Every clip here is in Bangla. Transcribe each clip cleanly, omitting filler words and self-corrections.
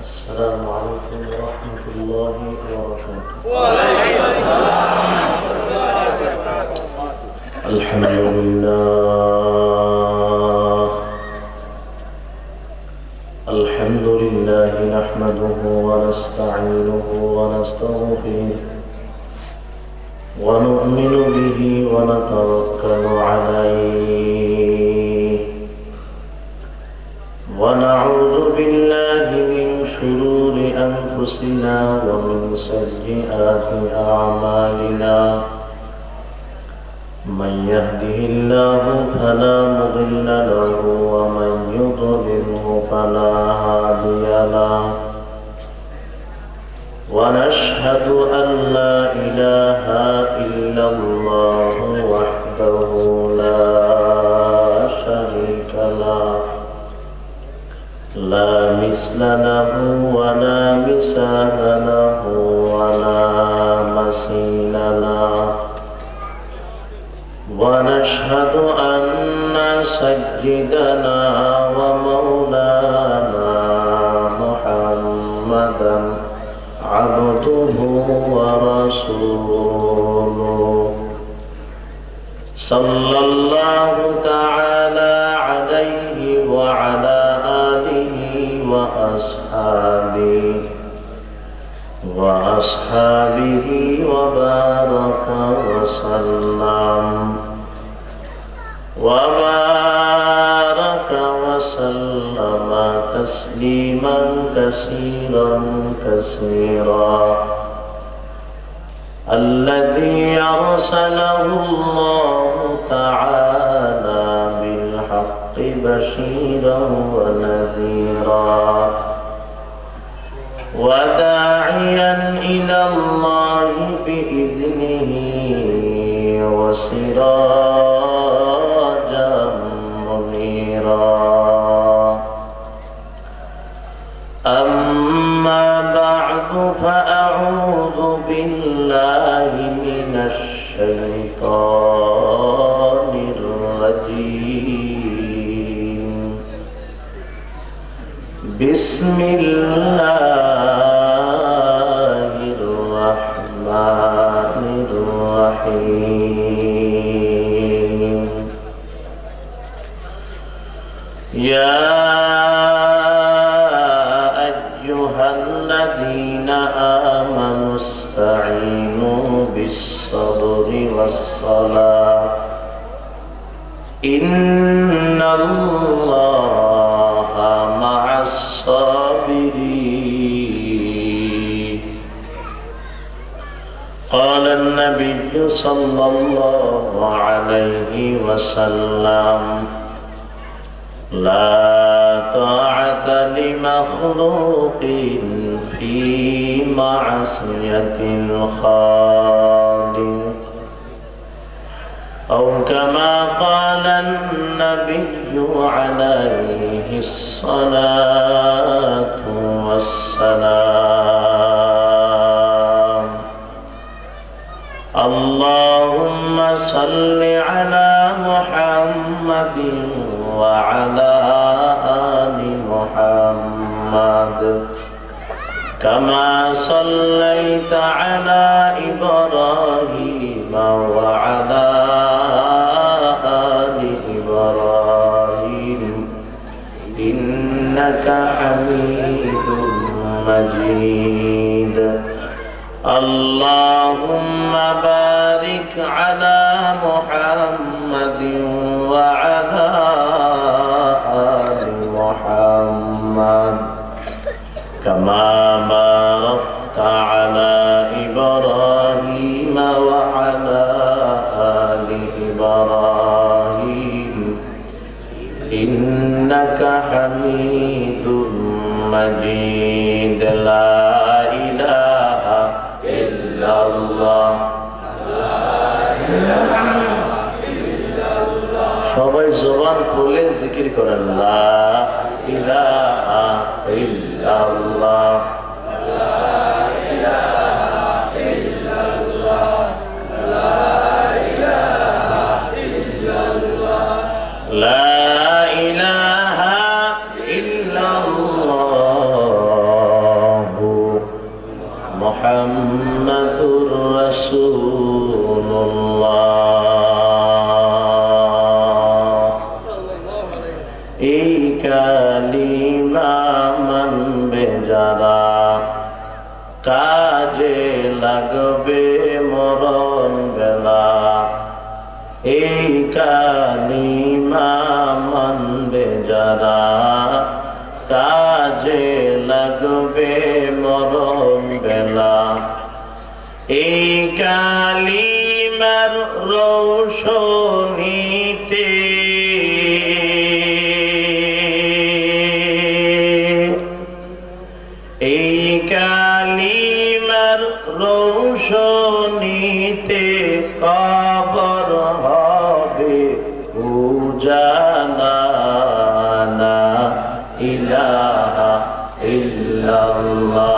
السلام عليكم ورحمة الله وبركاته. وعليكم السلام ورحمة الله وبركاته. الحمد لله نحمده ونستعينه ونستغفره ونؤمن به ونتوكل عليه ونعوذ بالله من شرور أنفسنا ومن سيئات أعمالنا من يهده الله فلا مضل له ومن يضلله فلا هادي له ونشهد أن لا إله إلا الله وحده لا شريك له لا مثل له ولا مثال له ولا مثيل له ونشهد أن سيدنا ومولانا محمدا عبده ورسوله صلى الله تعالى عليه وعلى آله وأصحابه وبارك وسلم تسليما كثيرا الذي أرسله الله تعالى بالحق بشيرا ونذيرا وداعيا إلى الله بإذنه وسراجا منيرا أما بعد فأعوذ بالله من الشيطان الرجيم بسم الله الرحمن الرحيم يا أيها الذين آمنوا استعينوا بالصبر والصلاة إن الله مع الصابرين قال النبي صلى الله عليه وسلم لا طاعة لمخلوق في معصية الخالق أو كما قال النبي عليه الصلاة والسلام اللهم صل على محمد وعلى آل محمد كما صليت على إبراهيم وعلى آل إبراهيم إنك حميد مجيد اللهم بارك على محمد وعلى آل محمد كما باركت على إبراهيم وعلى آل إبراهيم إنك حميد مجيد لا إله إلا الله সবাই জবান খুলে জিকির করেন লা ইলাহা ইল্লাল্লাহ লা ইলাহা ইল্লাল্লাহ লা ইলাহা ইল্লাল্লাহ লা ইলাহা ইল্লাল্লাহ মুহাম্মাদুর রাসূলুল্লাহ। এই কালিমা মানবে যারা, কাজে লাগবে মরণ বেলা। এই কালিমা মানবে যারা, কাজে লাগবে মরণ বেলা। এই কালিমার রৌশনীতে এই কালিমার রৌশনীতে কবর হবে উজালা। লা ইলাহা ইল্লাল্লাহ।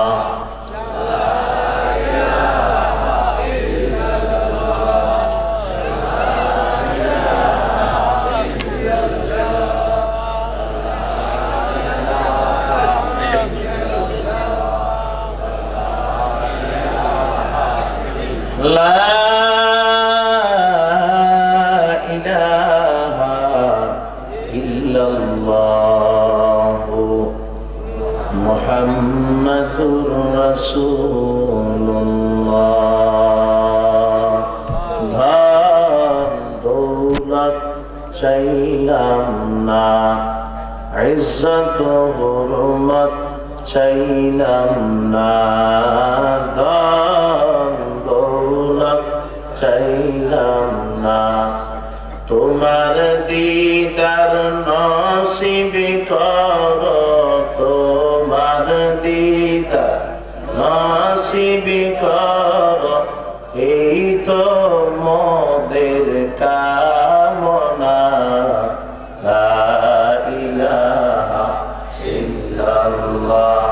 লা ইলাহা ইল্লাল্লাহু মুহাম্মাদুর রাসূলুল্লাহ। ধন দৌলত চাইলাম না, ইজ্জত হুরমত চাইলাম না। চাইলাম না, তোমার দিদার নসিব কর, তোমার দিদার নসিব কর। এই তো মোদের কামনা। লা ইলাহা ইল্লাল্লাহ।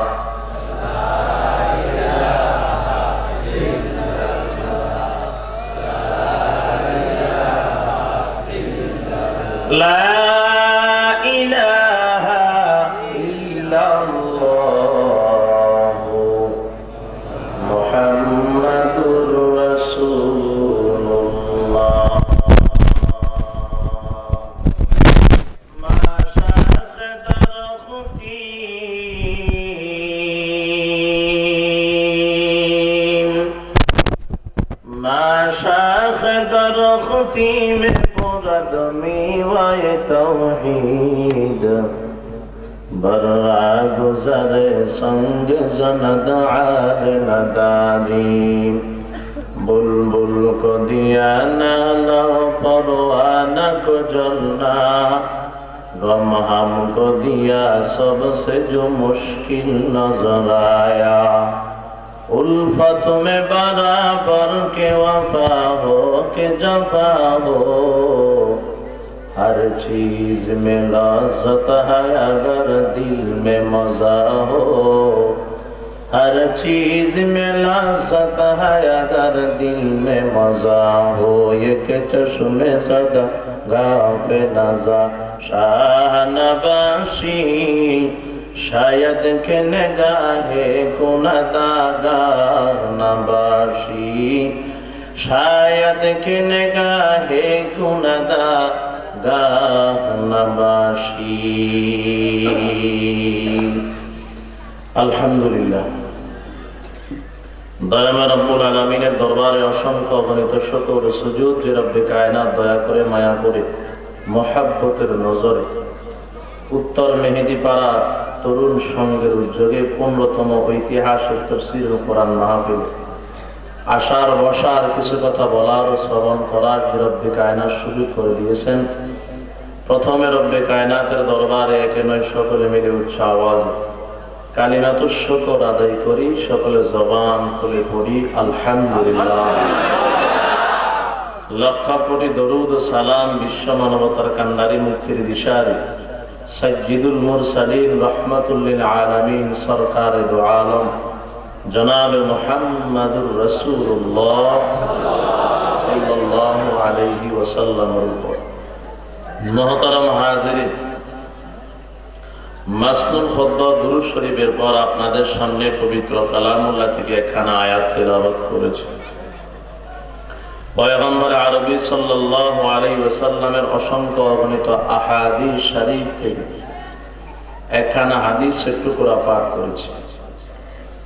লা ইলাহা ইল্লাল্লাহু মুহাম্মাদুর রাসূলুল্লাহ। মা শাখ দরখতি মা শাখ দরখতি মে পুরদমি ওয়ে তৌহিদ। বরআ গুজরে সঙ্গে জনদ আর নদারি। বুলবুল को दिया ना लो परवाना को जलना। गम हमको दिया सबसे जो मुश्किल नजर आया। उल्फत में बराबर के वफा हो के जफा हो। हर चीज में लज़्ज़त है अगर दिल में मज़ा हो। हर चीज में लज़्ज़त है अगर दिल में मज़ा हो। ये के चश्मे सदा गाफ़े नज़ा शाह नबाशी। शायद के निगाहे गुनाहगार नबाशी। शायद के निगाहे गुनाहगार नबाशी। अल्हम्दुलिल्लाह। দয়াময় রব্বুল আলামিনের দরবারে অসংখ্য অগণিত শুকর ও সুজুদ যে রব্বে কায়নাত দয়া করে মায়া করে মহব্বতের নজরে উত্তর মেহেদীপাড়া তরুণ সংঘের উদ্যোগে 15তম ঐতিহাসিক তাফসীরুল কোরআন মাহফিল আসার বসার কিছু কথা বলার ও শ্রবণ করার যে রব্বে কায়নাত সুযোগ করে দিয়েছেন। প্রথমে রব্বে কায়নাতের দরবারে একে নয় সকলে মিলে উচ্চ আওয়াজে কালিমাতুশ শুকর আদায় করি। সকলে জবান খুলে পড়ি আলহামদুলিল্লাহ। লক্ষ কোটি দরুদ ও সালাম বিশ্ব মানবতার কান্ডারি মুক্তির দিশারি সাইয়্যিদুল মুরসালিন রাহমাতুল লিল আলামিন সরকারে দু আলম জনাবে মুহাম্মাদুর রাসূলুল্লাহ সাল্লাল্লাহু আলাইহি ওয়াসাল্লামের উপর। মুহতারাম হাজিরিন, মাসনুন খুতবা দুরূদ শরীফের পর আপনাদের সামনে পবিত্র কালামুল্লাহ থেকে একখানা আয়াত তেলাওয়াত করেছি। পয়গম্বর আরবি সাল্লাল্লাহু আলাইহি ওয়াসাল্লামের অসংখ্য অগণিত আহাদিস শরীফ থেকে একখানা হাদিসের টুকরা পাঠ করেছি।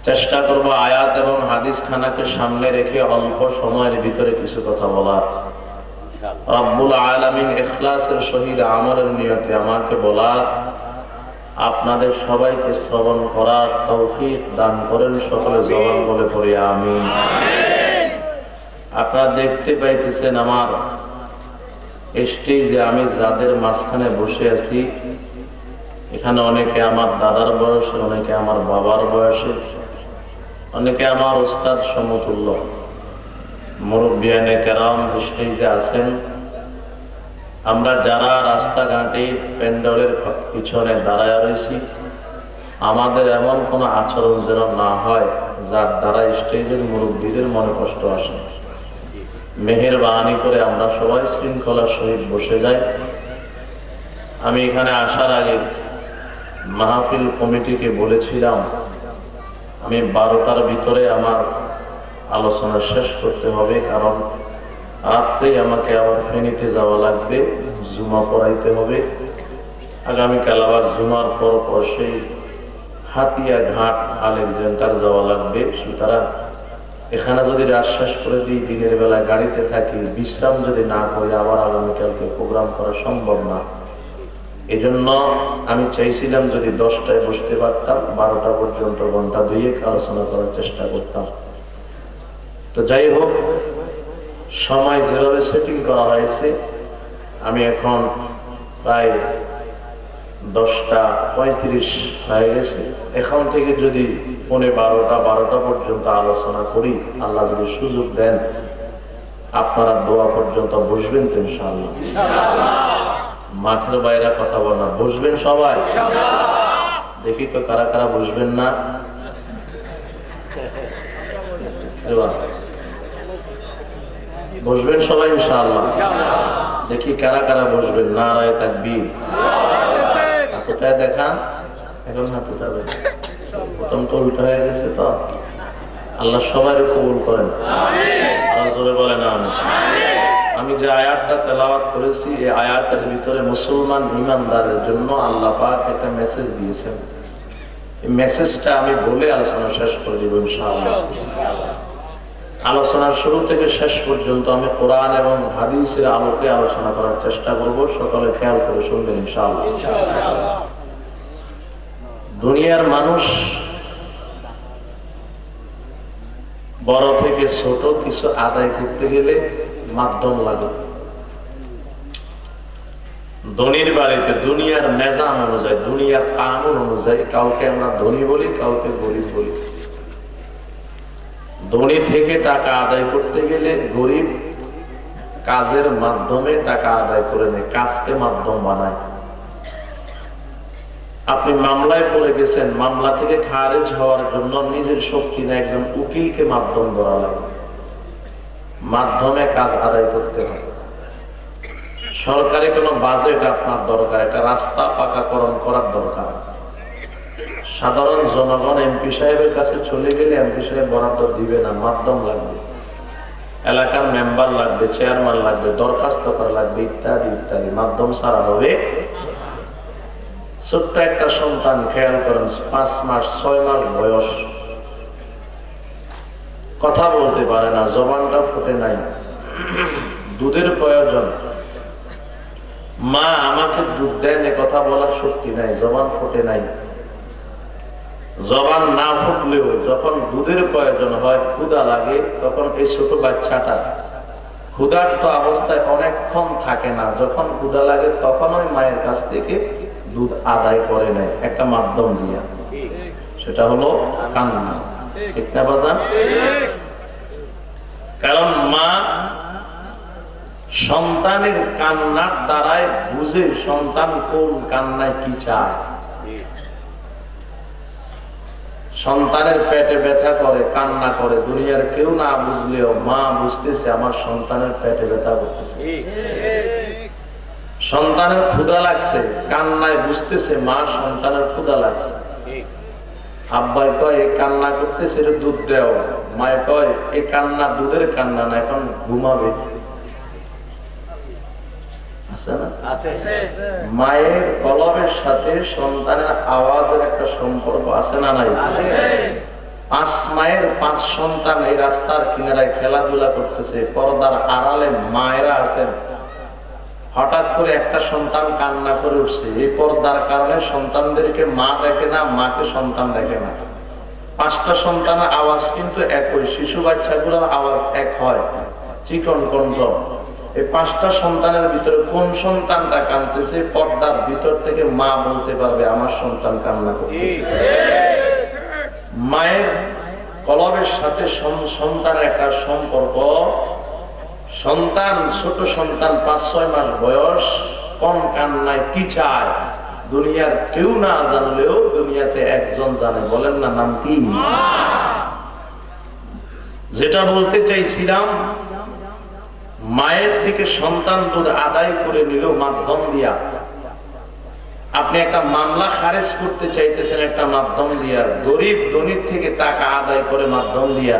চেষ্টা করব আয়াত এবং হাদিস খানাকে সামনে রেখে অল্প সময়ের ভিতরে কিছু কথা বলার। রব্বুল আলামিন ইখলাসের সহিত আমলের নিয়তে আমাকে বলার, আপনাদের সবাইকে শ্রবণ করার তৌফিক দান করেন। সকলে জবান বলে পড়ি আমিন। আপনারা দেখতে পাইতেছেন আমার স্টেজে আমি যাদের মাঝখানে বসে আছি, এখানে অনেকে আমার দাদার বয়সে, অনেকে আমার বাবার বয়সে, অনেকে আমার ওস্তাদ সমতুল্য মুরব্বিয়ানে কেরাম স্টেজে আছেন। আমরা যারা রাস্তাঘাটে প্যান্ডেলের পিছনে দাঁড়ায় রয়েছি, আমাদের এমন কোনো আচরণ যেন না হয় যার দ্বারা স্টেজের মুরব্বীদের মনে কষ্ট আসে। মেহেরবানি করে আমরা সবাই শৃঙ্খলার সহিত বসে যাই। আমি এখানে আসার আগে মাহফিল কমিটিকে বলেছিলাম আমি 12টার ভিতরে আমার আলোচনা শেষ করতে হবে, কারণ রাত্রে আমাকে আবার ফেনীতে যাওয়া লাগবে, জুমা পড়াইতে হবে। আগামীকাল আবার জুমার পর সেই হাতিয়া ঘাট আলেকজান্ডার যাওয়া লাগবে। সুতরাং এখানে যদি রাত শেষ করে দিই, দিনের বেলায় গাড়িতে থাকি, বিশ্রাম যদি না করি, আবার আগামীকালকে প্রোগ্রাম করা সম্ভব না। এজন্য আমি চাইছিলাম যদি 10টায় বসতে পারতাম, 12টা পর্যন্ত ঘন্টা দুয়েক আলোচনা করার চেষ্টা করতাম। তো যাই হোক, সময় যেভাবে সেটিং করা হয়েছে, আমি এখন প্রায় 10:35 হয়ে গেছে। এখন থেকে যদি 12টা পর্যন্ত আলোচনা করি, আল্লাহ যদি সুযোগ দেন, আপনারা দোয়া পর্যন্ত বসবেন তো ইনশাআল্লাহ? মাঠের বাইরে কথা বল না, বসবেন সবাই? দেখি তো কারা কারা বসবেন না। বসবেন সবাই ইনশাআল্লাহ? দেখি কারা কারা বসবেন। নারায়ে তাকবীর। হাতটা দেখান, এখন হাত উঠাবেন। প্রথমটা উল্টা হয়ে গেছে তো, আল্লাহ সবাই কবুল করেন। আল্লাহ জোরে বলেন আমিন। আমি যে আয়াতটা তেলাওয়াত করেছি, এই আয়াতের ভিতরে মুসলমান ইমানদারের জন্য আল্লাহ পাক একটা মেসেজ দিয়েছেন। এই মেসেজটা আমি বলে আলোচনা শেষ করে দিব ইনশাআল্লাহ। আলোচনার শুরু থেকে শেষ পর্যন্ত আমি কোরআন এবং হাদিসের আলোকে আলোচনা করার চেষ্টা করব। সকলে খেয়াল করে শুনবেন ইনশাআল্লাহ। দুনিয়ার মানুষ বড় থেকে ছোট কিছু আদায় করতে গেলে মাধ্যম লাগে। ধনীর বাড়িতে দুনিয়ার মেজাম অনুযায়ী, দুনিয়ার কানুন অনুযায়ী কাউকে আমরা ধনী বলি, কাউকে গরিব বলি। ধনী থেকে টাকা আদায় করতে গেলে গরিব কাজের মাধ্যমে টাকা আদায় করে নেয়, কাজকে মাধ্যম বানায়। আপনি মামলায় পড়ে গেছেন, মামলা থেকে খারিজ হওয়ার জন্য নিজের শক্তি না, একজন উকিলকে মাধ্যম ধরা লাগে। মাধ্যমে কাজ আদায় করতে হয়। সরকারি কোনো বাজেট আপনার দরকার, একটা রাস্তা পাকাকরণ করার দরকার। সাধারণ জনগণ এমপি সাহেবের কাছে চলে গেলে এমপি সাহেব বরাদ্দ দিবে না, মাধ্যম লাগবে। এলাকার মেম্বার লাগবে, চেয়ারম্যান লাগবে, দরখাস্ত করা লাগবে, ইত্যাদি ইত্যাদি। মাধ্যম ছাড়া হবে। ছোট্ট একটা সন্তান, খেয়াল করেন, 5 মাস 6 মাস বয়স, কথা বলতে পারে না, জবানটা ফুটে নাই, দুধের প্রয়োজন। মা আমাকে দুধ দেন, এ কথা বলার শক্তি নাই, জবান ফুটে নাই। জবান না ফুটলেও যখন দুধের প্রয়োজন হয়, ক্ষুধা লাগে, তখন এই ছোট বাচ্চাটা ক্ষুধার্ত অবস্থায় অনেকক্ষণ থাকে না। যখন ক্ষুধা লাগে তখন ওই মায়ের কাছ থেকে দুধ আদায় করে নেয় একটা মাধ্যম দিয়া, সেটা হলো কান্না। ঠিক না বাজান? কারণ মা সন্তানের কান্নার দ্বারাই বুঝে সন্তান কোন কান্নায় কি চায়। সন্তানের পেটে ব্যথা করে, কান্না করে, দুনিয়ার কেউ না বুঝলেও মা বুঝতেছে আমার সন্তানের পেটে ব্যথা করতেছে। সন্তানের ক্ষুধা লাগছে, কান্নায় বুঝতেছে মা সন্তানের ক্ষুধা লাগছে। আব্বাই কয় এই কান্না করতেছে, দুধ দেও। মায়ে কয় এই কান্না দুধের কান্না না, এখন ঘুমাবে। আছে না? মায়ের কলবের সাথে সন্তানের আওয়াজের একটা সম্পর্ক আছে না নাই? 5 মায়ের 5 সন্তান এই রাস্তার কিনারায় খেলাধুলা করতেছে, পর্দার আড়ালে মায়েরা আছেন। হঠাৎ করে একটা সন্তান কান্না করে উঠছে। এই পর্দার কারণে সন্তানদেরকে মা দেখে না, মাকে সন্তান দেখে না। 5টা সন্তানের আওয়াজ কিন্তু একই, শিশু বাচ্চাগুলোর আওয়াজ এক হয়, চিকন কণ্ঠ। এই 5টা সন্তানের ভিতরে কোন সন্তানটা কাঁদতেছে, পর্দার ভিতর থেকে মা বলতে পারবে আমার সন্তান কান্না করতেছে। মায়ের কলবের সাথে সন্তানের একটা সম্পর্ক। সন্তান, ছোট সন্তান 5-6 মাস বয়স, কোন কান্নায় কি চায় দুনিয়ার কেউ না জানলেও দুনিয়াতে একজন জানে। বলেন না, নাম কি? যেটা বলতে চাইছিলাম, মায়ের থেকে সন্তান দুধ আদায় করে নিল মাধ্যম দিয়া। আপনি একটা মামলা খারেজ করতে চাইতেছেন একটা মাধ্যম দিয়া, গরিব ধনীর থেকে টাকা আদায় করে মাধ্যম দিয়া।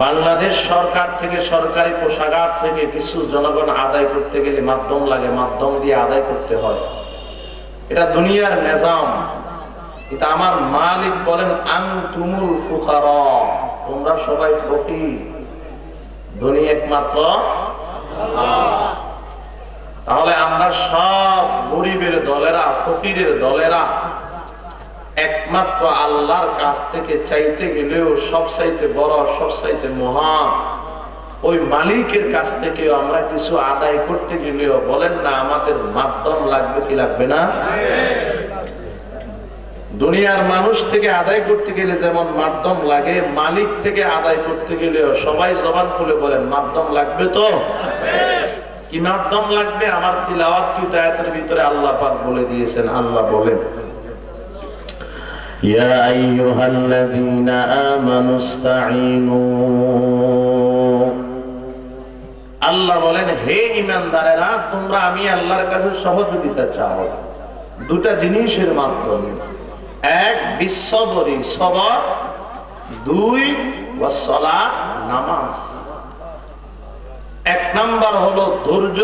বাংলাদেশ সরকার থেকে, সরকারি কোষাগার থেকে কিছু জনগণ আদায় করতে গেলে মাধ্যম লাগে, মাধ্যম দিয়ে আদায় করতে হয়। এটা দুনিয়ার নিজাম। কিন্তু আমার মালিক বলেন আনতুমুল ফুকারা, তোমরা সবাই ফকির, ধনী একমাত্র আল্লাহ। তাহলে আমরা সব গরিবের দলেরা, ফকিরের দলেরা একমাত্র আল্লাহর কাছ থেকে চাইতে গেলেও সবচাইতে বড়, সবচাইতে মহান ওই মালিকের কাছ থেকে আমরা কিছু আদায় করতে গেলেও বলেন না আমাদের মাধ্যম লাগবে কি লাগবে না? দুনিয়ার মানুষ থেকে আদায় করতে গেলে যেমন মাধ্যম লাগে, মালিক থেকে আদায় করতে গেলেও সবাই জবান খুলে বলেন মাধ্যম লাগবে। তো কি মাধ্যম লাগবে? আমার তিলাওয়াত কি আয়াতের ভিতরে আল্লাহ পাক বলে দিয়েছেন। আল্লাহ বলেন ইয়া আইয়ুহাল্লাযীনা আমানুস্তাঈনু, আল্লাহ বলেন হে ঈমানদারেরা তোমরা আমি আল্লাহর কাছে সহযোগিতা চাও দুটা জিনিসের মাধ্যমে। 1 বিশ্ববরী সবর, 2 ওয়াসসালাত নামাজ। 1 নাম্বার হলো ধৈর্য,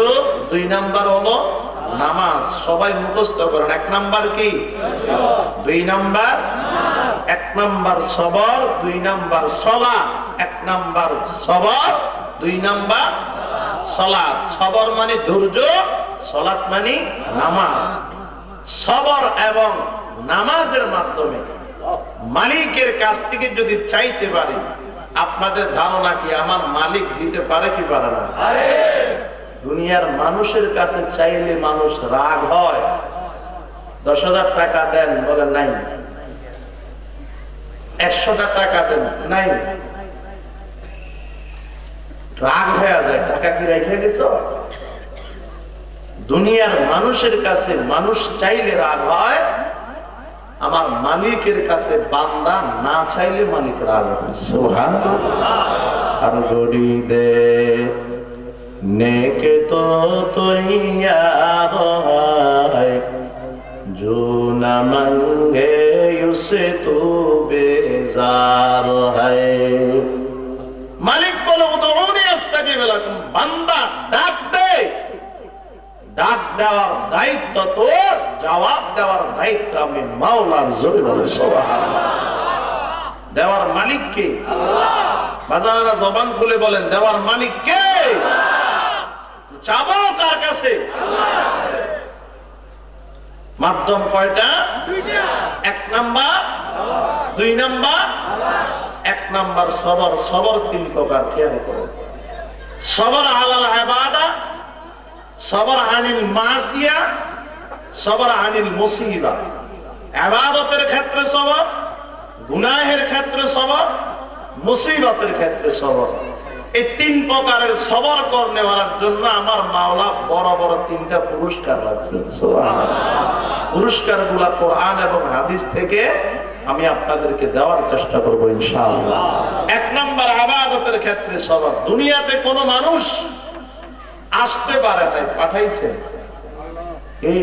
2 নাম্বার হলো নামাজ। সবাই মুখস্থ করেন। 1 নাম্বার কি? 2 নাম্বার 1 নাম্বার সবর, 2 নাম্বার সালাত। 1 নাম্বার সবর, 2 নাম্বার সালাত। সবর মানে ধৈর্য, সালাত মানে নামাজ। সবর এবং নামাজের মাধ্যমে মালিকের কাছ থেকে যদি চাইতে পারি, আপনাদের ধারণা কি আমার মালিক দিতে পারে কি পারে না? দুনিয়ার মানুষের কাছে চাইলে মানুষ রাগ হয়। 10,000 টাকা দেন, বলে নাই। 100টা টাকা দেন, নাই। রাগ হয়ে যায়, টাকা কি রেখে গেছো? দুনিয়ার মানুষের কাছে মানুষ চাইলে রাগ হয়, আমার মালিকের কাছে বান্দা না চাইলে মালিক রাগ হয়। সুবহানাল্লাহ। আর গড়ি দে নেক তো তৈয়ার হয়, जो न मांगे उसे तू बेजार है। मालिक बोलो उदउनी अस्ताजिब लकुम, बांदा डाक दे, ডাক দেওয়ার দায়িত্ব তোর, জবাব দেওয়ার দায়িত্ব আমি মাওলার। জোরে বলে সুবহানাল্লাহ। দেওয়ার মালিক কে? আল্লাহ। বাজারেরা জবান খুলে বলেন দেওয়ার মালিক কে? চাবো কার কাছে? আল্লাহ। মাধ্যম কয়টা? 1 নাম্বার 2 নাম্বার 1 নাম্বার সবর। সবর 3 প্রকার, খেয়াল করো। সবর আলাল ইবাদা, সবর আনিল মাসিয়া, সবর আনিল মুসিবা। ইবাদতের ক্ষেত্রে সবর, গুনাহের ক্ষেত্রে সবর, মুসিবতের ক্ষেত্রে সবর। এই 3 প্রকারের সবর করার জন্য আমার মাওলা বড় বড় 3টা পুরস্কার রাখছেন। সুবহানাল্লাহ। পুরস্কারগুলো কোরআন এবং হাদিস থেকে আমি আপনাদেরকে দেওয়ার চেষ্টা করব ইনশাআল্লাহ। 1 নাম্বার ইবাদতের ক্ষেত্রে সবর। দুনিয়াতে কোন মানুষ আসতে পারে নাই, পাঠাইছেন কে?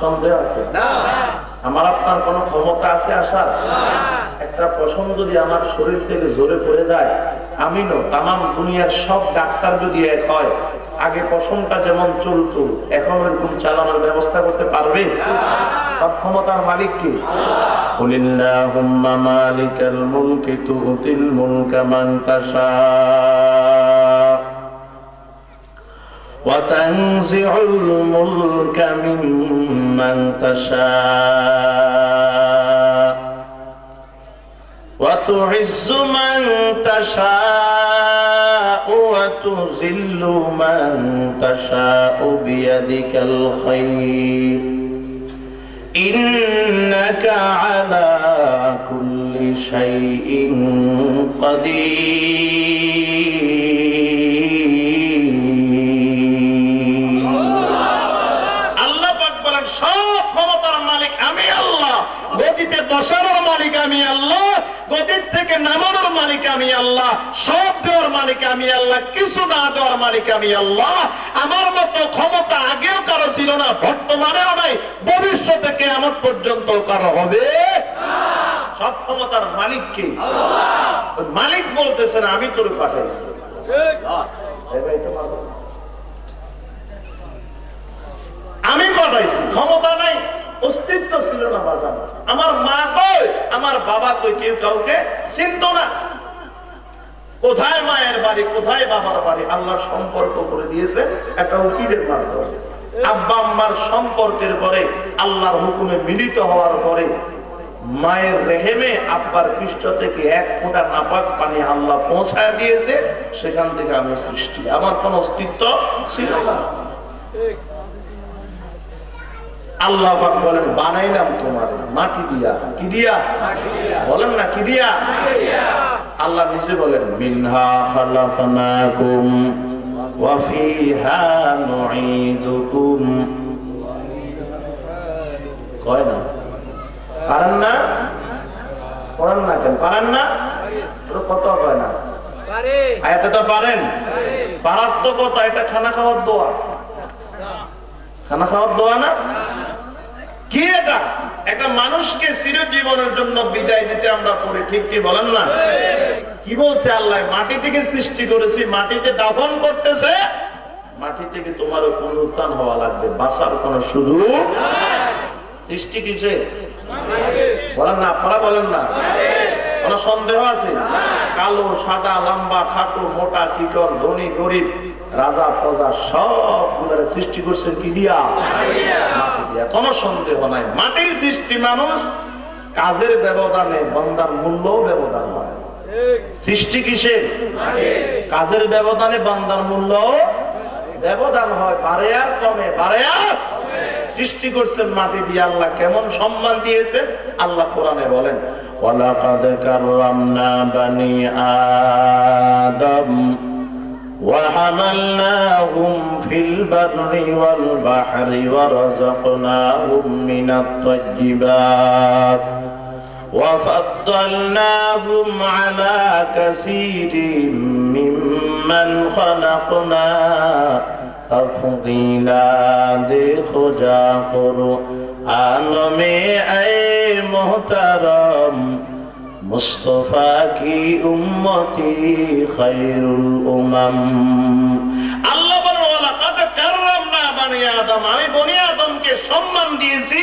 সন্দেহ আছে? আমার আপনার কোন ক্ষমতা আছে আসার? একটা পশম যদি আমার শরীর থেকে ঝরে পড়ে যায়, আমিনো তামাম দুনিয়ার সব ডাক্তার যদি এক হয়, আগে পশমটা যেমন চলতো এখন এরকম চালানোর ব্যবস্থা করতে পারবে? সব ক্ষমতার মালিক কি? কুলিল্লাহুম্মা মালিকাল মুলকি তুতিল মুলকা মান তাশা ওয়া তানজিউল মুলকা মিম্মান তাশা ওয়া তুইজ্জু মান তাশা ওয়া তুযিল্লু মান তাশা বিয়াদিকাল খায়র ইন্নাকা আলা কুল্লি শাইইন কাদির। আল্লাহ পাক বলেন সব ক্ষমতার মালিক আমি আল্লাহ, গদিতে বসানোর মালিক আমি আল্লাহ, গদির থেকে নামানোর মালিক আমি আল্লাহ, সব দেওয়ার মালিক আমি আল্লাহ, কিছু না দেওয়ার মালিক আমি আল্লাহ। আমার মতো ক্ষমতা আগেও কারো ছিল না, বর্তমানেও নাই, ভবিষ্যতে কিয়ামত পর্যন্ত কারো হবে না। সব ক্ষমতার মালিক কে? মালিক বলতেছেন আমি তোরে পাঠাইছি। আমি পাঠাইছি, ক্ষমতা নাই, অস্তিত্ব ছিল না বাজার। আমার মা কই, আমার বাবা কই, কেউ কাউকে চিনত না। কোথায় মায়ের বাড়ি, কোথায় বাবার বাড়ি, আল্লাহ সম্পর্ক করে দিয়েছে একটা উকিলের মাধ্যমে। আব্বা আম্মার সম্পর্কের পরে আল্লাহর হুকুমে মিলিত হওয়ার পরে মায়ের রেহেমে আব্বার পৃষ্ঠ থেকে এক ফোঁটা নাপাক পানি আল্লাহ পৌঁছায় দিয়েছে। সেখান থেকে আমি সৃষ্টি, আমার কোন অস্তিত্ব ছিল না। আল্লাহ পাক বলেন বানাইলাম তোমার মাটি দিয়া। কি দিয়া? বলেন না কি দিয়া? আল্লাহ নিজে বলেন মিনহা খালাকনাকুম ওয়া ফিহা নুঈদুকুম। কয় না? পারেন না? পড়েন না কেন? পারেন না? কত কয় না? আয়াতটা পারেন? পারার তো কথা, এটা খানা খাওয়ার দোয়া। খানা খাওয়ার দোয়া না? কি এটা? একটা মানুষকে চিরজীবনের জন্য বিদায় দিতে আমরা পড়ি, ঠিক কি বলেন না? কি বলছে আল্লাহ? মাটি থেকে সৃষ্টি করেছি, মাটিতে দাফন করতেছে, মাটি থেকে তোমারও পুনরুত্থান হওয়া লাগবে, বাঁচার কোন সুযোগ। সৃষ্টি কিসে? বলেন না, আপনারা বলেন না। কোন সন্দেহ আছে? কালো সাদা লম্বা খাটো মোটা চিকন ধনী গরিব রাজা প্রজা সবগুলোর সৃষ্টি করছেন কি দিয়া? মাটি দিয়া। কোন সন্দেহ নাই, মাটির সৃষ্টি মানুষ, কাজের ব্যবধানে বান্দার মূল্য ব্যবধান হয়। সৃষ্টি কিসের? কাজের ব্যবধানে বান্দার মূল্য ব্যবধান হয়, বাড়ে আর কমে, বাড়ে আর সৃষ্টি করছেন মাটি দিয়ে। আল্লাহ কেমন সম্মান দিয়েছেন আল্লাহ কোরআনে বলেন ওয়ালাকাদ কাররামনা বানি আদম ওয়া হামালনাহুম ফিল বাররি ওয়াল বাহরি ওয়া রাযাকনাহুম মিনাত তাইয়্যিবাত ওয়া ফাদ্দালনাহুম আলা কাসীরিম মিম্মান খালাকনা तफदीला। देखो जा कुरआन में ऐ मोहतरम मुस्तफा की उम्मती खैरुल उमम। আল্লাহ বলেন ওয়ালাকাদ কাররামনা বানি আদম, আমি বনি আদমকে সম্মান দিয়েছি।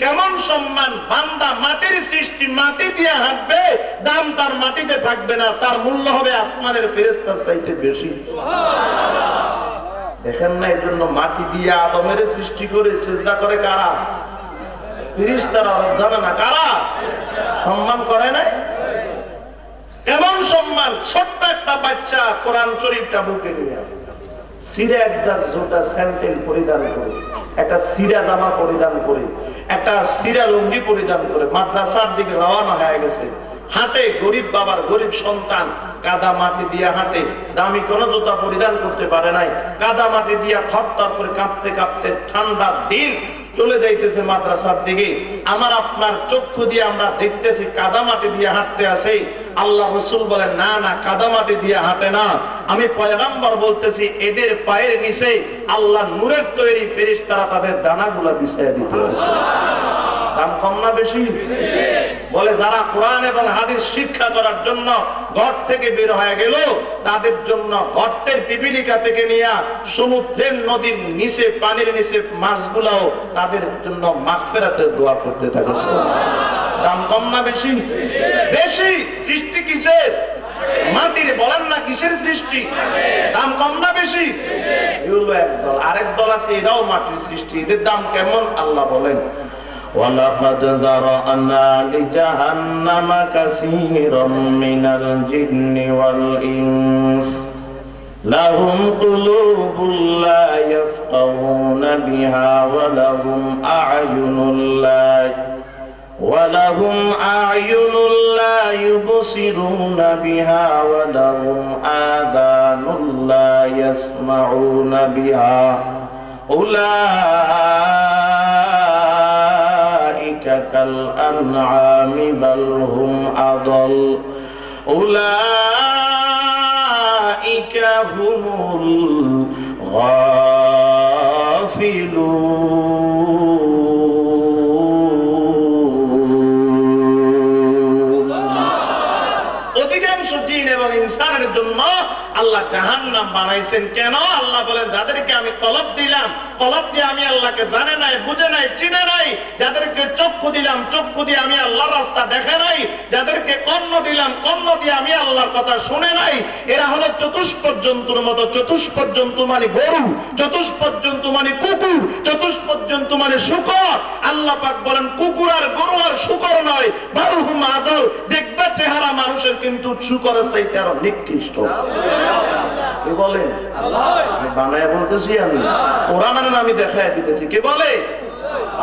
কেমন সম্মান? বান্দা মাটির সৃষ্টি, মাটি দিয়ে হাঁটবে, দাম তার মাটিতে থাকবে না, তার মূল্য হবে আসমানের ফেরেশতার চাইতে বেশি। সুবহানাল্লাহ। দেখেন না, এর জন্য মাটি দিয়ে আদমের সৃষ্টি করে সিজদা করে কারা? ফেরেশতারা। জানে না কারা সম্মান করে না? কেমন সম্মান? ছোট্ট একটা বাচ্চা কোরআন শরীফটা বুকে নিয়ে সিরা একটা জুতা স্যান্ডেল পরিধান করে, একটা সিরা জামা পরিধান করে, একটা সিরা লুঙ্গি পরিধান করে মাদ্রাসার দিকে রওনা হয়ে গেছে। হাঁটে, গরিব বাবার গরিব সন্তান, কাদা মাটি দিয়ে হাঁটে, দামি কোন জুতা পরিধান করতে পারে নাই, কাদা মাটি দিয়ে থরথর করে কাঁপতে কাঁপতে ঠান্ডার দিন চলে যাইতেছে মাদ্রাসার দিকে, আমার আপনার চক্ষু দিয়ে আমরা দেখতেছি কাদামাটি দিয়ে হাঁটতে আসে। আল্লাহ রাসূল বলেন না না, কাদামাটি দিয়ে হাঁটে না, আমি পয়গম্বর বলতেছি এদের পায়ের নিচে আল্লাহ নূরের তৈরি ফেরেশতারা তাদের ডানাগুলা বিছায়া দিতে আছে। দাম কম না বেশি? বলে যারা কোরআন এবং হাদিস শিক্ষা করার জন্য ঘর থেকে বের হয়ে গেল, তাদের জন্য গর্তের পিপিলিকা থেকে নিয়ে সমুদ্রের নদীর নিচে পানির নিচে মাছগুলাও তাদের জন্য মাগফিরাতের দোয়া করতে থাকে। দাম কম না বেশি? বেশি। সৃষ্টি কিসের? মাটির। বলেন না কিসের সৃষ্টি? দাম কম না বেশি? এগুলো একদল, আরেক দল আছে এরাও মাটির সৃষ্টি। এদের দাম কেমন আল্লাহ বলেন وَلَقَدْ ذَرَأْنَا لِجَهَنَّمَ كَثِيرًا مِنَ الْجِنِّ وَالْإِنسِ لَهُمْ قُلُوبٌ لَا يَفْقَهُونَ بِهَا وَلَهُمْ أَعْيُنٌ لَا يُبْصِرُونَ بِهَا وَلَهُمْ آذَانٌ لَا يَسْمَعُونَ بِهَا كالأنعام بل هم أضل أولئك هم الغافلون অধিকাংশ জিন এবং ইনসানের জন্য আল্লাহ জাহান্নাম বানাইছেন। কেন? আল্লাহ বলেন যাদেরকে আমি কলব দিলাম, কলব দিয়ে আমি আল্লাহকে জানে নাই, বুঝে নাই, চিনে নাই। যাদেরকে চক্ষু দিলাম, চক্ষু দিয়ে আমি আল্লাহর রাস্তা দেখে নাই। যাদেরকে কর্ণ দিলাম, কর্ণ দিয়ে আমি আল্লাহর কথা শুনে নাই। এরা হলো চতুষ্পদ জন্তুর মতো। চতুষ্পদ জন্তু মানে গরু, চতুষ্পদ জন্তু মানে কুকুর, চতুষ্পদ জন্তু মানে শূকর। আল্লাহ পাক বলেন কুকুর আর গরু আর শূকর নয়, বাল হুম আদল। দেখবা চেহারা মানুষের, কিন্তু শূকরের চাইতে আরো নিকৃষ্ট। কি বলেন? বানায় বলতেছি আমি, কোরআনের আমি দেখায় দিতেছি। কে বলে?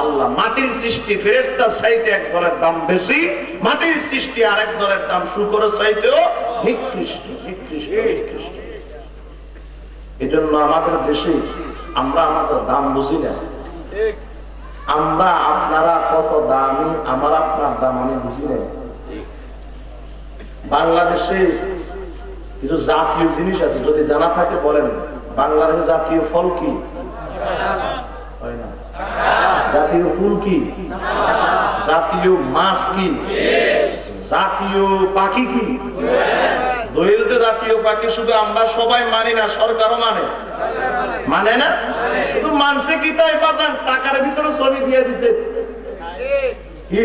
আল্লাহ। মাটির সৃষ্টি ফেরেশতার চাইতে এক দলের দাম বেশি, মাটির সৃষ্টি আরেক দলের দাম শূকরের চাইতেও নিকৃষ্ট। এই জন্য আমাদের দেশে আমরা আমাদের দাম বুঝি না। আমরা আপনারা কত দামি, আমার আপনার দাম আমি বুঝি না। বাংলাদেশে কিছু জাতীয় জিনিস আছে, যদি জানা থাকে বলেন। বাংলাদেশের জাতীয় ফল কি? জাতীয় ফুল কি? জাতীয় মাছ কি? জাতীয় পাখি কি? দোয়েল যে জাতীয় পাখি, শুধু আমরা সবাই মানি না, সরকারও মানে না। শুধু মানছে কি তাই বাজান টাকার ভিতরে ছবি দিয়ে দিছে। কি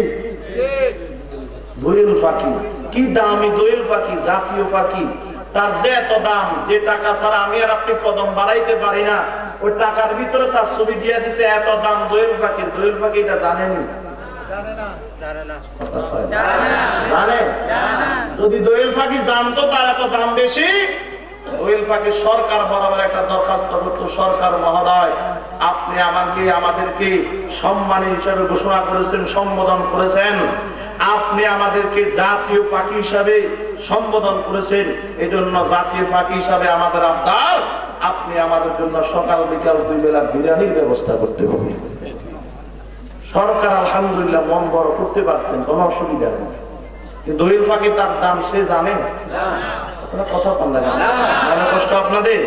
দোয়েল পাখি? কি দামি দোয়েল পাখি, জাতীয় পাখি। তার যে এত দাম, যে টাকা ছাড়া আমি আর আপনি কদম বাড়াইতে পারি না, ওই টাকার ভিতরে তার ছবি দিয়ে দিছে। এত দাম দোয়েল পাখির। দোয়েল পাখি এটা জানেনি? জানে? যদি দোয়েল পাখি জানতো তার এত দাম বেশি, দোয়েল পাখি সরকার বরাবর একটা দরখাস্ত করতো, সরকার মহোদয় আপনি আমাদেরকে সম্মানী হিসাবে ঘোষণা করেছেন, সম্বোধন করেছেন, আপনি আমাদেরকে জাতীয় পাখি হিসাবে সম্বোধন করেছেন, এজন্য জাতীয় পাখি হিসাবে আমাদের আবদার, আপনি আমাদের জন্য সকাল বিকাল 2 বেলা বিরিয়ানির ব্যবস্থা করতে হবে। সরকার আলহামদুলিল্লাহ মন বড় করতে পারতেন, কোনো অসুবিধা নেই। কিন্তু দোয়েল পাখি তার দাম সে জানে? কথা কম লাগে না, কষ্ট আপনাদের?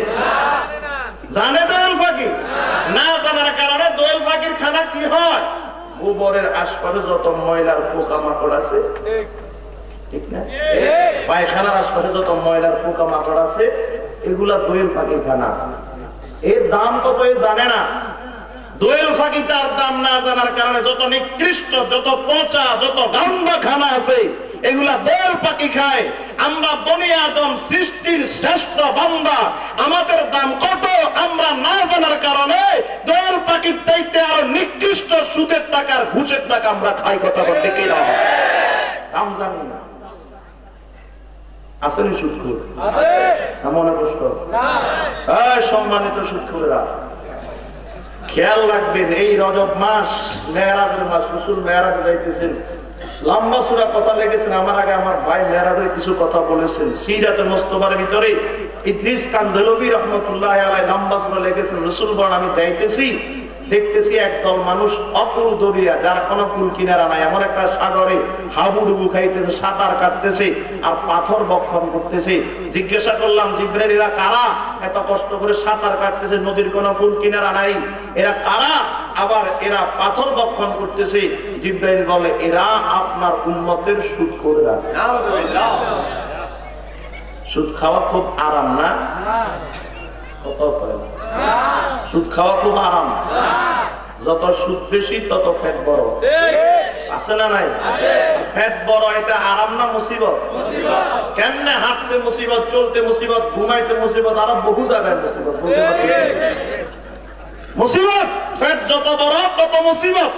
জানে দোয়েল পাখি? না জানার কারণে দোয়েল পাখির খানা কি হয়? গোবরের আশপাশে যত ময়লার পোকামাকড় আছে, ঠিক না? পায়খানার আশপাশে যত ময়লার পোকামাকড় আছে, এগুলা দোয়েল পাখির খানা। এর দাম কত এ জানে না। দোয়েল পাখি তার দাম না জানার কারণে যত নিকৃষ্ট, যত পচা, যত গন্ধ খানা আছে, এগুলা দোয়েল পাখি খায়। আমরা বনি আদম সৃষ্টির শ্রেষ্ঠ বান্দা, আমাদের দাম কত আমরা না জানার কারণে দোয়েল পাখির চাইতে আরো নিকৃষ্ট সুদের টাকার ঘুষের টাকা আমরা খাই। কথা বলতে কি না? দাম জানি না। আসেনি সুদখোর? মনে কষ্ট? সম্মানিত সুদখোরেরা, খেয়াল রাখবেন, এই রজব মাস মেহরাজের মাস। রাসূল মেহরাজে যাইতেছেন, লম্বা সূরা কথা লিখেছেন। আমার আগে আমার ভাই মেহরাজের কিছু কথা বলেছেন। সিরাতে মুস্তাফার ভিতরে ইদ্রিস কানজলবি রাহমাতুল্লাহি আলাইহি লম্বা সূরা লিখেছেন। রাসূল বলেন আমি যাইতেছি, দেখতেছি একদল মানুষ অকুল দরিয়া, যার কোনো কুল কিনারা নাই, এমন একটা সাগরে হাবুডুবু খাইতেছে, সাঁতার কাটতেছে আর পাথর বক্ষণ করতেছে। জিজ্ঞাসা করলাম, জিবরাইল এরা কারা? এত কষ্ট করে সাঁতার কাটতেছে, নদীর কোনো কুল কিনারা নাই, এরা কারা? আবার এরা পাথর বক্ষণ করতেছে। জিবরাইল বলে, এরা আপনার উম্মতের সুদখোররা। সুদ খাওয়া খুব আরাম না? সুদ খাওয়া খুব আরাম। যত সুদ বেশি তত ফ্যাট বড়, আছে না নাই? ফ্যাট বড়, এটা আরাম না মুসিবত? কেমনে হাঁটতে মুসিবত, চলতে মুসিবত, ঘুমাইতে মুসিবত, আরো বহু জায়গায় মুসিবত। মুসিবত ফ্যাট যত বড় তত মুসিবত।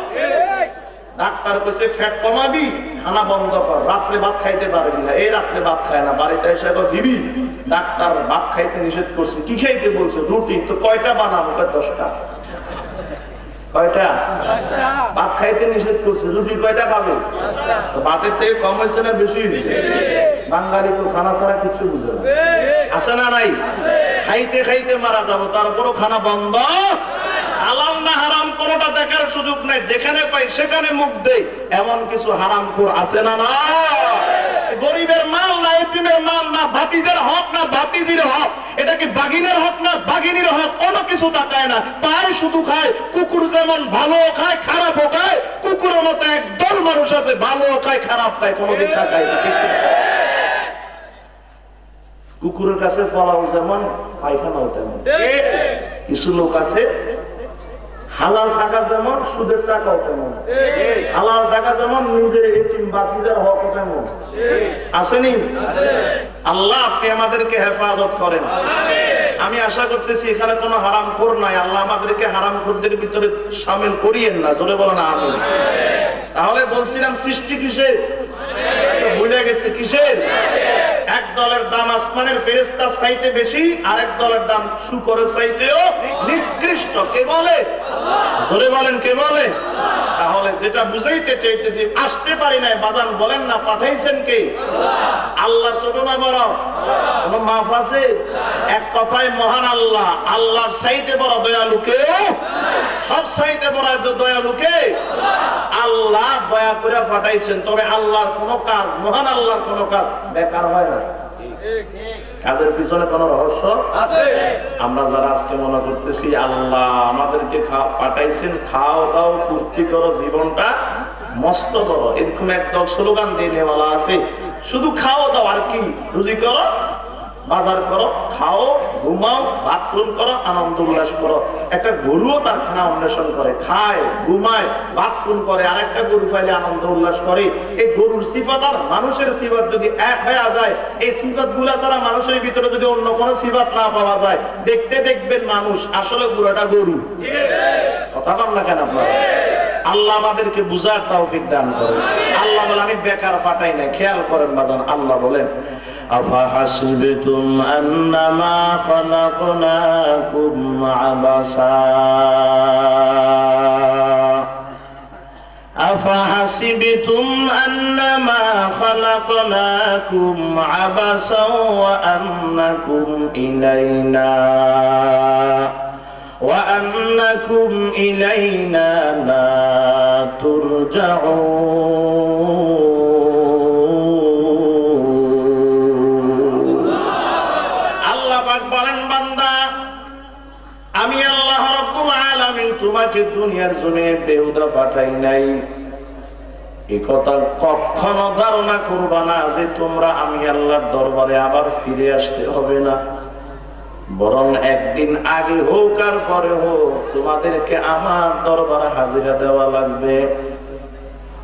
ডাক্তার কইছে ফ্যাট কমাবি, খানা বন্ধ কর, রাত্রে ভাত খাইতে পারবি না। এই রাত্রে ভাত খায় না, বাড়িতে এসে দিবি। ডাক্তার ভাত খাইতে নিষেধ করছে। কি খাইতে বলছে? রুটি। তো কয়টা বানাবো? 10টা। কয়টা? ভাত খাইতে নিষেধ করছে, রুটি কয়টা খাবে? ভাতের থেকে কম হয়েছে না বেশি হয়েছে? বাঙালি তো খানা ছাড়া কিছু বুঝে না, আছে না নাই? খাইতে খাইতে মারা যাবো, তারপরও খানা বন্ধ। হালাল না হারাম কোনটা দেখার সুযোগ নাই, যেখানে পাই সেখানে মুখ দেই। এমন কিছু হারামখোর আছে না? না, গরিবের মাল না, এতিমের মাল না, ভাতিজের হক না ভাতিজির হক, এটা কি বাগিনের হক না বাগিনীর হক? কোনো কিছু তাকায় না, পায় শুধু খায়। কুকুর যেমন ভালো খায় খারাপও খায়, কুকুরের মতো একদল মানুষ আছে ভালো খায় খারাপ খায়, কোনোদিন তাকায় না। কুকুরের কাছে ফলাও যেমন পায়খানাও তেমন। কিছু লোক আছে হালাল টাকা যেমন সুদের টাকাও তেমন, হালাল টাকা যেমন নিজের এতিম বাতিজার হক তেমন। আসেনি? আল্লাহ আপনি আমাদেরকে হেফাজত করেন। আমি আশা করতেছি এখানে কোনো হারামখোর নাই। আল্লাহ আমাদেরকে হারামখোরদের ভিতরে শামিল করিয়েন না। জোরে বলেন আমিন। তাহলে বলছিলাম সৃষ্টি কিসের? ভুলে গেছে কিসের? এক দলের দাম আসমানের ফেরেশতার চাইতে বেশি, আরেক দলের দাম শুকরের চাইতেও নিকৃষ্ট। কে বলে? জোরে বলেন, কে বলে? তাহলে যেটা বুঝাইতে চাইতেছি, আসতে পারি নাই বাজান, বলেন না পাঠাইছেন কে? আল্লাহ। ছোট না বড়? কোন মাফ আছে? এক কথায় মহান আল্লাহ। আল্লাহর চাইতে বড় দয়ালু কেউ? সব চাইতে বড় দয়ালু কে? আল্লাহ দয়া করে পাঠাইছেন। তবে আল্লাহর কোন কাজ, মহান আল্লাহর কোন কাজ বেকার হয় না। কাজের পিছনে কোন রহস্য আছে? আমরা যারা আজকে মনে করতেছি আল্লাহ আমাদেরকে পাঠাইছেন, খাও দাও ফুর্তি করো, জীবনটা মস্ত বড়, এরকম একটা স্লোগান দিয়ে নেওয়ালা আছে। শুধু খাও দাও আর কি? রুজি করো, বাজার করো, খাও, ঘুমাও, বাথরুম করো, আনন্দ উল্লাস করো। একটা গরুও তার খানা অন্বেষণ করে, খায়, ঘুমায়, বাথরুম করে, আর একটা গরু পাইলে আনন্দ উল্লাস করে। এই গরুর সিফাত আর মানুষের সিফাত যদি এক হয়ে যায়, এই সিফাত গুলা ছাড়া মানুষের ভিতরে যদি অন্য কোনো সিফাত না পাওয়া যায়, দেখতে দেখবেন মানুষ আসলে পুরোটা গরু। কথা বল না কেন আপনারা? আল্লাহ আমাদেরকে বুঝার তৌফিক দান করেন। আল্লাহ বলে আমি বেকার ফাটাই নাই। খেয়াল করেন বাজান, আল্লাহ বলেন আফাহাসিবতুম আন্নামা খালাকনাকুম আবাসা আফাহাসিবতুম আন্নামা খালাকনাকুম আবাসা ওয়া আন্নাকুম ইলাইনা وأنكم إلينا لا ترجعون আল্লাহ পাক বলেন, বান্দা আমি আল্লাহ রাব্বুল আলামিন তোমাকে দুনিয়ার জমিনে বেহুদা পাঠাই নাই। এই কথা কখনো ধারণা করবা না যে তোমরা আমি আল্লাহর দরবারে আবার ফিরে আসতে হবে না, বরং একদিন আগে হোক আর পরে হোক তোমাদেরকে আমার দরবারে হাজিরা দেওয়া লাগবে।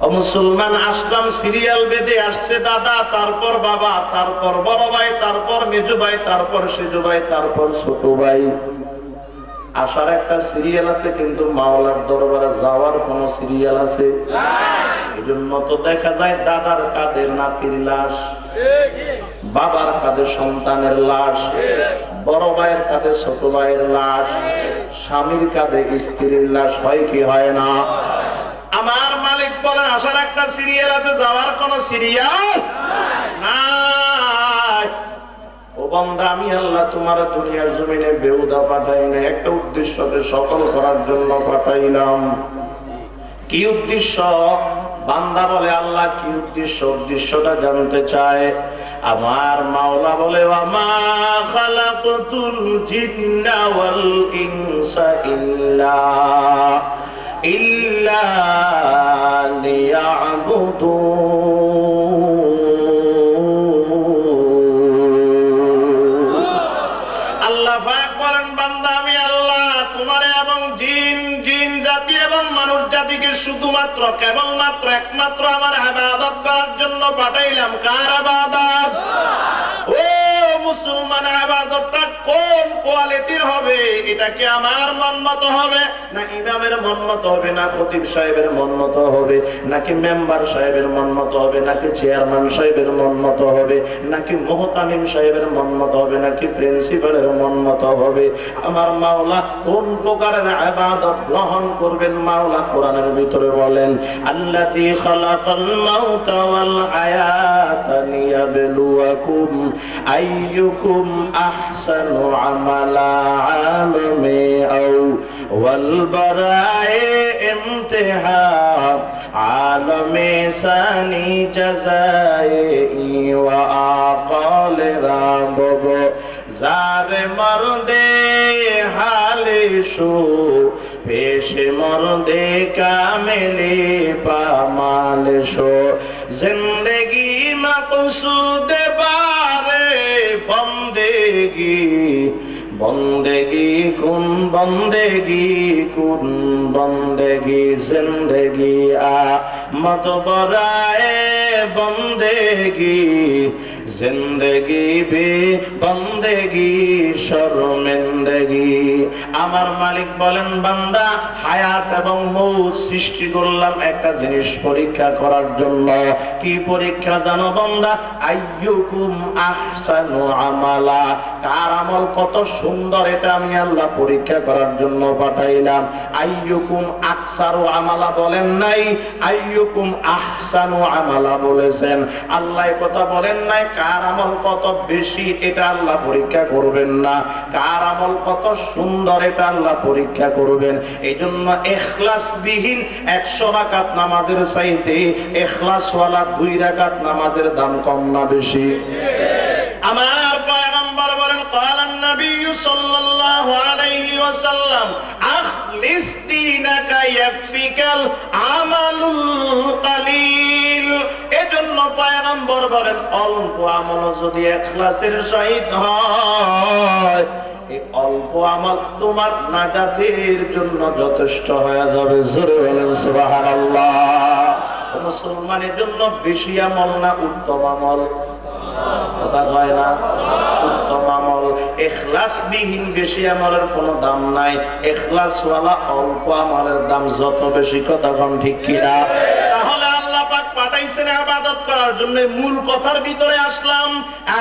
ও মুসলমান, আসলাম সিরিয়াল বেঁধে আসছে, দাদা, তারপর বাবা, তারপর বড় ভাই, তারপর মেজো ভাই, তারপর সেজো ভাই, তারপর ছোট ভাই। আসার একটা সিরিয়াল আছে, কিন্তু মাওলার দরবারে যাওয়ার কোন সিরিয়াল আছে? এই জন্য তো দেখা যায় দাদার কাঁধে নাতির লাশ, বাবার কাঁধে সন্তানের লাশ, বড় ভাইয়ের কাঁধে ছোট ভাইয়ের লাশ, স্বামীর কাঁধে স্ত্রীর লাশ। হয় কি হয় না? আমার মালিক বলেন আসার একটা সিরিয়াল আছে, যাওয়ার কোন সিরিয়াল নাই। ও বান্দা আমি আল্লাহ তোমার দুনিয়ার জমিনে বেহুদা পাঠাই না, একটা উদ্দেশ্যকে সফল করার জন্য পাঠাইলাম। কি উদ্দেশ্য? বান্দা বলে আল্লাহ কি উদ্দেশ্য? উদ্দেশ্যটা জানতে চায়। আমার মাওলা বলে ওয়ামা খালাকতুল জিন্না ওয়াল ইনসা ইল্লা লিয়াবুদুন। আল্লাহ পাক বলেন বান্দা আমি আল্লাহ তোমারে এবং জিন জাতি এবং মানুষ জাতিকে শুধুমাত্র কেবলমাত্র একমাত্র আমার ইবাদত করার জন্য পাঠাইলাম। কার ইবাদত? ও মুসলমান, ইবাদতটা কোন কোয়ালিটির হবে? এটা কি আমার মন মতো হবে, না ইমামের মন মতো হবে, না খতিব সাহেবের মন মতো হবে, নাকি মেম্বার সাহেবের মন মতো হবে, নাকি চেয়ারম্যান সাহেবের মন মতো হবে, নাকি মুহতামিম সাহেবের মন মতো হবে, নাকি প্রিন্সিপালের মন মতো হবে? আমার মাওলা কোন প্রকারের ইবাদত গ্রহণ করবেন? মাওলা কোরআনের ভিতরে বলেন আল্লাযী খালাকাল মাউতা ওয়াল হায়াতা লিয়াবলুয়াকুম আইয়ুকুম আহসানু আমালা আলামে আও ওয়াল বারায়ে ইমতিহান আলামে সানি জাযায়ে ওয়া আকালে রাবব জারে মর্দে হালে শু পেশে মর্দে কামেলে পামাল শো জিন্দেগি মকসুদ বারে বন্দেগি বন্দেগি কুন বন্দেগি কুন বন্দেগি জিন্দেগি আ মত বরায়ে বন্দেগি জিন্দেগি বে বন্দেগি শর্মিন্দগি। আমার মালিক বলেন বান্দা হায়াত এবং মৌত সৃষ্টি করলাম একটা জিনিস পরীক্ষা করার জন্য। কি পরীক্ষা জানো বান্দা? আইয়ুকুম আহসানু আমালা, কার আমল কত সুন্দর এটা আমি আল্লাহ পরীক্ষা করার জন্য পাঠাইলাম। আইয়ুকুম আকসারু আমালা বলেন নাই, আইয়ুকুম আহসানু আমালা বলেছেন। আল্লাহ কথা বলেন নাই কার আমল কত বেশি এটা আল্লাহ পরীক্ষা করবেন না, কার আমল কত সুন্দর এটা আল্লাহ পরীক্ষা করবেন। এই জন্য ইখলাস বিহীন 100 রাকাত নামাজের চাইতে ইখলাস ওয়ালা 2 রাকাত নামাজের দাম কম না বেশি? আমার পয়গম্বর বলেন ক্বালান নবী সাল্লাল্লাহু আলাইহি ওয়াসাল্লাম আখলিস দীনাকা ইয়াকফিকাল আমালুল কালিল। এজন্য পয়গম্বর বলেন অল্প আমল যদি ইখলাসের সহিত হয়, এই অল্প আমল তোমার নাজাতের জন্য যথেষ্ট হয়ে যাবে। জোরে বলেন সুবহানাল্লাহ। মুসলমানের জন্য বেশি আমল না উত্তম আমল? কথা কয় না? উত্তম আমল। ইখলাস বিহীন বেশি আমলের কোনো দাম নাই, ইখলাস ওয়ালা অল্প আমলের দাম যত বেশি। কথা কোন ঠিক কিনা? তাহলে আল্লাহ পাক পাঠাইছেন ইবাদত করার জন্য। মূল কথার ভিতরে আসলাম,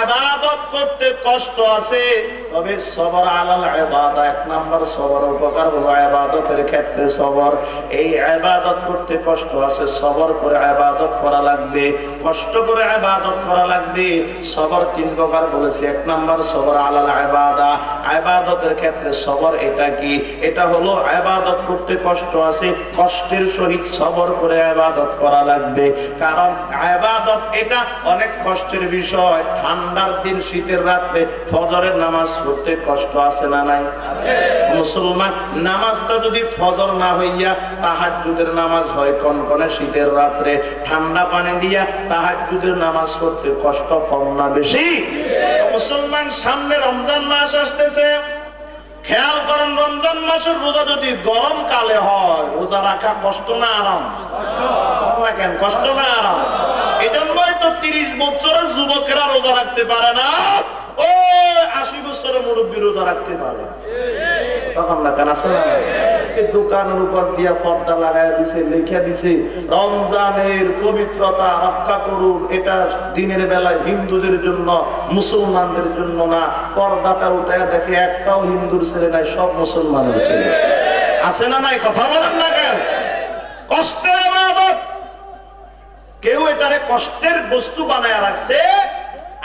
ইবাদত করতে কষ্ট আছে, তবে সবর আলাল ইবাদা, 1 নাম্বার সবর উপকার হলো ইবাদতের ক্ষেত্রে সবর। এই ইবাদত করতে কষ্ট আছে, সবর করে ইবাদত করা লাগবে, কষ্ট করে ইবাদত করা লাগবে। সবর 3 প্রকার বলেছি। 1 নাম্বার সবর আলাল ইবাদা, ইবাদতের ক্ষেত্রে সবর। এটা কি? এটা হলো ইবাদত করতে কষ্ট আছে, কষ্টের সহিত সবর করে ইবাদত করা লাগবে। কারণ ইবাদত এটা অনেক কষ্টের বিষয়। ঠান্ডার দিন, শীতের রাত্রে ফজরের নামাজ পড়তে কষ্ট আছে না নাই? মুসলমান নামাজটা যদি ফজর না হইয়া তাহাজ্জুদের নামাজ হয় কনকনে শীতের রাত্রে, ঠান্ডা পানি দিয়া তাহাজ্জুদের নামাজ পড়তে কষ্ট কম না বেশি? মুসলমান সামনে রমজান মাস আসতেছে, খেয়াল করেন রমজান মাসের রোজা যদি গরম কালে হয়, রোজা রাখা কষ্ট না আরাম? কেন কষ্ট না আরাম? এই জন্যই তো 30 বছরের যুবকেরা রোজা রাখতে পারে না, ও 80 বছরের মুরব্বী রোজা রাখতে পারে। তখন না কেন আছে না? দোকানের উপর দিয়া পর্দা লাগাই দিছে, লিখে দিছে রমজানের পবিত্রতা রক্ষা করুন, এটা দিনের বেলায় হিন্দুদের জন্য, মুসলমানদের জন্য না। পর্দাটা উঠায় দেখে একটাও হিন্দুর ছেলে নাই, সব মুসলমানের ছেলে। আছে না নাই? কথা বলেন না কেন? কষ্টের ইবাদত, কেউ এটারে কষ্টের বস্তু বানায় রাখছে,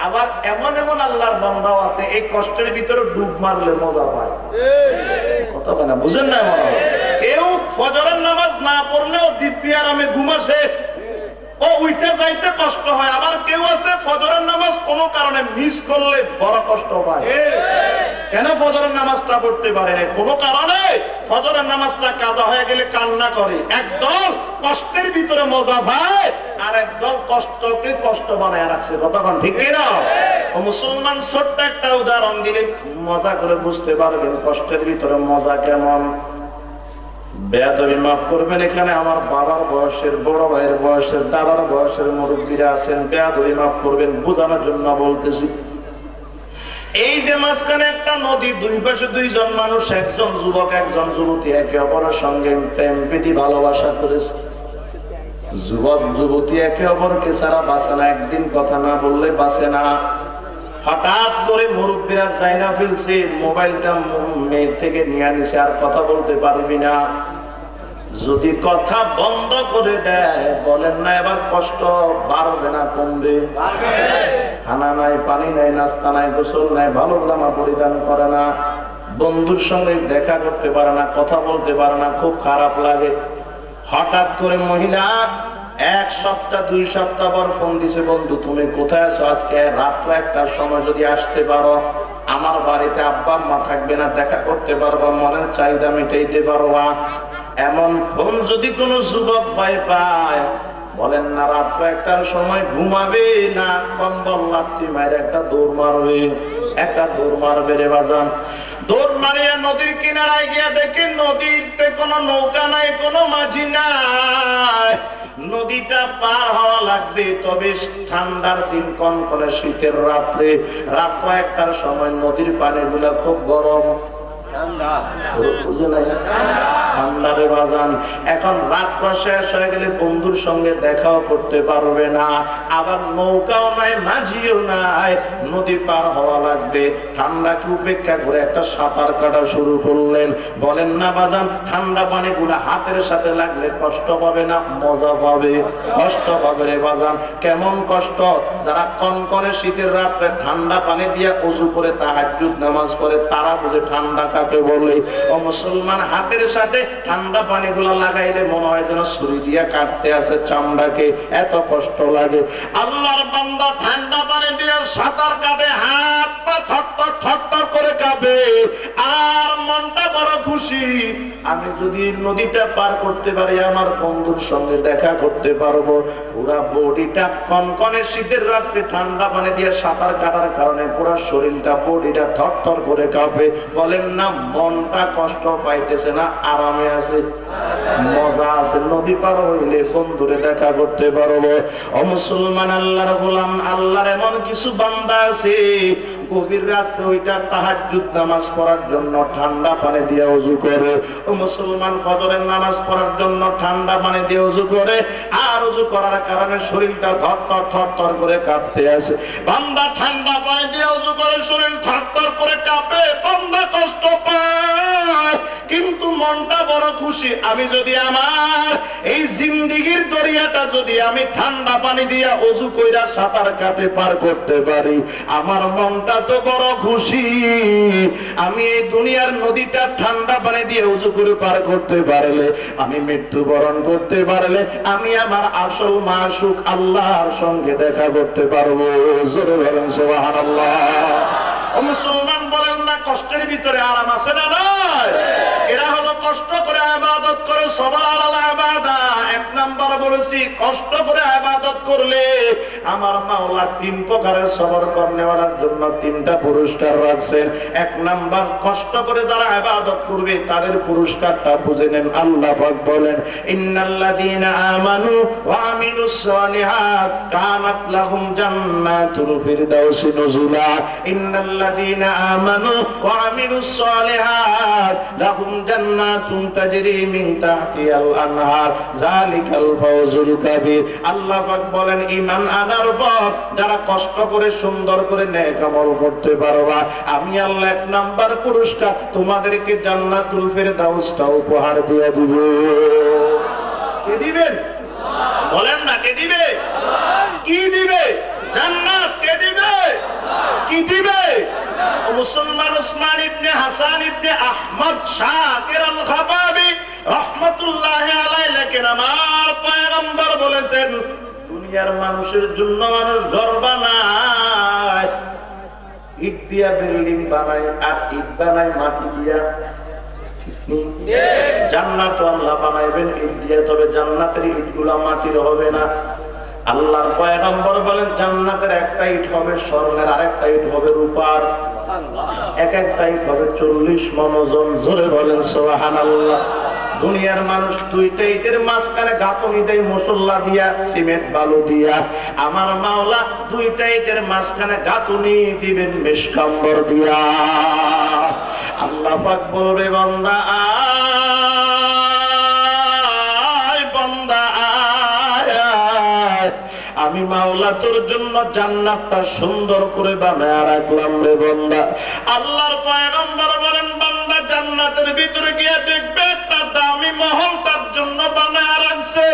আবার এমন এমন আল্লাহর বান্দাও আছে এই কষ্টের ভিতরে ডুব মারলে মজা পায়। কথা বলে না, বুঝেন না? কেউ ফজরের নামাজ না পড়লেও দিব্যি আরামে ঘুম আসে, ও উঠে যাইতে কষ্ট হয়। আবার কেউ আছে ফজরের নামাজ কোনো কারণে মিস করলে বড় কষ্ট পায়। কেন ফজরের নামাজটা পড়তে পারে না? কোনো কারণে ফজরের নামাজটা কাজা হয়ে গেলে কান্না করে। একদল কষ্টের ভিতরে মজা পায়, আর একদল কষ্টকে কষ্ট বানায় রাখছে। কতক্ষণ ঠিক না? ও মুসলমান, ছোট্ট একটা উদাহরণ দিলে মজা করে বুঝতে পারবেন কষ্টের ভিতরে মজা কেমন। বেয়াদবি মাফ করবেন, এখানে আমার বাবার বয়সের, বড় ভাইয়ের বয়সের, দাদার বয়সের মুরব্বীরা আছেন, বেয়াদবি মাফ করবেন, বোঝানোর জন্য বলতেছি। এই যে মাঝখানে একটা নদী, দুই পাশে দুইজন মানুষ, একজন যুবক একজন যুবতী একে অপরের সঙ্গে প্রেম প্রীতি ভালোবাসা করেছে। যুবক যুবতী একে অপরকে ছাড়া বাঁচে না, একদিন কথা না বললে বাঁচে না। হঠাৎ করে মুরব্বীরা চাইনা ফেলছে, মোবাইলটা মেয়ের থেকে নিয়ে নিছে, আর কথা বলতে পারবি না। যদি কথা বন্ধ করে দেয়, বলেন না এবার কষ্ট বাড়বে না কমবে? খানা নাই, পানি নাই, নাস্তা নাই, গোসল নাই, ভালো জামা পরিধান করে না, বন্ধুর সঙ্গে দেখা করতে পারে না, কথা বলতে পারে না, খুব খারাপ লাগে। হঠাৎ করে মহিলা 1 সপ্তাহ 2 সপ্তাহ পর ফোন দিছে, বন্ধু তুমি কোথায় আছো? আজকে রাত্র 1টার সময় যদি আসতে পারো, আমার বাড়িতে আব্বা আম্মা থাকবে না, দেখা করতে পারবা, মনের চাহিদা মিটাইতে পারবা। এমন ফোন যদি কোনো যুবক ভাই পায়, বলেন না রাত্র 1টার সময় ঘুমাবে না, কম্বল লাত্তি মায়ের একটা দৌড় মারবে, একটা দৌড় মারবে রে বাজান। দৌড় মারিয়া নদীর কিনারায় গিয়া দেখে নদীতে কোনো নৌকা নাই, কোনো মাঝি নাই। নদীটা পার হওয়া লাগবে, তবে ঠান্ডার দিন, কনকনে শীতের রাত্রে, রাত্র 1টার সময় নদীর পানিগুলা খুব গরম, ঠান্ডারে বাজান। এখন রাত্র শেষ হয়ে গেলে বন্ধুর সঙ্গে দেখাও করতে পারবে না, আবার নৌকাও নাই, মাঝিও নাই, নদী পার হওয়া লাগবে। ঠান্ডাকে উপেক্ষা করে একটা সাঁতার কাটা শুরু করলেন। বলেন না বাজান, ঠান্ডা পানি গুলা হাতের সাথে লাগলে কষ্ট পাবে না মজা পাবে? কষ্ট পাবে রে বাজান। কেমন কষ্ট? যারা কনকনে শীতের রাত্রে ঠান্ডা পানি দিয়ে ওযু করে তাহাজ্জুদ নামাজ পড়ে, তারা বুঝে ঠান্ডা কাকে বলে। ও মুসলমান, হাতের সাথে ঠান্ডা পানি গুলা লাগাইলে মনে হয় যেন ছুরি দিয়া কাটতে আছে চামড়াকে, এত কষ্ট লাগে। আল্লাহর বান্দা ঠান্ডা পানি দিয়ে সাঁতার কাটে, হাত পা থরথর থরথর করে কাঁপে, আর মনটা বড় খুশি। আমি যদি নদীটা পার করতে পারি, আমার বন্ধুর সঙ্গে দেখা করতে পারবো। পুরা বডিটা কনকনে শীতের রাত্রে ঠান্ডা পানি দিয়ে সাঁতার কাটার কারণে পুরো শরীরটা, বডিটা থরথর করে কাঁপে। বলেন না মনটা কষ্ট পাইতেছে না, আরামে আছে, মজা আছে। নদী পার হইলে বন্ধুরে দেখা করতে পারবো। ও মুসলমান, আল্লাহর গোলাম, আল্লাহর এমন কিছু বান্দা আছে, গভীর রাত্রে ওইটা তাহাজ্জুদ নামাজ পড়ার জন্য ঠান্ডা পানি দিয়ে ওযু করে। ও মুসলমান, ফজরের নামাজ পড়ার জন্য ঠান্ডা পানি দিয়ে ওযু করে, আর ওযু করার কারণে শরীরটা থরথর থরথর করে কাঁপতে আছে। বান্দা ঠান্ডা পানি দিয়ে ওযু করে, শরীর থরথর করে কাঁপে, বান্দা কষ্ট পায়, কিন্তু মনটা বড় খুশি। আমি যদি আমার এই জিন্দেগীর দরিয়াটা যদি আমি ঠান্ডা পানি দিয়ে ওযু কইরা সাঁতার কাটে পার করতে পারি, আমার মনটা তো বড় খুশি। আমি এই দুনিয়ার নদীটা ঠান্ডা পানি দিয়ে ওযু করে পার করতে পারলে, আমি মৃত্যুবরণ করতে পারলে, আমি আমার আসল মাশুক আল্লাহর সঙ্গে দেখা করতে পারবো। জোরে বলেন সুবহানাল্লাহ। ও মুসলমান, বলেন না কষ্টের ভিতরে আরাম আছে না নাই? এরা হলো কষ্ট করে ইবাদত করে, সবার আলাদা ইবাদত। 1 নাম্বার বলেছি, কষ্ট করে ইবাদত করলে আমার মাওলা 3 প্রকারের সবর করনেওয়ালার জন্য 3টা পুরস্কার রাখছেন। 1 নাম্বার, কষ্ট করে যারা ইবাদত করবে তাদের পুরস্কারটা বুঝে নেন। আল্লাহ পাক বলেন, ইন্নাল্লাযীনা আমানু ওয়া আমিলুস সালিহাত কানাত লাহুম জান্নাতুল ফিরদাউসি নুজুলা। ইন্নাল্লাযীনা আমানু ওয়া আমিলুস সালিহাত লাহুম জান্নাতুন তাজরি মিন তাহতিহাল আনহার যালিকাল ফাওজুল কাবীর। আল্লাহ পাক বলেন, ঈমান আনার পর যারা কষ্ট করে সুন্দর করে নেক আমল করতে পারবা, আমি আল্লাহ 1 নাম্বার পুরস্কার তোমাদেরকে জান্নাতুল ফিরদাউসটা উপহার দিয়ে দিব। কে দিবেন? বলেন না কে দিবে? কি দিবে? জান্নাত কে দিবে? কি দিবে? মুসলমান উসমান ইবনে হাসান ইবনে আহমদ শাকির আল খাবাবি রাহমাতুল্লাহি আলাইহি লেখেন, আমার পয়গম্বর বলেছেন দুনিয়ার মানুষের জন্য মানুষ ঘর বানায়, ইট দিয়া বিল্ডিং বানায়, আর ইট বানায় মাটি দিয়া। জান্নাত আল্লাহ বানাইবেন ইট দিয়ে, তবে জান্নাতের ইটগুলা মাটির হবে না। আল্লাহর পয়গম্বর বলেন জান্নাতের একটা ইট হবে স্বর্ণের, আরেকটা ইট হবে রূপার, এক একটা ইট হবে 40 মণ ওজন। জোরে বলেন সুবহানাল্লাহ। দুনিয়ার মানুষ দুইটা ইটের মাঝখানে গাঁথনি দেয় মুসল্লা দিয়া, সিমেন্ট বালু দিয়া। আমার মাওলা দুইটা ইটের মাঝখানে গাঁথনি দিবেন মেশকাম্বর দিয়া। আল্লাহ পাক বলবে বান্দা আয়, বান্দা আয়, আমি মাওলা তোর জন্য জান্নাতটা সুন্দর করে বানায় রাখলাম রে বান্দা। আল্লাহর পয়গম্বর বলেন বান্দা জান্নাতের ভিতরে গিয়ে দেখবে একটা দামি মহল তার জন্য বানায় রাখছে।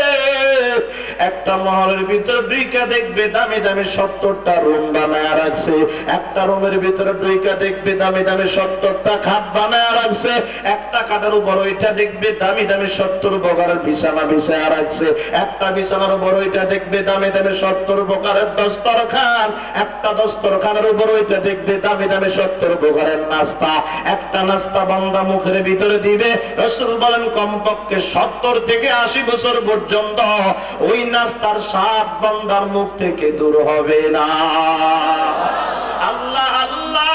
একটা মহলের ভিতরে ঢুইকা দেখবে দামি দামি 70টা রুম বানায় রাখছে। একটা রুমের ভিতরে ঢুইকা দেখবে দামি দামি 70টা খাট বানায় রাখছে। একটা খাটের উপর ওইটা দেখবে দামি দামি 70 প্রকারের বিছানা বিছায় রাখছে। একটা বিছানার উপর ওইটা দেখবে দামি দামি 70 প্রকারের দস্তরখান। একটা দস্তরখানের উপর ওইটা দেখবে দামি দামি 70 প্রকারের নাস্তা। একটা নাস্তা বান্দা মুখের ভিতরে দিবে, রাসূল বলেন কমপক্ষে 70 থেকে 80 বছর পর্যন্ত ওই নাস্তার স্বাদ বান্দার মুখ থেকে দূর হবে না। আল্লাহ আল্লাহ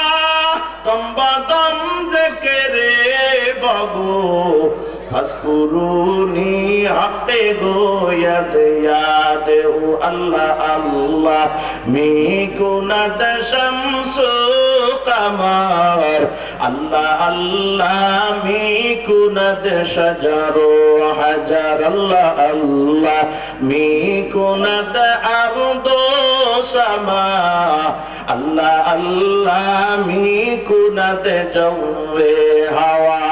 দম্বাদম জিকিরে বগো ফাজকুরুনি হাক্কে গোয়াদ ইয়াদ ও আল্লাহ আল্লাহ মি গুনাদ শামসু কামার আল্লাহ আল্লাহ মি গুনাদ শাজারু হাজার আল্লাহ আল্লাহ মি গুনাদ আরদু সামা আল্লাহ আল্লাহ মি গুনাদ জওয়ে হাওয়া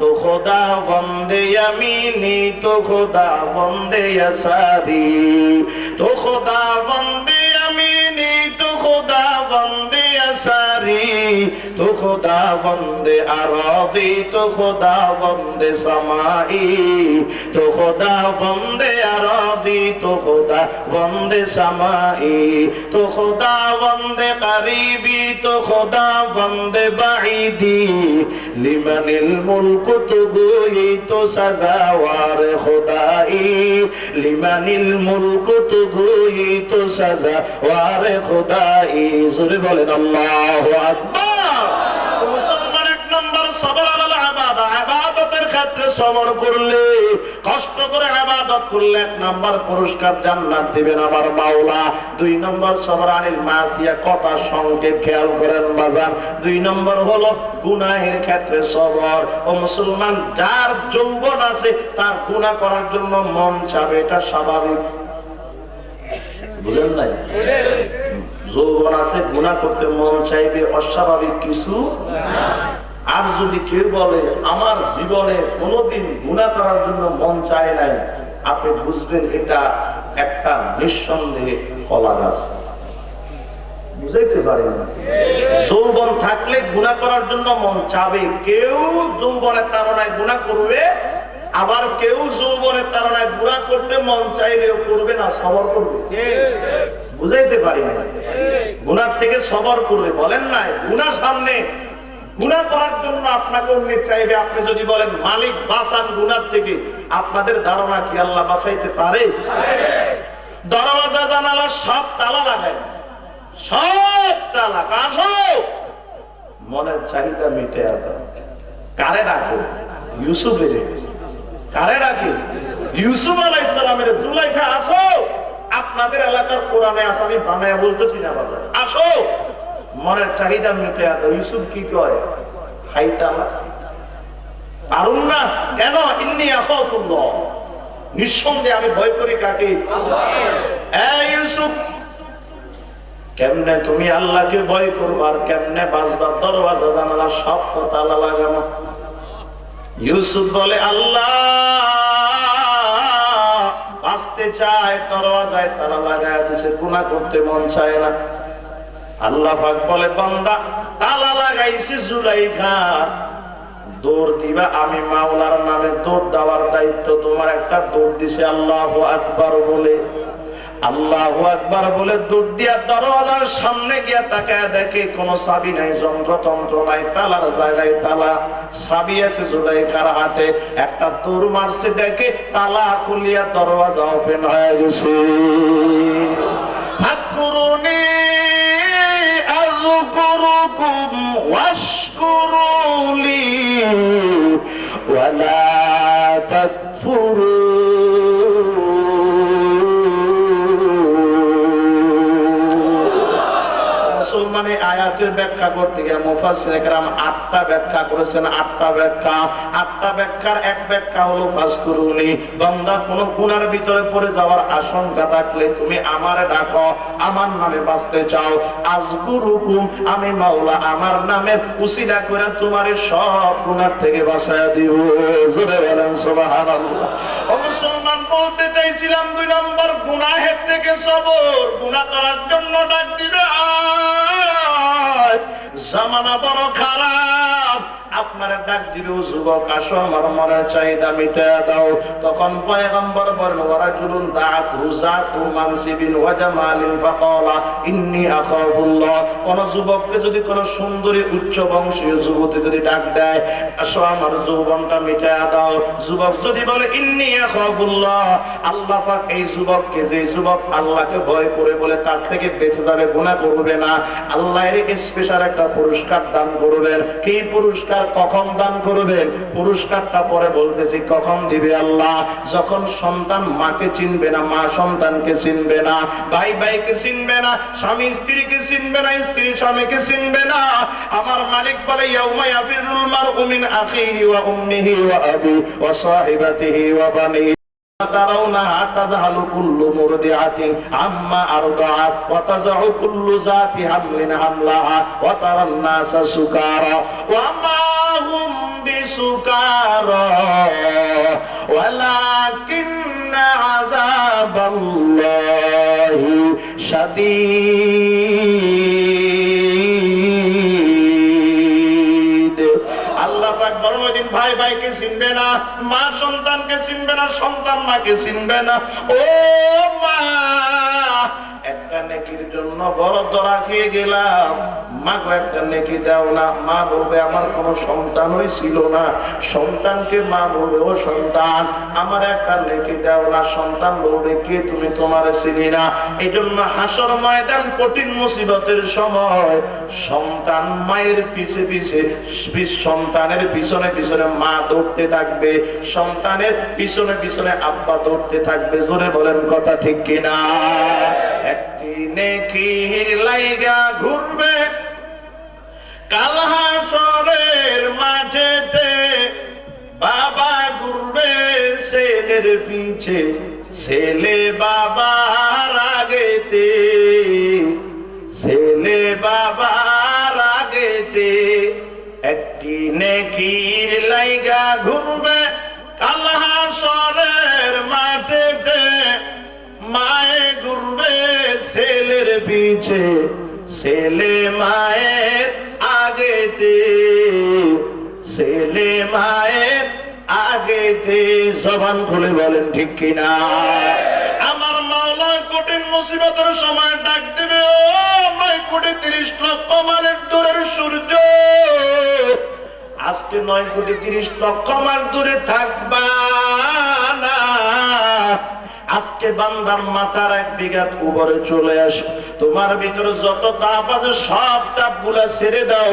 তো খোদা বন্দে ইয়ামিনী তো খোদা বন্দে ইয়াসারি তো খোদা বন্দে ইয়ামিনী তো খোদা বন্দে ইয়াসারি তো খোদা বন্দে আরবি তো খোদা বন্দে সামাই তো খোদা বন্দে আরবি তো খোদা বন্দে সামাই তো খোদা বন্দে করিবি তো খোদা বন্দে বাঈদি লিমানিল মুলক তো গোই তো সাজাওয়ার খোদাই লিমানিল মুলক তো গোই তো সাজাওয়ার খোদাই। জোরে বলেন আল্লাহু আকবার। মুসলমান এক নম্বর সবর আলাল ইবাদা, ইবাদতের ক্ষেত্রে সবর করলে, কষ্ট করে ইবাদত করলে 1 নম্বর পুরস্কার জান্নাত দিবেন আমার মাওলা। 2 নম্বর সবর আনিল মাসিয়া, কথা সংক্ষেপ খেয়াল করেন বাজার। 2 নম্বর হলো গুনাহের ক্ষেত্রে সবর। ও মুসলমান, যার যৌবন আছে তার গুনাহ করার জন্য মন চাবে, এটা স্বাভাবিক। বুঝেন নাই? যৌবন আছে, গুনাহ করতে মন চাইবে, অস্বাভাবিক কিছু না। আর যদি কেউ বলে আমার জীবনে কোনোদিন গুনাহ করার জন্য মন চায় নাই, আপনি বুঝবেন এটা একটা নিঃসন্দেহে কলা গাছ। বুঝাইতে পারি না? যৌবন থাকলে গুনাহ করার জন্য মন চাবে। কেউ যৌবনের তাড়নায় গুনাহ করবে, আবার কেউ যৌবনের তাড়নায় গুনাহ করতে মন চাইলেও করবে না, সবর করবে। বুঝাইতে পারি না? গুনাহ থেকে সবর করবে। বলেন না গুনাহ সামনে, গুনাহ করার জন্য আপনাকে অন্য চাইবে। আপনি যদি বলেন মালিক বাঁচান গুনাহ থেকে, আপনাদের ধারণা কি আল্লাহ বাঁচাইতে পারে? দরওয়াজা জানালা সব তালা লাগাই, সব তালা। আসো, মনের চাহিদা মিটে আদায়। কারে ডাকে? ইউসুফের। কারে ডাকে? ইউসুফ আলাইহিস সালামের। জুলাইখা আসো, আপনাদের এলাকার কোরআনে আছে, আমি বানায়া বলতেছি না বাজার। আসো, মনের চাহিদা মিটে আদায়। ইউসুফ কি কয়? হাইতালা পারুন না কেন? ইন্নী আখাফুল্লাহ, নিঃসন্দেহে আমি ভয় করি কাকে? এই ইউসুফ, কেমনে তুমি আল্লাহকে ভয় করবা আর কেমনে বাঁচবা? দরওয়াজা জানালা সব তালা লাগানো। ইউসুফ বলে আল্লাহ বাঁচতে চায়, দরওয়াজায় তালা লাগায় দিছে, গুনাহ করতে মন চায় না। আল্লাহ পাক বলে বান্দা তালা লাগাইছে জুলাইখা, দৌড় দিবা আমি মাওলার নামে দৌড় দেওয়ার দায়িত্ব তোমার। একটা দৌড় দিছে আল্লাহু আকবার বলে, আল্লাহু আকবার বলে দৌড় দিয়া দরওয়াজার সামনে গিয়া তাকায় দেখে কোনো চাবি নাই, যন্ত্রতন্ত্র নাই, তালার জায়গায় তালা, চাবি আছে জুলাইখার হাতে। একটা দৌড় মারছে, দেখে তালা খুলিয়া দরওয়াজা ওপেন হয়ে গেছে। ফাকুরুনি আযকুরুকুম ওয়াশকুরুলি ওয়ালা তাকফুরুন। মানে আয়াতের ব্যাখ্যা করতে গিয়ে মুফাসসিরে কেরাম 8টা ব্যাখ্যা করেছেন। 8টা ব্যাখ্যার এক ব্যাখ্যা হলো ফাজকুরুনি, বান্দা কোন গুনার ভিতরে পড়ে যাওয়ার আশঙ্কা থাকলে তুমি আমারে ডাকো, আমার নামে বাঁচতে চাও। আযকুরুকুম, আমি মাওলা আমার নামের উসিলা করে তোমার সব গুনার থেকে বাঁচায়া দিব। জোরে বলেন সুবহানাল্লাহ। ও মুসলমান, বলতে চাইছিলাম 2 নম্বর গুনাহের থেকে সবর, গুনাহ করার জন্য ডাক দিবে। জামানা বড় খারাপ, আপনারা ডাক দিবেও যুবক আসো আমার মনের চাহিদা মিটায়া দাও। তখন পয়গম্বর বলেন ওয়ারাজুলুন দাআতু যাতু মানসিবিন ওয়া জামালিন ফাকালা ইন্নী আখাফুল্লাহ। কোন যুবককে যদি কোন সুন্দরী উচ্চ বংশীয় যুবতী যদি ডাক দেয় আসো আমার যৌবনটা মিটায়া দাও, যুবক যদি বলে ইন্নী আখাফুল্লাহ, আল্লাহ পাক এই যুবককে, যে যুবক আল্লাহকে ভয় করে বলে তার থেকে বেঁচে যাবে, গুনাহ করবে না, আল্লাহ এর স্পেশাল একটা পুরস্কার দান করবেন। কি পুরস্কার, কখন দান করবেন? পুরস্কারটা পরে বলতেছি, কখন দিবে আল্লাহ? যখন সন্তান মাকে চিনবে না, মা সন্তানকে চিনবে না, ভাই ভাইকে চিনবে না, স্বামী স্ত্রীকে চিনবে না, স্ত্রী স্বামীকে চিনবে না। আমার মালিক বলে ইয়াউমা ইয়াফিরুল মারউ মিন আখিহি ওয়া উম্মিহি ওয়া আবি ওয়া সাহিবাতিহি ওয়া বানি তারাউনাহা তাযহালু কুল্লু মুরদিআতিন আম্মা আরদাআত ওয়া তাযউ কুল্লু যাতি হামলিন হামলাহা ওয়া তারান নাসা সুকারা ওয়া মা হুম বিসুকারা ওয়ালাকিন্না আযাবাল্লাহি শাদীদ। আল্লাহ পাক বলেন ওই দিন ভাই ভাইকে চিনবে না, মা সন্তানকে চিনবে না, সন্তান মাকে চিনবে না। ও মা, একটা নেকির জন্য বড় ধরা খেয়ে গেলাম, মা গো একটা নেকি দাও না। মা বলবে আমার কোনো সন্তান হইছিল না, সন্তানকে মা বলবে ও সন্তান আমার একটা নেকি দাও না, সন্তান বলবে কে তুমি, তোমারে চিনি না। এই জন্য হাসর ময়দান কঠিন মুসিবতের সময় সন্তান মায়ের পিছে পিছে, সন্তানের পিছনে পিছনে মা দৌড়তে থাকবে, সন্তানের পিছনে পিছনে আব্বা দৌড়তে থাকবে। জোরে বলেন কথা ঠিক কিনা? একটি নেকির লাইগা ঘুরবে কাল হাসরের মাঠেতে, বাবা ঘুরবে ছেলের পিছে, ছেলে বাবার আগেতে, ছেলে বাবার আগেতে। একটি নেকির লাইগা ঘুরবে কাল হাসরের মাঠেতে, মায়ে ঘুরবে ছেলের পিছে, ছেলে মায়ের আগেতে, ছেলে মায়ের আগেতে। জবান খুলে বলেন ঠিক কিনা? আমার মাওলা কঠিন মুসিবতের সময় ডাক দেবে, ও 9 কোটি 30 লক্ষ মাইলের দূরের সূর্য, আজকে 9 কোটি 30 লক্ষ মাইল দূরে থাকবা না। আজকে বান্দার মাথার 1 বিঘাত উপরে চলে আসে, তোমার ভিতরে যত তাপ আছে সব তাপ গুলা ছেড়ে দাও।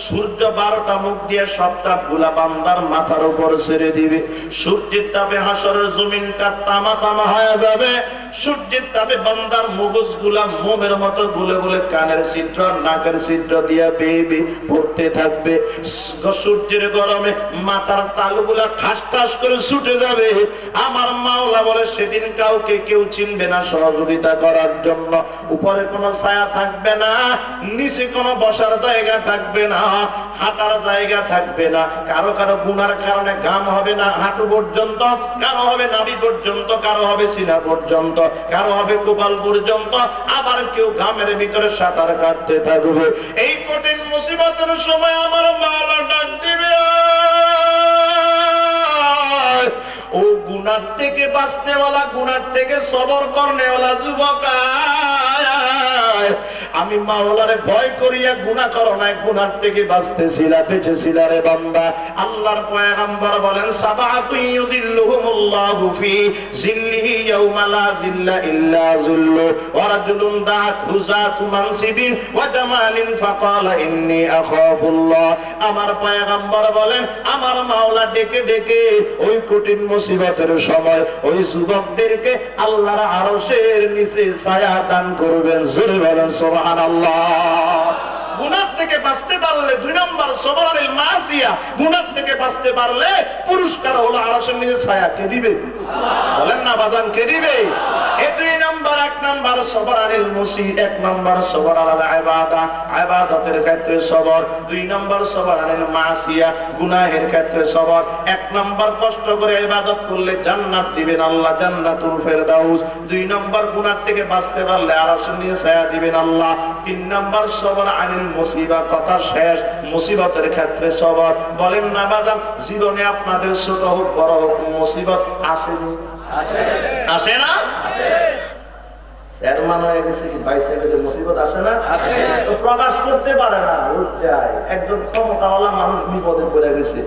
সূর্য 12টা মুখ দিয়ে সব তাপ গুলা বান্দার মাথার উপর ছেড়ে দিবে। সূর্যের তাপে হাসরের জমিনটা তামা তামা হয়ে যাবে। সূর্যের তাপে বান্দার মগজ গুলা মোমের মতো গুলে গুলে কানের ছিদ্র নাকের ছিদ্র দিয়া বেয়ে বেয়ে পড়তে থাকবে। সূর্যের গরমে মাথার তালুগুলা ঠাস ঠাস করে ছুটে যাবে। আমার মাওলা বলে সেদিন কাউকে কেউ চিনবে না সহযোগিতা করার জন্য। উপরে কোনো ছায়া থাকবে না, নিচে কোনো বসার জায়গা থাকবে না। হাঁটার জায়গা থাকবে না, কারো কারো গুনার কারণে ঘাম হবে না হাঁটু পর্যন্ত, কারো হবে নাভি পর্যন্ত, কারো হবে সিনা পর্যন্ত, কারো হবে কপাল পর্যন্ত, আবার কেউ ঘামের ভিতরে সাঁতার কাটতে থাকবে। এই কঠিন মুসিবতের সময় আমার মাওলা ডাক দিবে, ও গুনার থেকে বাঁচনেওয়ালা, গুনার থেকে সবর করনেওয়ালা যুবক, আমি মাওলারে ভয় করিয়া গুনাহ করো না, গুনার থেকে বাঁচতেছিলা, বেঁচেছিলা রে বান্দা। আল্লাহর পয়গম্বর বলেন, সাবাতু ইউযিল্লুহুমুল্লাহু ফি জিল্লিহি ইয়াওমা লা জিল্লা ইল্লা যিল্লু, ওয়া রাজুলুন দাআতহু যাতু মানসিবিন ওয়া জামালিন ফাকালা ইন্নী আখাফুল্লাহ। আমার পয়গম্বর বলেন, আমার মাওলা ডেকে ডেকে ওই কঠিন মুসিবতের সময় ওই যুবকদেরকে আল্লাহর আরশের নিচে ছায়া দান করবেন। জোরে বলেন সুবহানাল্লাহ। গুনাহ থেকে বাঁচতে পারলে 2 নম্বর সবরানিল মাসিয়া, গুনাহ থেকে বাঁচতে পারলে পুরস্কার হলো আরশের নিচে ছায়া। কে দিবে? বলেন না বাজান, কে দিবে? এই 2 নম্বর। 1 নম্বর সবরানিল মুসি, 1 নম্বর সবর আলাল ইবাদা, ইবাদতের ক্ষেত্রে সবর। 2 নম্বর সবরানিল মাসিয়া, গুনাহের ক্ষেত্রে সবর। 1 নম্বর কষ্ট করে ইবাদত করলে জান্নাত দিবেন আল্লাহ, জান্নাতুল ফেরদাউস। 2 নম্বর গুনাহ থেকে বাঁচতে পারলে আরশের নিচে ছায়া দিবেন আল্লাহ। 3 নম্বর সবর আনিল মুসিবা, কথা শেষ, মুসিবতের ক্ষেত্রে সবর। বলেন না বাজান, জীবনে আপনাদের ছোট হোক বড় হোক মুসিবত আসেনি? আসে না? চেয়ারম্যান হয়ে গেছে কি ভাইস চেয়ারম্যানের মুসিবত আসে না? তো প্রকাশ করতে পারে না, লজ্জায়। একজন ক্ষমতাওয়ালা মানুষ বিপদে পড়ে গেছে,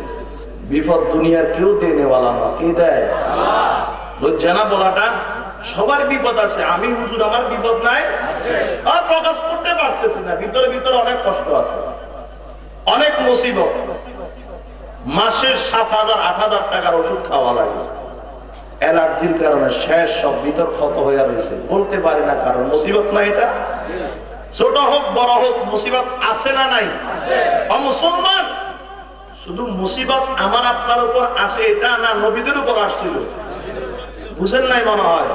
বিপদ দুনিয়ার কেউ দেনেওয়ালা না, কে দেয়? আল্লাহ। লজ্জা না বলাটা? সবার বিপদ আছে, আমি হুজুর আমার বিপদ নাই, আর প্রকাশ করতে পারতেছি না, ভিতরে ভিতরে অনেক কষ্ট আছে, অনেক মুসিবত। মাসের 7,000 8,000 টাকার ওষুধ খাওয়া লাগে, অ্যালার্জির কারণে শেষ, সব ভিতর ক্ষত হয়ে রয়েছে, বলতে পারি না কারণ মুসিবত না এটা? ছোট হোক বড় হোক মুসিবত আছে না নাই? মুসলমান, শুধু মুসিবত আমার আপনার উপর আসে এটা না, নবীদের উপর আসছিল। বুঝেন নাই মনে হয়?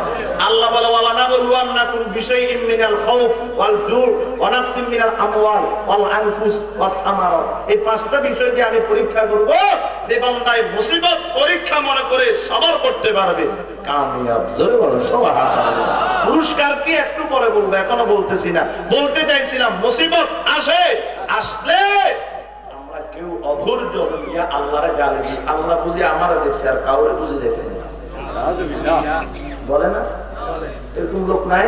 আল্লাহ বলে, ওয়ালা নাবলুওয়ান্নাকুম বিশাইইন মিনাল খাউফ ওয়াল জুর ওয়া নাকসিম মিনাল আমওয়াল ওয়াল আনফুস ওয়াস সামারাত। এই 5টা বিষয় দিয়ে আমি পরীক্ষা করব, যে বান্দায় মুসিবত পরীক্ষা মনে করে সবর করতে পারবে কামিয়াব। জোরে বলো সুবহানাল্লাহ। পুরস্কার কি একটু পরে বলবো, এখনো বলতেছি না। বলতে চাইছিলাম মুসিবত আসলে আমরা কেউ অধৈর্য হইয়া আল্লাহর গালি দিই। আল্লাহ বুঝি আমারে দেখছে আর কাউরে বুঝি দেখে না, বলে না? এরকম লোক নাই?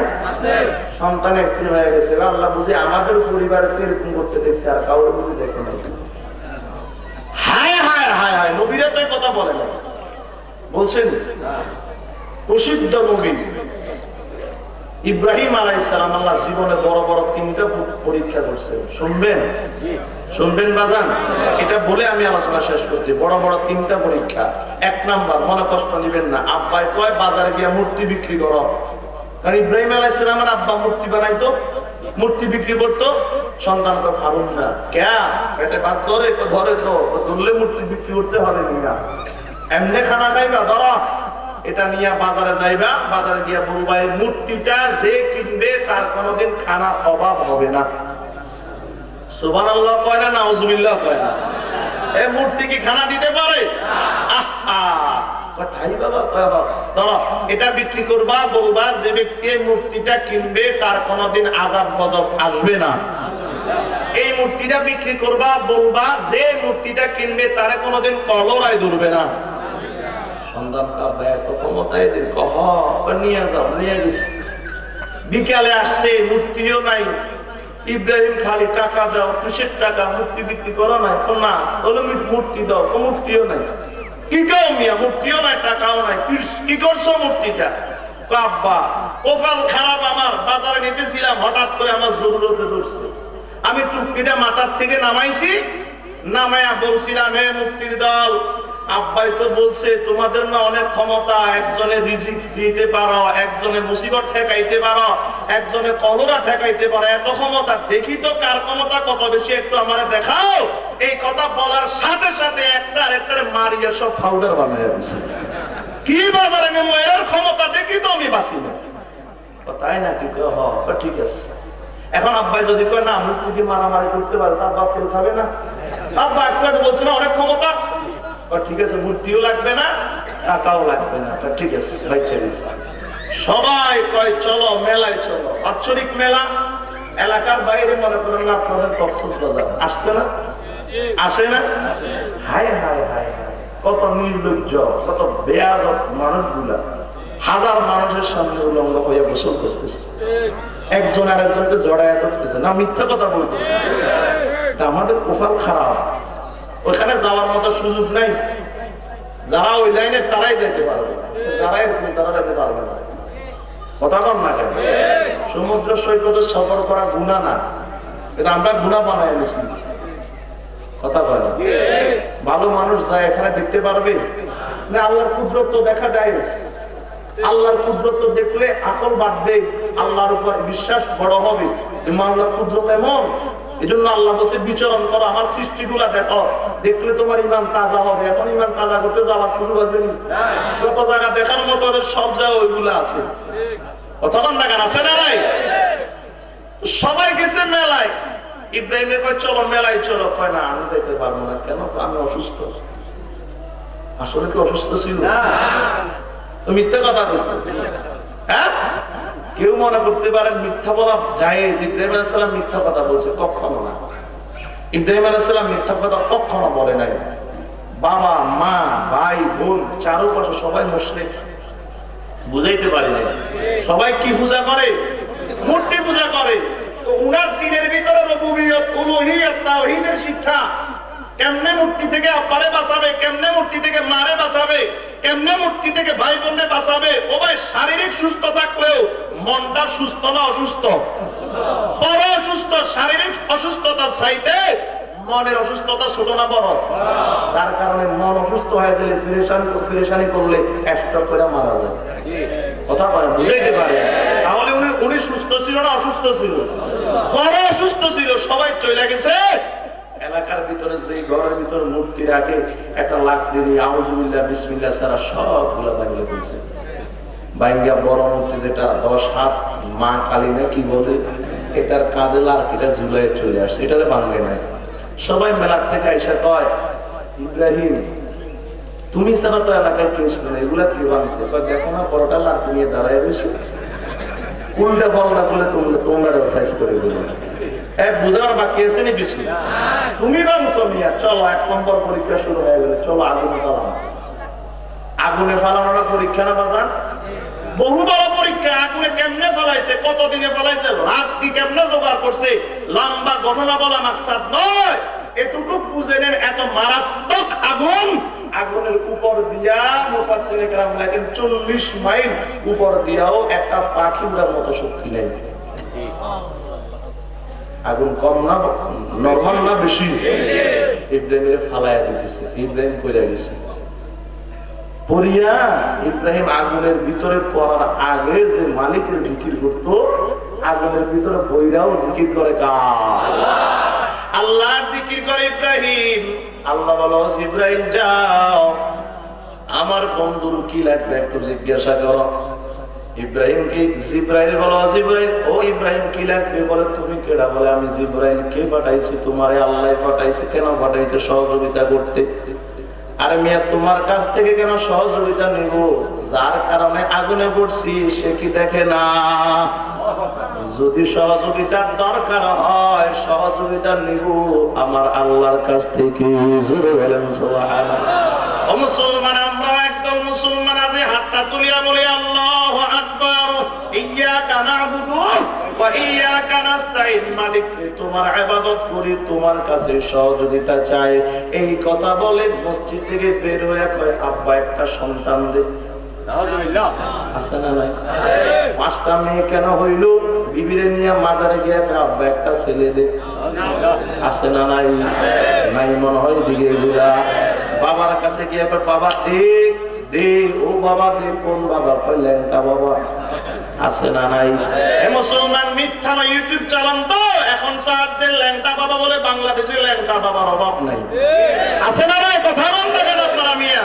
সন্তান অ্যাক্সিডেন্ট হয়ে গেছে, আল্লাহ বুঝি আমাদের পরিবারকে এরকম করতে দেখছে আর কাউরে বুঝি দেখে না। হায় হায় হায় হায়, নবীরা তো এই কথা বলে না, বলছেন? প্রসিদ্ধ নবী ইব্রাহিম আলাইহিস সালাম আল্লাহ জীবনে বড় বড় 3টা পরীক্ষা করছেন। শুনবেন? শুনবেন বাজান? এটা বলে আমি আলোচনা শেষ করছি। বড় বড় 3টা পরীক্ষা। 1 নাম্বার, মনে কষ্ট নিবেন না, আব্বাই কয় বাজারে গিয়া মূর্তি বিক্রি করো, কারণ ইব্রাহিম আলাইহিস সালামের আব্বা মূর্তি বানাইতো, মূর্তি বিক্রি করতো। সন্তান কয় পারুন না, কে পেটে ভাত ধরে ধরে, তো ধরলে মূর্তি বিক্রি করতে হবে মিয়া, এমনি খানা খাইবা, ধরো এটা নিয়ে বাজারে যাইবা, বাজারে গিয়া বলবা এই মূর্তিটা যে কিনবে তার কোনোদিন খানার অভাব হবে না। সুবহানাল্লাহ কয় না, নাউজুবিল্লাহ কয় না? এই মূর্তি কি খানা দিতে পারে? কথাই বাবা, কয় বাবা ধরো এটা বিক্রি করবা, বলবা যে ব্যক্তি এই মূর্তিটা কিনবে তার কোনোদিন আযাব গজব আসবে না। এই মূর্তিটা বিক্রি করবা, বলবা যে মূর্তিটা কিনবে তার কোনোদিন কলরায় ধরবে না। সন্তান কাব্বা এত ক্ষমতা এদের, কহ নিয়ে যাও, নিয়ে গেছি। বিকালে আসছে, মূর্তিও নাই। ইব্রাহিম খালি টাকা দাও, কিসের টাকা? মূর্তি বিক্রি করো না, না হলো মূর্তি দাও, মূর্তিও নাই। কি কাও মিয়া, মূর্তিও নাই টাকাও নাই, কি করছো মূর্তিটা? আব্বা কপাল খারাপ আমার, বাজারে নিতেছিলাম, হঠাৎ করে আমার জরুরতে ধরছে, আমি টুকরিটা মাথার থেকে নামাইছি, নামাইয়া বলছিলাম হে মুক্তির দল, আব্বাই তো বলছে তোমাদের না অনেক ক্ষমতা, একজনে রিজিক দিতে পারো, একজনে মুসিবত ঠেকাইতে পারো, একজনে কলরা ঠেকাইতে পারো, এত ক্ষমতা, দেখি তো কার ক্ষমতা কত বেশি, একটু আমারে দেখাও। এই কথা বলার সাথে সাথে একটা আরেকটারে মারিয়া সব পাউডার বানাইয়া দিছে। কি বাজারে নেমো, এর ক্ষমতা দেখি তো আমি বাঁচি না। তাই নাকি? ঠিক আছে। এখন আব্বাই যদি কয় না মূর্তি কি মারামারি করতে পারে, তার বাপ ফেল খাবে না? আব্বা একটু বলছে না অনেক ক্ষমতা, ঠিক আছে মূর্তিও লাগবে না টাকাও লাগবে না, ঠিক আছে ভাই ছেড়ে সবাই কয় চলো মেলায় চলো। বাৎসরিক মেলা এলাকার বাইরে মনে করেন না আপনাদের কক্সবাজার আসছে না, আসে না? হায় হায় হায় কত নির্লজ্জ, কত বেয়াদব মানুষগুলা হাজার মানুষের সামনে উলঙ্গ হয়ে গোসল করতেছে, একজন আর একজনকে জড়াইয়া ধরতেছে না, মিথ্যা কথা বলতেছে। আমাদের কোফাল খারাপ, ওখানে যাওয়ার মতো সুযোগ নাই। যারা ওই লাইনে তারাই যেতে পারবে, যারা এরকম তারা যেতে পারবে না। কথা কম না কেন? সমুদ্র সৈকতে সফর করা গুনাহ না, কিন্তু আমরা গুনাহ বানাই নিছি। কথা বলে না, ভালো মানুষ যায় এখানে দেখতে পারবে না। আল্লাহর কুদরত তো দেখা যায়, আল্লাহর কুদরত দেখলে আকল বাড়বে, আল্লাহর উপর বিশ্বাস বড় হবে। আল্লাহর কুদরত এমন, এই জন্য আল্লাহ বলছে বিচরণ করো, আমার সৃষ্টিগুলা দেখো, দেখলে তোমার ইমান তাজা হবে। এখন ইমান তাজা করতে যাওয়ার শুরু আছে, কত জায়গা দেখার মতো ওদের সব জায়গা ওইগুলো আছে। কতক্ষণ না কেন আছে না নাই? সবাই গেছে মেলায়, ইব্রাহিমের কয় চলো মেলায় চলো, কয় না আমি যাইতে পারবো না। কেন? আমি অসুস্থ। আসলে কি অসুস্থ ছিল? মিথ্যা কথা বলছে। হ্যাঁ, কেউ মনে করতে পারেন মিথ্যা বলা যায়, ইব্রাহিম আলাইহিস সালাম মিথ্যা কথা বলছে, কখনো না। ইব্রাহিম আলাইহিস সালাম মিথ্যা কথা কখনো বলে নাই। বাবা মা ভাই বোন চারপাশে সবাই মুশরিক, বুঝাইতে পারি নাই। সবাই কি পূজা করে? মূর্তি পূজা করে। তো উনার দিনের ভিতরে রুবুবিয়ত, উলুহিয়ত, তাওহীদের শিক্ষা। কেমনে মূর্তি থেকে আব্বারে বাঁচাবে, কেমনে মূর্তি থেকে মারে বাঁচাবে, কেমনে মূর্তি থেকে ভাই বোনরে বাঁচাবে। ও ভাই শারীরিক সুস্থ থাকলেও মনটা সুস্থ না অসুস্থ? বড় অসুস্থ। শারীরিক অসুস্থতার চাইতে মনের অসুস্থতা ছোট না বড়? তার কারণে মন অসুস্থ হয়ে গেলে ফিরেশানি করলে স্ট্রোক করে মারা যায়। কথা বলে বুঝাইতে পারে? তাহলে উনি সুস্থ ছিল না অসুস্থ ছিল? বড় অসুস্থ ছিল। সবাই চলে গেছে। এলাকার ভিতরে যে ঘরের ভিতরে মূর্তি রাখে, একটা লাকড়ি নিয়ে আউযুবিল্লাহ বিসমিল্লাহ ছাড়া সবগুলা ভাঙলে ফেলছে। ভাঙ্গা বড় মূর্তি যেটা 10 হাত মা কালী না কি বলে, এটার কাঁধে লাকড়িটা ঝুলাই চলে আসছে, এটারে ভাঙে নাই। সবাই মেলা থেকে আইসা কয় ইব্রাহিম তুমি ছাড়া তো এলাকায় কেউ ছিল না, এগুলা কি ভাঙছে? দেখো না বড়টা লাকড়ি নিয়ে দাঁড়ায় রয়েছে, উল্টা বলটা বলে তোমরা সাইজ করে দিল। বুঝার বাকি আছে নি কিছু? তুমি ভাঙছো মিয়া। চলো 1 নম্বর পরীক্ষা শুরু হয়ে গেল, চলো আগুনে ফালানো। আগুনে ফালানোটা পরীক্ষা না বাজান? বহু বড় পরীক্ষা। আগুনে কেমনে ফালাইছে, কতদিনে ফালাইছে, রাতটি কেমনে জোগাড় করছে, লম্বা ঘটনা বলা মাকসাদ নয়। এতটুকু বুঝে নেন, এত মারাত্মক আগুন, আগুনের উপর দিয়া মুফাসসিরে কেরাম লেখেন 40 মাইল উপর দিয়াও একটা পাখি উড়ার মতো শক্তি নেই। আগুন কম না নরমাল না বেশি? ইব্রাহিমের ফালায়া দিতেছে, ইব্রাহিম পড়ে গেছে। পড়িয়া ইব্রাহিম আগুনের ভিতরে পড়ার আগে যে মালিকের জিকির করতো, আগুনের ভিতরে পইরাও জিকির করে কার? আল্লাহর জিকির করে ইব্রাহিম। আল্লাহ বলো ইব্রাহিম যাও, আমার বন্ধুর কি লাগবে একটু জিজ্ঞাসা করো। ইব্রাহিম কি জিব্রাইল বলো জিব্রাইল, ও ইব্রাহিম কি লাগবে? বলে তুমি কেডা? বলে আমি জিব্রাইল। কে পাঠাইছে তোমারে? আল্লাহ পাঠাইছে। কেন পাঠাইছে? সহযোগিতা করতে। আর মিয়া তোমার কাছ থেকে কেন সহযোগিতা নিব? যার কারণে আগুনে পড়ছি সে কি দেখে না? যদি সহযোগিতার দরকার হয় সহযোগিতা নিব আমার আল্লাহর কাছ থেকে। জোরে বলেন সুবহানাল্লাহ। ও মুসলমান, আমরা একদম মুসলমান আজ হাতটা তুলিয়া বলি আল্লাহু আকবার। ইয়্যাকা না'বুদু ওয়া ইয়্যাকা নাস্তাইন। মালিক তোমার ইবাদত করি, তোমার কাছে সহযোগিতা চাই। এই কথা বলে মসজিদ থেকে বের হয়ে কয় আব্বা একটা সন্তান দে। নাউজুবিল্লাহ। আছে না নাই? 5টা মেয়ে কেন হইল? বিবিরে নিয়ে মাজারে গিয়ে আব্বা একটা ছেলে দে। আছে না নাই? নাই মনে হয় দিকে এগুলা। বাবার কাছে গিয়ে বাবা দে দে, ও বাবা দে। কোন বাবা? কই ল্যাংটা বাবা। আছে না নাই? এ মুসলমান মিথ্যা না ইউটিউব চালান তো, এখন সার দেন ল্যাংটা বাবা বলে। বাংলাদেশে ল্যাংটা বাবার অভাব নাই। আছে না নাই? কথা বল না কেন আপনারা মিয়া?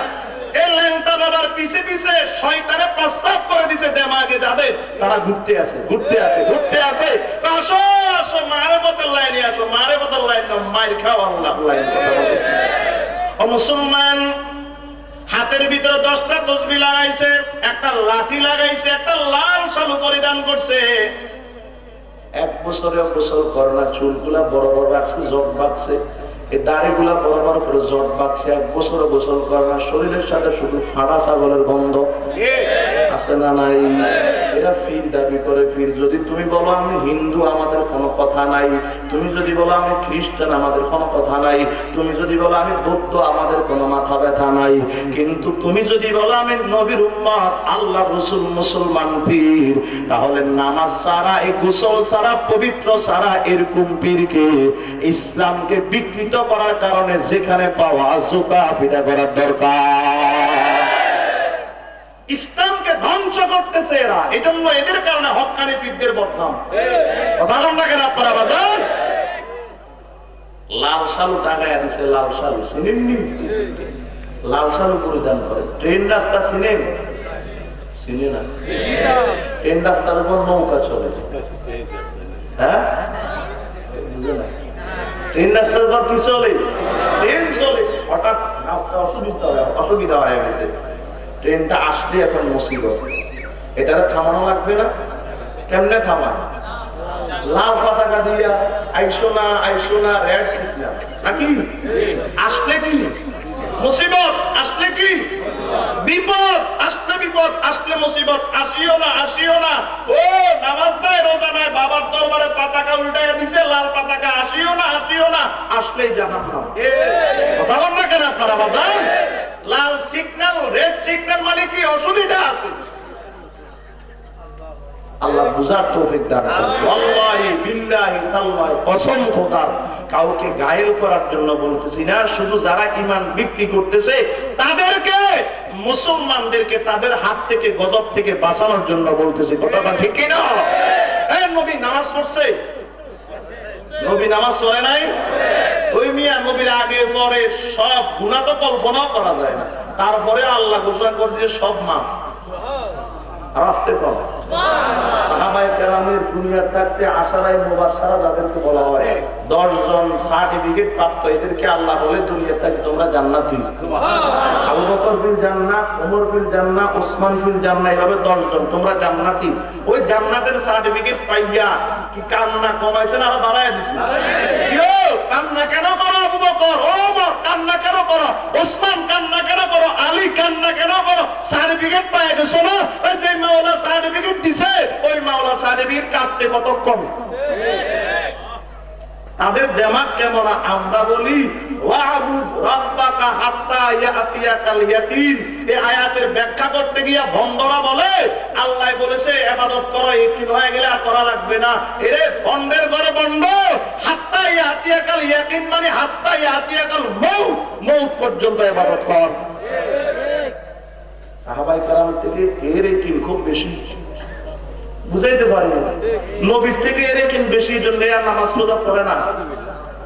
এই ল্যাংটা বাবার পিছে পিছে শয়তানে প্রস্তাব করে দিছে দেমাগে যাদের, তারা ঘুরতে আছে ঘুরতে আছে ঘুরতে আছে। আসো আসো মায়ের মতো লাইনে আসো, মারে বদল লাইন না, মায়ের খাও আল্লাহ লাইন। ও মুসলমান, হাতের ভিতরে 10টা তসবিহ লাগাইছে, একটা লাঠি লাগাইছে, একটা লাল শালু পরিধান করছে। 1 বছরে গোসল করে না, চুলগুলা বড় বড় রাখছে, জট বাঁধছে, এই দাড়িগুলা বড় বড় করে জট বাঁধছে। 1 বছরে গোসল করে না, শরীরের সাথে শুধু ফাড়া ছাগলের গন্ধ আছে না নাই? এরা ফির দাবি করে ফির। যদি তুমি বলো আমি হিন্দু, আমাদের কোনো কথা নাই। তুমি যদি বলো আমি খ্রিস্টান, আমাদের কোনো কথা নাই। তুমি যদি বলো আমি বৌদ্ধ, আমাদের কোনো মাথা ব্যথা নাই। কিন্তু তুমি যদি বলো আমি নবীর উম্মত, আল্লাহ রাসূল, মুসলমান পীর, তাহলে নামাজ ছাড়া, এই গোসল ছাড়া, পবিত্র ছাড়া এরকম পীরকে, ইসলামকে বিকৃত করার কারণে যেখানে পাওয়া জুতা পিটা করার দরকার। ইসলামকে ধ্বংস করতেছে এরা, এজন্য এদের কারণে হক্কানি পীরদের বদনাম। কথা কম না কেন আপনারা বাজার? লাল শালু টাঙায়া দিছে, লাল শালু চিনেননি? লাল শালু পরিধান করে। ট্রেন রাস্তা চিনেন? চিনে না। ট্রেন রাস্তার উপর নৌকা চলে, হ্যাঁ বুঝে না? ট্রেন রাস্তার উপর কি চলে? ট্রেন চলে। হঠাৎ রাস্তা অসুবিধা হয়ে গেছে, ট্রেনটা আসলে এখন মুসিবত, এটারে থামানো লাগবে না? কেমনে থামায়? লাল পতাকা দিয়া আইসো না, রেড সিগন্যাল নাকি? আসলে কি মুসিবত, আসলে কি বিপদ, আসলে বিপদ, আসলে মুসিবত। আসিও না, ও নামাজ নাই, রোজা নাই, বাবার দরবারে পতাকা উল্টাইয়া দিছে, লাল পতাকা। আসিও না, আসলেই জাহান্নাম। কথা বল না কেন আপনারা বাজান? লাল সিগন্যাল, রেড সিগন্যাল মানে কি অসুবিধা আছে? আল্লাহ বুঝার তৌফিক দান করুন। ওয়াল্লাহি বিল্লাহি তাআল্লাহি কসম খোদার, কাউকে ঘায়েল করার জন্য বলতেছি না, শুধু যারা ঈমান বিক্রি করতেছে তাদেরকে, মুসলমানদেরকে তাদের হাত থেকে, গজব থেকে বাঁচানোর জন্য বলতেছি। কথাটা ঠিক কি না? এই নবী নামাজ পড়ছে, নবী নামাজ পড়ে নাই? ওই মিয়া নবীর আগে পরে সব গুনাহ তো কল্পনাও করা যায় না, তারপরে আল্লাহ ঘোষণা করে দিয়ে সব মাফ। আর আসতে কম সাহাবায়ে কেরামের দুনিয়ার থাকতে আশারায়ে মুবাশশারা যাদেরকে বলা হয়, 10 জন সার্টিফিকেট প্রাপ্ত, এদেরকে আল্লাহ বলে দুনিয়ার থাকতে তোমরা জান্নাতি। আবু বকর ফিল জান্নাহ, ওমর ফিল জান্নাহ, ওসমান ফিল জান্নাহ, এভাবে 10 জন তোমরা জান্নাতি। ওই জান্নাতের সার্টিফিকেট পাইয়া কি কান্না কমাইছেন আর বাড়ায় দিছেন? কান্না কেন করো আবু বকর, ওমর কান্না কেন করো, ওসমান কান্না কেন করো, আলী কান্না কেন করো? সার্টিফিকেট পাইয়া গেছো না? ওই যে মাওলা সার্টিফিকেট দিছে, ওই মাওলা সার্টিফিকেট কাটতে কতক্ষণ? তাদের দিমাগ কেমন? আমরা বলি ওয়াবুদ রাব্বাকা হাত্তা ইয়াতিয়াকাল ইয়াকিন। এই আয়াতের ব্যাখ্যা করতে গিয়া ভণ্ডরা বলে আল্লাহ বলেছে ইবাদত করো, ইয়াকিন হয়ে গেলে আর করা লাগবে না। এরে ভণ্ডের ঘরে ভণ্ড, হাত্তা ইয়াতিয়াকাল ইয়াকিন মানে হাত্তা ইয়াতিয়াকাল মউত, মউত পর্যন্ত ইবাদত কর। সাহাবায়ে কেরাম থেকে এর ইয়াকিন খুব বেশি, বুঝাইতে পারি না। নবীর থেকে এর ইয়াকিন বেশি, জন্য আর নামাজ রোজা পড়ে না,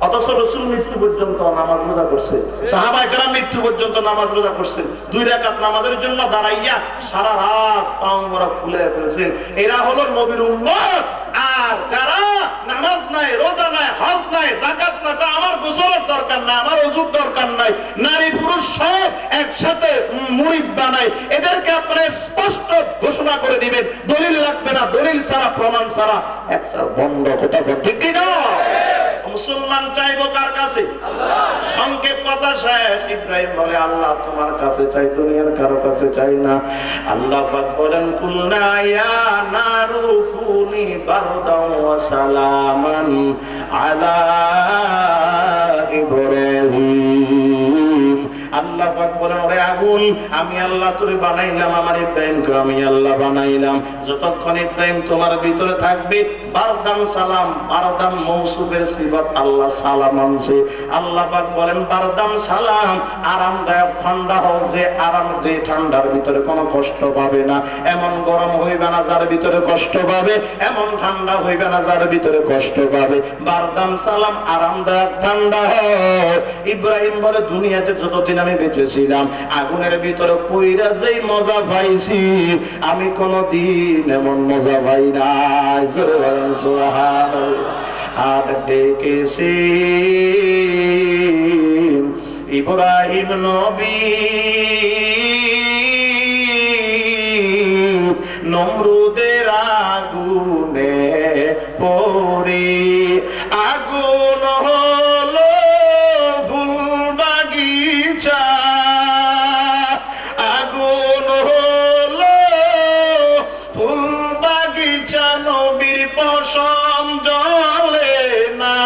অথচ রাসূল মৃত্যু পর্যন্ত নামাজ রোজা করছে। সাহাবায়ে কেরাম মৃত্যু পর্যন্ত নামাজ রোজা করছেন। 2 রাকাত নামাজের জন্য দাঁড়াইয়া সারা রাত পাও মোড়া ফুলে ফেলেছেন। এরা হলো নবীর উম্মত। আর যারা নামাজ নাই, রোজা নাই, হজ নাই, যাকাত নাই, আমার গোসলের দরকার নাই, আমার ওযুর দরকার নাই, নারী পুরুষ সব একসাথে মুরিদ বানায়, এদেরকে আপনারা স্পষ্ট ঘোষণা করে দিবেন, দলিল লাগবে না, দলিল ছাড়া, প্রমাণ ছাড়া একসাথে বন্ধ। কথা ঠিক কি না? মুসলমান চাইবো কার কাছে? সংক্ষেপ কথা শেষ। ইব্রাহিম বলে আল্লাহ তোমার কাছে চাই, দুনিয়ার কারো কাছে চাই না। আল্লাহ পাক বলেন কুলনা ইয়া নারু কুনি বারদান ওয়া সালামান আলা ইব্রাহিম। আল্লাহ পাক বলেন ওরে আগুন, আমি আল্লাহ তোরে বানাইলাম, আমার ইব্রাহিমকে আমি আল্লাহ বানাইলাম, যতক্ষণ ইব্রাহিম তোমার ভিতরে থাকবে। বারদান সালাম, বারদান মৌসুফের সিফাত, আল্লাহ সালাম আনছে। আল্লাহ পাক বলেন বারদান সালাম, আরামদায়ক, ঠান্ডা হও, যে আরাম, যে ঠান্ডার ভিতরে কোনো কষ্ট পাবে না। এমন গরম হইবে না যার ভিতরে কষ্ট পাবে, এমন ঠান্ডা হইবে না যার ভিতরে কষ্ট পাবে। বারদান সালাম, আরামদায়ক, ঠান্ডা হও। ইব্রাহিম বলে দুনিয়াতে যতদিন আমি বেঁচেছিলাম, আগুনের ভিতরে পইরা যেই মজা পাইছি, আমি কোনদিন এমন মজা পাই না। সুবহানাল্লাহ। হাত ডেকেছে ইব্রাহিম নবী নমরুদের আগুনে পড়ে আগুন হলো ফুল বাগিচা আগুন হলো ফুল বাগিচা নবীর পশম জ্বলে না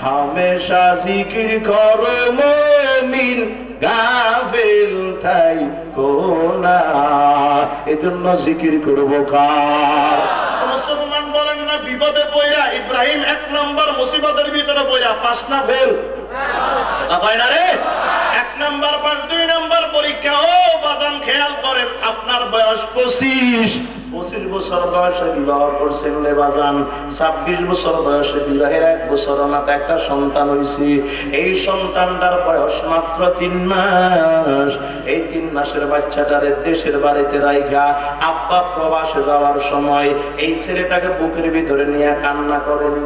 হামেশা জিকির করো মুমিন গাফিল থাই কোনা এজন্য জিকির করব কার মুসলমান বলেন না বিপদে পড়া ইব্রাহিম এক নম্বর মুসিবতের ভিতরে পড়া পাস না ফেল না ভাই না রে এক নম্বর পাস দুই নম্বর পরীক্ষা ও বাজান খেয়াল করেন আপনার বয়স 25 বছর বয়সে বিবাহ করছেন রে বাজান 26 বছর বয়সে বিবাহের 1 বছর মাত্র একটা সন্তান হইছে এই সন্তানটার বয়স মাত্র 3 মাস এই 3 মাসের বাচ্চাটারে দেশের বাড়িতে রাইখা আব্বা প্রবাসে যাওয়ার সময় এই ছেলেটাকে বুকের ভিতরে নিয়ে কান্না করেনি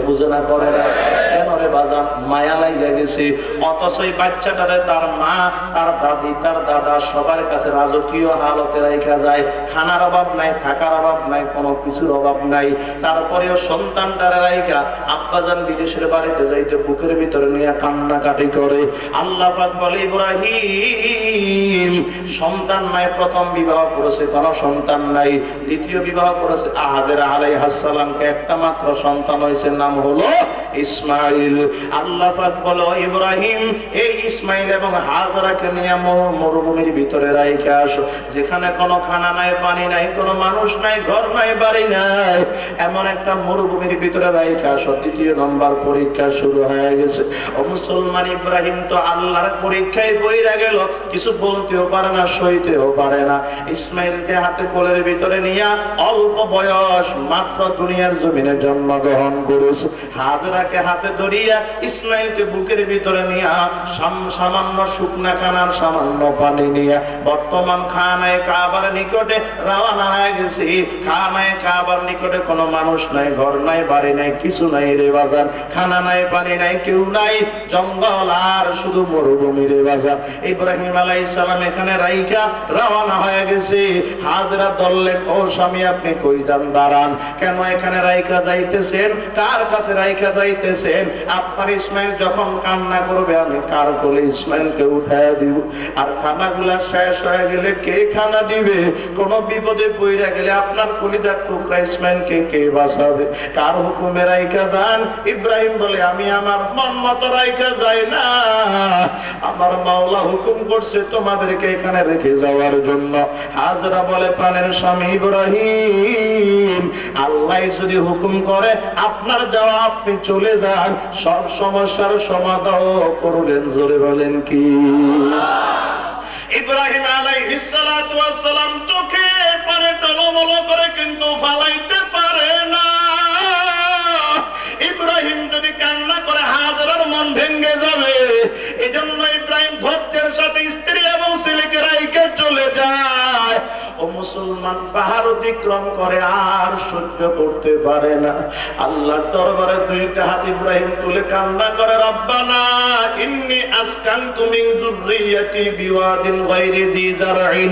বুঝে না করে না কেন রে বাজান মায়া লাগা গেছে অথচ এই বাচ্চাটারে তার মা তার দাদি তার দাদা সবার কাছে রাজকীয় হালতে রাইখা যায় খানার অভাব নাই থাকার অভাব নাই কোনো কিছুর অভাব নাই তারপরেও সন্তানটারে রাইখা আব্বাজান বিদেশের বাড়িতে যাইতে বুকের ভিতরে নিয়ে কান্নাকাটি করে আল্লাহ পাক বলে ইব্রাহিম সন্তান নাই প্রথম বিবাহ করেছে কোনো সন্তান নাই দ্বিতীয় বিবাহ করেছে হাজেরা আলাইহিস সালামকে একটা মাত্র সন্তান হয়েছে নাম হলো ইসমাইল আল্লাহ পাক বলে ইব্রাহিম এই ইসমাইল এবং হাজরাকে নিয়ে মরুভূমির ভিতরে রাইখা আসো যেখানে কোনো খানা নাই পানি নাই কোনো মানুষ নাই ঘর নাই বাড়ি নাই এমন একটা মরুভূমির ভিতরে রাইখা আসো দ্বিতীয় নম্বর পরীক্ষা শুরু হয়ে গেছে ও মুসলমান ইব্রাহিম তো আল্লাহর পরীক্ষায় পইরা গেল কিছু বলতেও পারে না সইতেও পারে না ইসমাইলকে হাতে কোলের ভিতরে নিয়ে অল্প বয়স মাত্র দুনিয়ার জমিনে জন্মগ্রহণ করেছে হাজরাকে হাতে ধরিয়া ইসমাইলকে বুকের ভিতরে নিয়ে সামান্য শুকনা খানার সামান্য পানি নিয়ে বর্তমান খানায় কাবার নিকটে রওনা হয়ে গেছে খানায় কাবার নিকটে কোনো মানুষ নাই ঘর নাই বাড়ি নাই কিছু নাই রে বাজার খানা নাই পানি নাই কেউ নাই জঙ্গল আর শুধু মরুভূমি রে বাজার ইব্রাহিম আলাইহিস সালাম এখানে রাইখা রওনা হয়ে গেছে হাজরা বললেন ও স্বামী আপনি কই যান দাঁড়ান কেন এখানে রাইখা যাইতেছেন কার কাছে রাইখা যাইতেছেন আপনার ইসমাইল যখন কান্না করবে আমি কার কোলে ইসমাইলকে উঠায় দিব আর খানাগুলা শেষ হয়ে গেলে কে খানা দিবে কোন বিপদে পড়ে গেলে আপনার কলিজার টুকরা ইসমাইলকে কে বাঁচাবে কার হুকুমে রাইখা যান ইব্রাহিম বলে আমি আমার মন মতো রাইখা যাই না আমার মাওলা হুকুম করছে তোমাদেরকে এখানে রেখে যাওয়ার জন্য হাজরা বলে প্রাণের স্বামী ইব্রাহিম আল্লাহ যদি হুকুম করে আপনার যাওয়া আপনি চলে যান সব সমস্যার সমাধান করবেন জোরে বলেন কি ইব্রাহিম আলাইহিস সালাতু ওয়াস সালাম চোখে পানি টলমল করে কিন্তু ফালাইতে পারে না ইব্রাহিম যদি কান্না করে হাজরার মন ভেঙে যাবে এজন্য ইব্রাহিম ধৈর্যের সাথে স্ত্রী এবং ছেলেকে রাইখে চলে যায় ও মুসলমান পাহাড় অতিক্রম করে আর সহ্য করতে পারে না আল্লাহর দরবারে দুইটা হাত ইব্রাহিম তুলে কান্না করে রব্বানা ইন্নী আসকানতু মিন যুররিয়াতি বিওয়াদিন গায়রি জি জারইন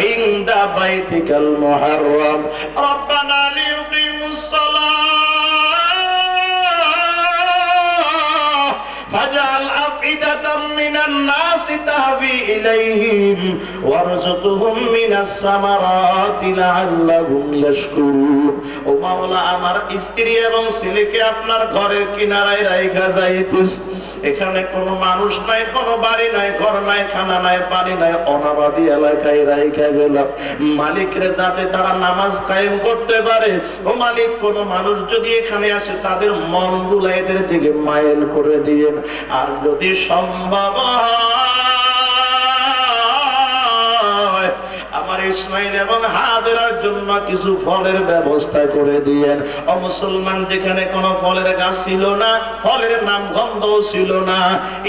ইনদা বাইতিকাল মুহাররাম রব্বানা লিয়ুকিমুস সালাহ ফাজআল আফইদাতাম মিনান নাস তাহবি ইলাইহিম ওয়ারযুকহুম মিনাস সামারাতি লাআল্লাহুম ইয়াশকুরুন ও মাওলা আমার স্ত্রী এবং ছেলেকে আপনার ঘরের কিনারায় রাইখা যাইতেছে এখানে কোনো মানুষ নাই কোনো বাড়ি নাই ঘর নাই খানা নাই পানি নাই অনাবাদি এলাকায় রাইখা গেলাম মালিকরে যাতে তারা নামাজ কায়েম করতে পারে ও মালিক কোনো মানুষ যদি এখানে আসে তাদের মনগুলো এদের দিকে মাইল করে দিয়ে আর যদি সম্ভব হয় আমার ইসমাইল এবং হাজেরার জন্য কিছু ফলের ব্যবস্থা করে দিয়েন। ও মুসলমান, যেখানে কোনো ফলের গাছ ছিল না, ফলের নাম গন্ধও ছিল না,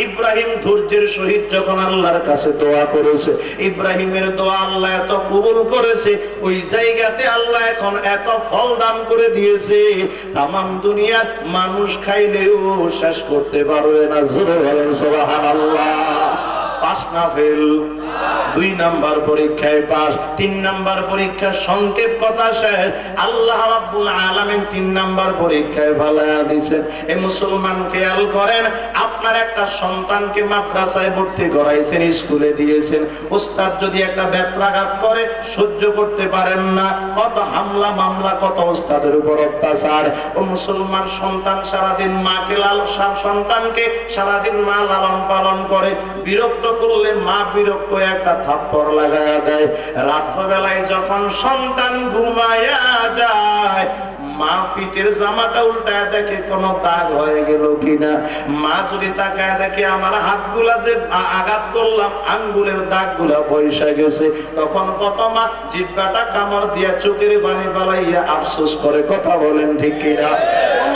ইব্রাহিম ধৈর্যের সহিত যখন আল্লাহর কাছে দোয়া করেছে, ইব্রাহিমের দোয়া আল্লাহ এত কবুল করেছে, ওই জায়গাতে আল্লাহ এখন এত ফল দান করে দিয়েছে, তামাম দুনিয়ার মানুষ খাইলেও শেষ করতে পারবে না। জোরে বলেন সুবহানাল্লাহ। পাস না ফেল? 2 নাম্বার পরীক্ষায় পাস। 3 নাম্বার পরীক্ষা সংক্ষেপ কথা শেষ। আল্লাহ রাব্বুল আলামিন 3 নাম্বার পরীক্ষায় ভালায়া দিয়েছেন। এই মুসলমান খেয়াল করেন, আপনার একটা সন্তানকে মাদ্রাসায় ভর্তি করাইছেন, স্কুলে দিয়েছেন, উস্তাদ যদি একটা ব্যত্রাঘাত করে সহ্য করতে পারেন না, কত হামলা মামলা, কত উস্তাদের উপর অত্যাচার। ও মুসলমান, সন্তান সারাদিন মাকে সন্তানকে সারাদিন মা লালন পালন করে, বিরক্ত করলে মা বিরক্ত একটা থাপ্পড় লাগায়া দেয়। রাত্রবেলায় যখন সন্তান ঘুমায়া যায়, মা ফিটের জামাটা উল্টায় দেখে কোনো দাগ হয়ে গেল কিনা। মা যদি তাকায় দেখে আমার হাতগুলা যে আঘাত করলাম, আঙ্গুলের দাগগুলা পয়সা গেছে, তখন কত মা জিহ্বাটা কামড় দিয়া চোখের পানি পালাইয়া আফসোস করে। কথা বলেন ঠিক কিনা?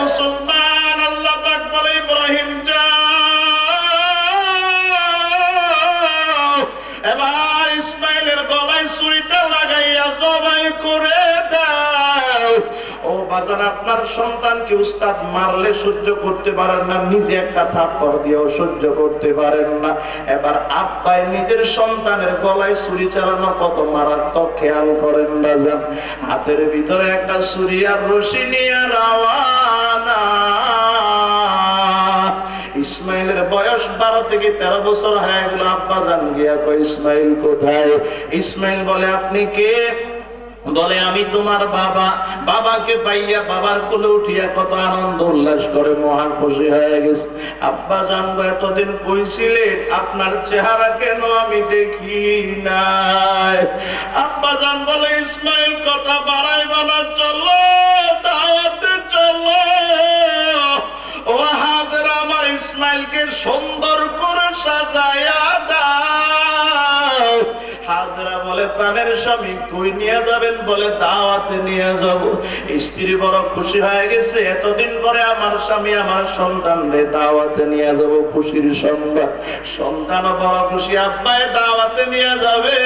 মুসলমান, আল্লাহ পাক বলে ইব্রাহিম এবার ইসমাইলের গলায় ছুরিটা লাগাইয়া জবাই করে দাও। ও বাজার, আপনার সন্তানকে উস্তাদ মারলে সহ্য করতে পারেন না, নিজে একটা থাপ্পড় দিয়েও সহ্য করতে পারেন না, এবার আব্বাই নিজের সন্তানের গলায় ছুরি চালানো কত মারাত্মক খেয়াল করেন বাজার। হাতের ভিতরে একটা ছুরি আর রশি নিয়ে রওয়ানা। ইসমাইলের বয়স 12 থেকে 13 বছর হয়ে গেল। আব্বা জান গিয়া কই, ইসমাইল কোথায়? ইসমাইল বলে, আপনি কে? বলে, আমি তোমার বাবা। বাবাকে পাইয়া বাবার কোলে উঠিয়া কত আনন্দ উল্লাস করে, মহা খুশি হয়ে গেছে। আব্বা জান এতদিন কইছিলেন, আপনার চেহারা কেন আমি দেখি নাই? আব্বা জান বলে, ইসমাইল কথা বাড়াইবা না, চলো দাওয়াতে চলো। ও হাজেরা, আমার ইসমাইলকে সুন্দর করে সাজায়া দাও। হাজেরা বলে, প্রাণের স্বামী কই নিয়ে যাবেন? বলে, দাওয়াতে নিয়ে যাব। স্ত্রী বড় খুশি হয়ে গেছে, এতদিন পরে আমার স্বামী আমার সন্তানকে দাওয়াতে নিয়ে যাব, খুশির সংবাদ। সন্তান বড় খুশি, আব্বাই দাওয়াতে নিয়ে যাবে।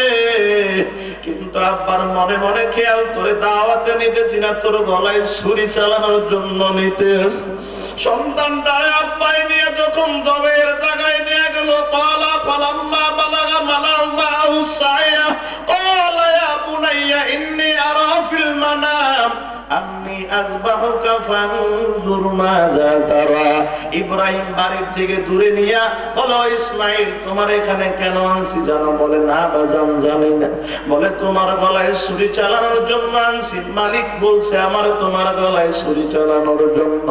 কিন্তু আব্বার মনে মনে খেয়াল, তোরে দাওয়াতে নিতেছি না, তোর গলায় ছুরি চালানোর জন্য নিতেছ। সন্তানটারে আব্বাই নিয়ে যখন জবের জায়গায় নিয়ে গেল, পালা ফালাম্মা বালাগা মালাউ মাহু সায়া ক্বালা ইয়া বুনাইয়া ইন্নী আরা ফিল মানাম আন্নী আযবাহুকা ফানজুর মাযা তারা। ইব্রাহিম বাড়ির থেকে দূরে নিয়া বলো, ইসমাইল তোমার এখানে কেন আনছি জানো? বলে, না বাজান জানি না। বলে, তোমার গলায় ছুরি চালানোর জন্য আনছি, মালিক বলছে আমার তোমার গলায় ছুরি চালানোর জন্য।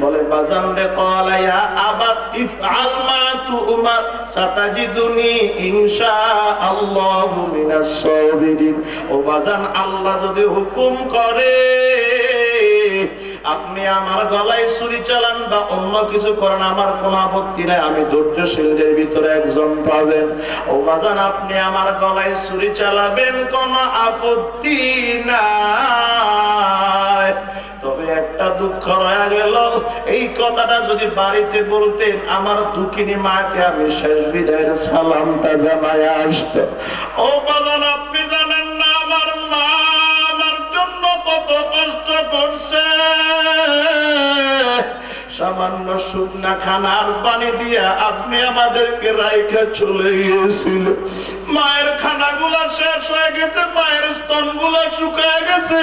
বলে, বাজান রে, ক্বালা ইয়া আবাত ইফআল মা তু'মার সাতাজিদুনি ইনশাআল্লাহু মিনাস সাবিরিন। ও বাজান, আল্লাহ যদি হুকুম করে আপনি আমার গলায় ছুরি চালান বা অন্য কিছু করেন, আমার কোন আপত্তি নাই, আমি ধৈর্যশীলদের ভিতরে একজন পাবেন। ও বাজান, আপনি আমার গলায় ছুরি চালাবেন, কোন আপত্তি নাই। তবে একটা দুঃখ রয়ে গেল, এই কথাটা যদি বাড়িতে বলতেন, আমার দুঃখিনী মাকে আমি শেষ বিদায়ের সালামটা জানাই আসত। ও বাজান, আপনি জানেন না আমার মা আমার জন্য কত কষ্ট করছে। সামান্য শুকনা খানার পানি দিয়া আপনি আমাদেরকে রাইখা চলে গিয়েছিল। মায়ের খানাগুলা শেষ হয়ে গেছে, মায়ের স্তনগুলা শুকায় গেছে।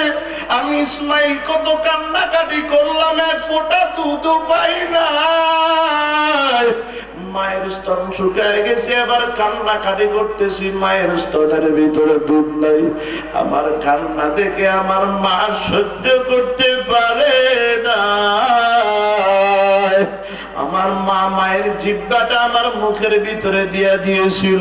আমি ইসমাইল কত কান্নাকাটি করলাম, এক ফোঁটা দুধ পাই না। মায়ের স্তন শুকায় গেছে, আবার কান্নাকাটি করতেছি, মায়ের স্তনের ভিতরে দুধ নাই। আমার কান্না দেখে আমার মা সহ্য করতে পারে না। আমার মা মায়ের জিহ্বাটা আমার মুখের ভিতরে দিয়া দিয়েছিল।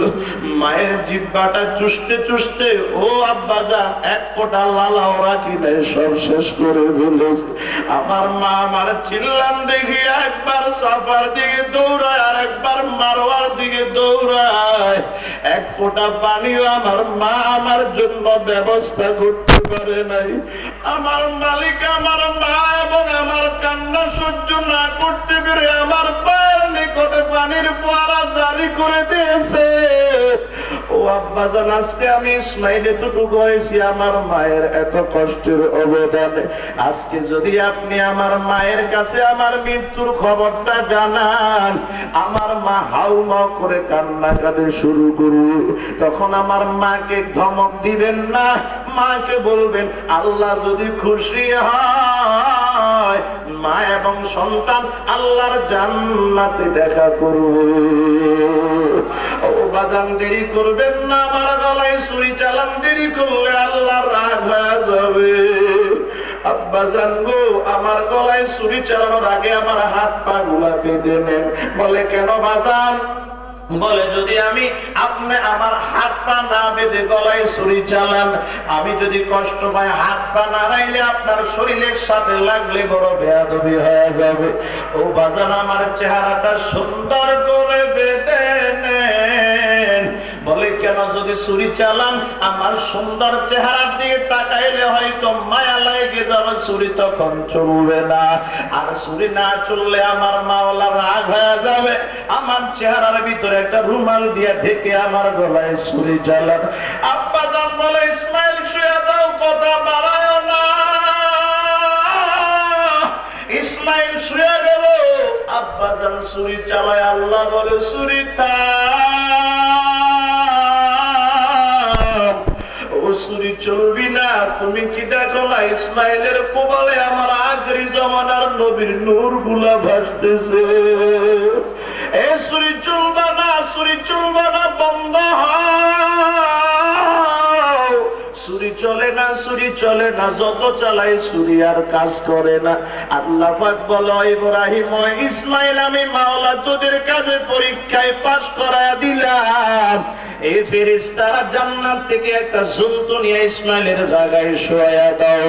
মায়ের জিহ্বাটা চুষতে চুষতে, ও আব্বাজান, এক ফোঁটা লালাও রাখি নাই, সব শেষ করে ফেলেছে। আমার মা আমার চিল্লান দেখি একবার সাফার দিকে দৌড়ায়, আর একবার মারোয়ার দিকে দৌড়ায়। এক ফোঁটা পানিও আমার মা আমার জন্য ব্যবস্থা করতে পারে নাই। আমার মালিক আমার মা এবং আমার কান্না সহ্য না করতে পেরে আমার পায়ের নিকটে পানির ফোয়ারা জারি করে দিয়েছে। ও আব্বাজান, আজকে আমি ইসমাইল এতটুকু হয়েছি আমার মায়ের এত কষ্টের অবদানে। আজকে যদি আপনি আমার মায়ের কাছে আমার মৃত্যুর খবরটা জানান, আমার মা হাউমাউ করে কান্নাকাটি শুরু করবে। তখন আমার মাকে ধমক দিবেন না, মাকে বলবেন আল্লাহ যদি খুশি হয় মা এবং সন্তান আল্লাহর জান্নাতে দেখা করবে। ও বাজান, দেরি করবেন না, আমার গলায় ছুরি চালান, দেরি করলে আল্লাহ রাগ হয়ে যাবে। আব্বাজান গো, আমার গলায় ছুরি চালানোর আগে আমার হাত পা গুলা বেঁধে নেন। বলে কেন বাজান? বলে যদি আমি আপনি আমার হাত পা না বেঁধে গলায় ছুরি চালান, আমি যদি কষ্ট পাই হাত পা নাড়াইলে আপনার শরীরের সাথে লাগলে বড় বেয়াদবি হয়ে যাবে। ও বাজান, আমার চেহারাটা সুন্দর করে বেঁধে নেন। বলে কেন? যদি ছুরি চালান আমার সুন্দর চেহারার দিকে তাকাইলে হয়তো মায়া লাগে যাবে, ছুরি তখন চলবে না। আর ছুরি না চললে আমার মাওলা রাগ হয়ে যাবে। আমার চেহারার ভিতরে একটা রুমাল দিয়ে ঢেকে আমার গলায় ছুরি চালান। আব্বাজান বলে ইসমাইল শুয়ে দাও, কথা বাড়ায় না। ইসমাইল শুয়ে গেল, আব্বাজান ছুরি চালায়। আল্লাহ বলে ছুরি ছুরি চলবি না। তুমি কি দেখো না ইসমাইলের কোবালে আমার আখেরি জমানার নবীর নূর গুলা ভাসতেছে। এ ছুরি চলবা না, ছুরি চলবা না, বন্ধ হও। ছুরি চলে না, ছুরি চলে না, যত চালাই ছুরি আর কাজ করে না। আল্লাহ পাক বলে ইব্রাহিম ও ইসমাইল, আমি মাওলা তোদের কাছে পরীক্ষায় পাশ করায় দিলাম। এই ফেরেশতারা জান্নাত থেকে একটা জন্তু নিয়ে ইসমাইলের জায়গায় শোয়া দাও।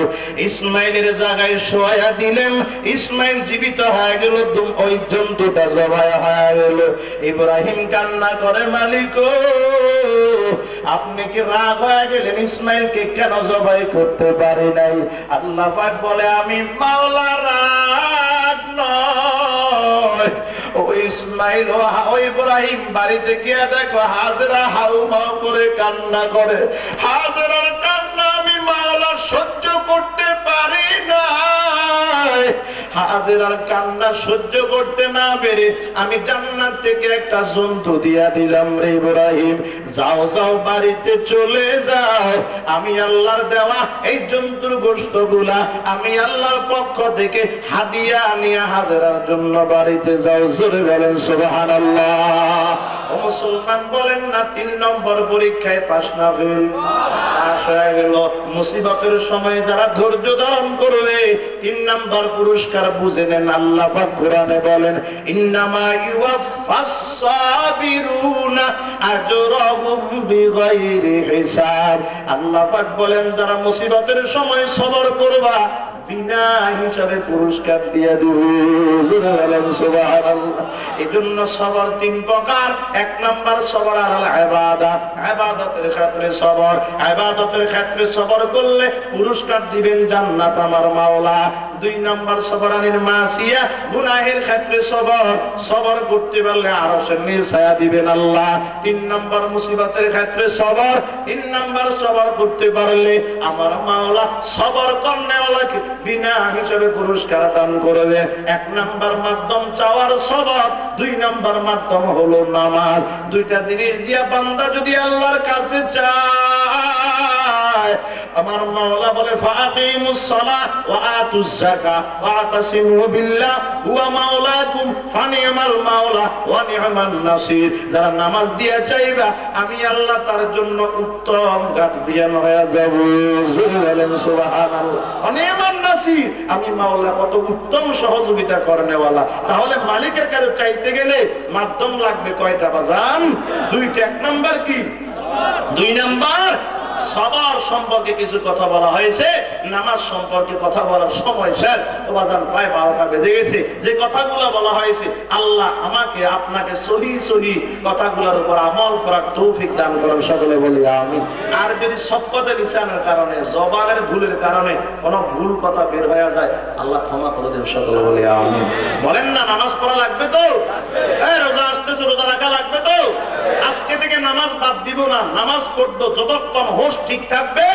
ইসমাইলের জায়গায় শোয়া দিলেন, ইসমাইল জীবিত হয়ে গেল, ওই জন্তুটা জবাই হয়ে গেল। ইব্রাহিম কান্না করে, মালিক ও আপনি কি রাগ হয়ে গেলেন? ইসমাইলকে কেন জবাই করতে পারি নাই? আল্লাহ পাক বলে আমি মাওলা রাগ নয়। ও ইসমাইল ও ইব্রাহিম বাড়িতে গিয়ে দেখো হাজেরা হাউমাউ করে কান্না করে। হাজেরার কান্না আমি মাওলা সহ্য করতে পারি না। হাজেরার কান্না সহ্য করতে না পেরে আমি জান্নাত থেকে একটা জন্তু দিয়া দিলাম রে ইব্রাহিম, যাও যাও বাড়িতে চলে যাও। আমি আল্লাহর দেওয়া এই জন্তুর গোশতগুলা আমি আল্লাহর পক্ষ থেকে হাদিয়া নিয়ে হাজেরার জন্য বাড়িতে যাও। জোরে বলেন সুবহানাল্লাহ। ও মুসলমান বলেন না 3 নম্বর পরীক্ষায় পাস না ফেল? পাস হয়ে গেল। মুসিবতের সময় যারা ধৈর্য ধারণ করবে 3 নম্বর পুরস্কার বুঝে নেন। আল্লাহ পাক কোরআনে বলেন ইন্নামা ইউওয়াফাস সাবিরুনা আজরাহুম বিগাইরি হিসাব। আল্লাহ পাক বলেন যারা মুসিবতের সময় সবর করবা বিনা হিসাবে পুরস্কার দিয়ে দিব। সুবহানাল্লাহ। এজন্য সবর 3 প্রকার। 1 নাম্বার সবর আলাল ইবাদত, ইবাদতের ক্ষেত্রে সবর। ইবাদতের ক্ষেত্রে সবর করলে পুরস্কার দিবেন জান্নাত আমার মাওলা। 2 নাম্বার সবর আনিল মাসিয়া, গুনাহের ক্ষেত্রে সবর। সবর করতে পারলে আরশের নিচে ছায়া দিবেন আল্লাহ। 3 নাম্বার মুসিবতের ক্ষেত্রে সবর। 3 নাম্বার সবর করতে পারলে আমার মাওলা সবর করনেওয়ালাকে বিনা হিসাবে পুরস্কার দান করবে। 1 নাম্বার মাধ্যম চাওয়ার সবর, 2 নাম্বার মাধ্যম হলো নামাজ। 2টা জিনিস দিয়া বান্দা যদি আল্লাহর কাছে চায়, আমার মাওলা বলে ফাআকিমুস সালাহ ওয়া আতুজ যাকাত ওয়া আতাসিমু বিল্লাহ হুয়া মাওলাকুম ফানিমাল মাওলা ওয়া নি'মান নাসির। যারা নামাজ দিয়া চাইবা আমি আল্লাহ তার জন্য উত্তম গার্জিয়ান হয়ে যাব। সুবহানাল্লাহ। নি'মান নাসির, আমি মাওলা কত উত্তম সহযোগিতা করনেওয়ালা। তাহলে মালিকের কাছে চাইতে গেলে মাধ্যম লাগবে কয়টা বাজান? 2টা। 1 নাম্বার কি? 2 নাম্বার সবার সম্পর্কে কিছু কথা বলা হয়েছে, নামাজ সম্পর্কে কথা বলার সময় শেষ। তোমাদের প্রায় 12টা বেজে গেছে। যে কথাগুলো বলা হয়েছে আল্লাহ আমাকে আপনাকে সহি সহি কথাগুলোর উপর আমল করার তৌফিক দান করেন, সকলে বলি আমিন। আর যদি সবকতে লিসানের কারণে, জবানের ভুলের কারণে কোনো ভুল কথা বের হয়ে যায়, আল্লাহ ক্ষমা করে দেন, সকলে বলি আমিন। বলেন না নামাজ পড়া লাগবে তো? রোজা আসতেছে, রোজা রাখা লাগবে তো? আজকে থেকে নামাজ বাদ দিব না, নামাজ পড়বো, যতক্ষণ হোশ ঠিক থাকবে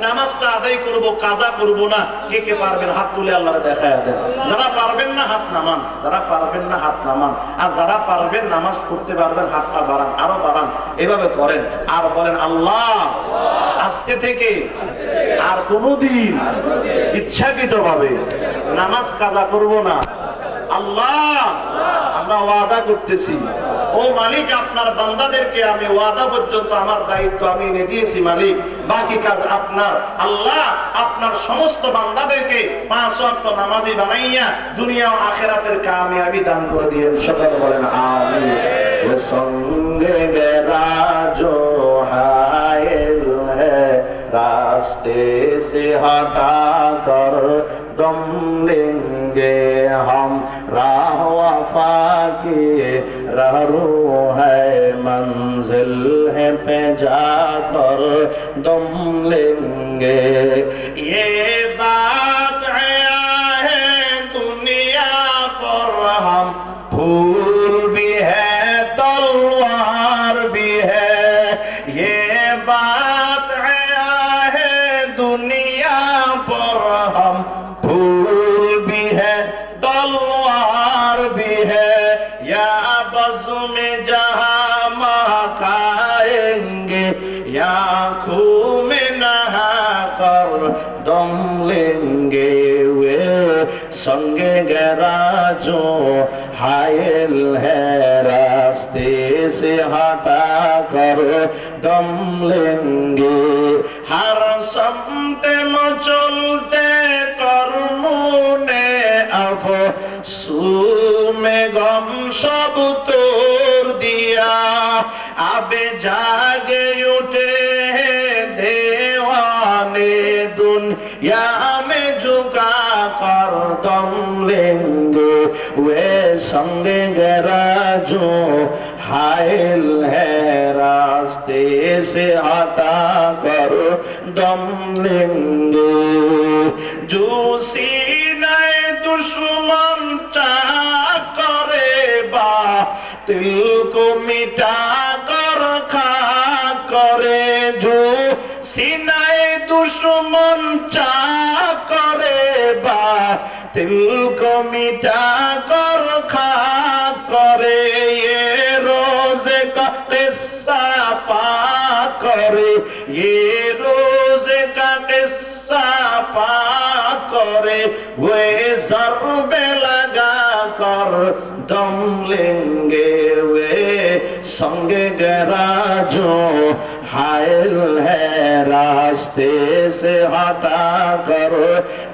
নামাজটা আদায় করব, কাজা করব না। কে কে পারবেন হাত তুলে আল্লাহরে দেখায় দেন। যারা পারবেন না হাত নামান, যারা পারবেন না হাত নামান। আর যারা পারবেন নামাজ পড়তে পারবেন হাতটা বাড়ান, আরো বাড়ান, এভাবে করেন। আর বলেন আল্লাহ আজকে থেকে আর কোনোদিন ইচ্ছাকৃতভাবে নামাজ কাজা করব না। আল্লাহ আমরা ওয়াদা করতেছি, ও মালিক আপনার বান্দাদেরকে আমি ওয়াদা পর্যন্ত আমার দায়িত্ব আমি এনে দিয়েছি মালিক, বাকি কাজ আপনার। আল্লাহ আপনার সমস্ত বান্দাদেরকে 5 ওয়াক্ত নামাজি বানাইয়া দুনিয়া ও আখিরাতের কামিয়াবি দান করে দিয়েন, সকলে বলেন আমিন। वो संगे मेरा जो हायल है रास्ते से हटा कर दम लेंगे हम, राह वफा की रहरू है मंजिल है पे जाकर दम लेंगे। ये बात है दुनिया पर हम फूल भी है तलवार भी है, ये बात है दुनिया पर हम फूल भी है तलवार भी है, या बज़ में जहां महकाएंगे या खूह में नहा कर दम लेंगे। वे संगे गरा जो हायल है रास्ते से हटा कर दम लेंगे। हर समत मचलते कर्मों ने अफ़सू में गम सब तोड़ दिया, अब जागे उठे देवाने दुनिया में झुका कर दम लेंगे। वे संगे गरा जो हायल है रास्ते से हटा कर दम लेंगे। जो सीने दुश्मन चाह करे बातिल को मिटा कर खा करे, जो सीने दुश्मन चाह करे बातिल को मिटा कर खा करे, ये रोज़े का किस्सा पा करे, ये रोज़े का किस्सा पा करे, वे ज़रबे लगा कर दम लेंगे। वे संगे गरा जो हायल है रास्ते से हटा कर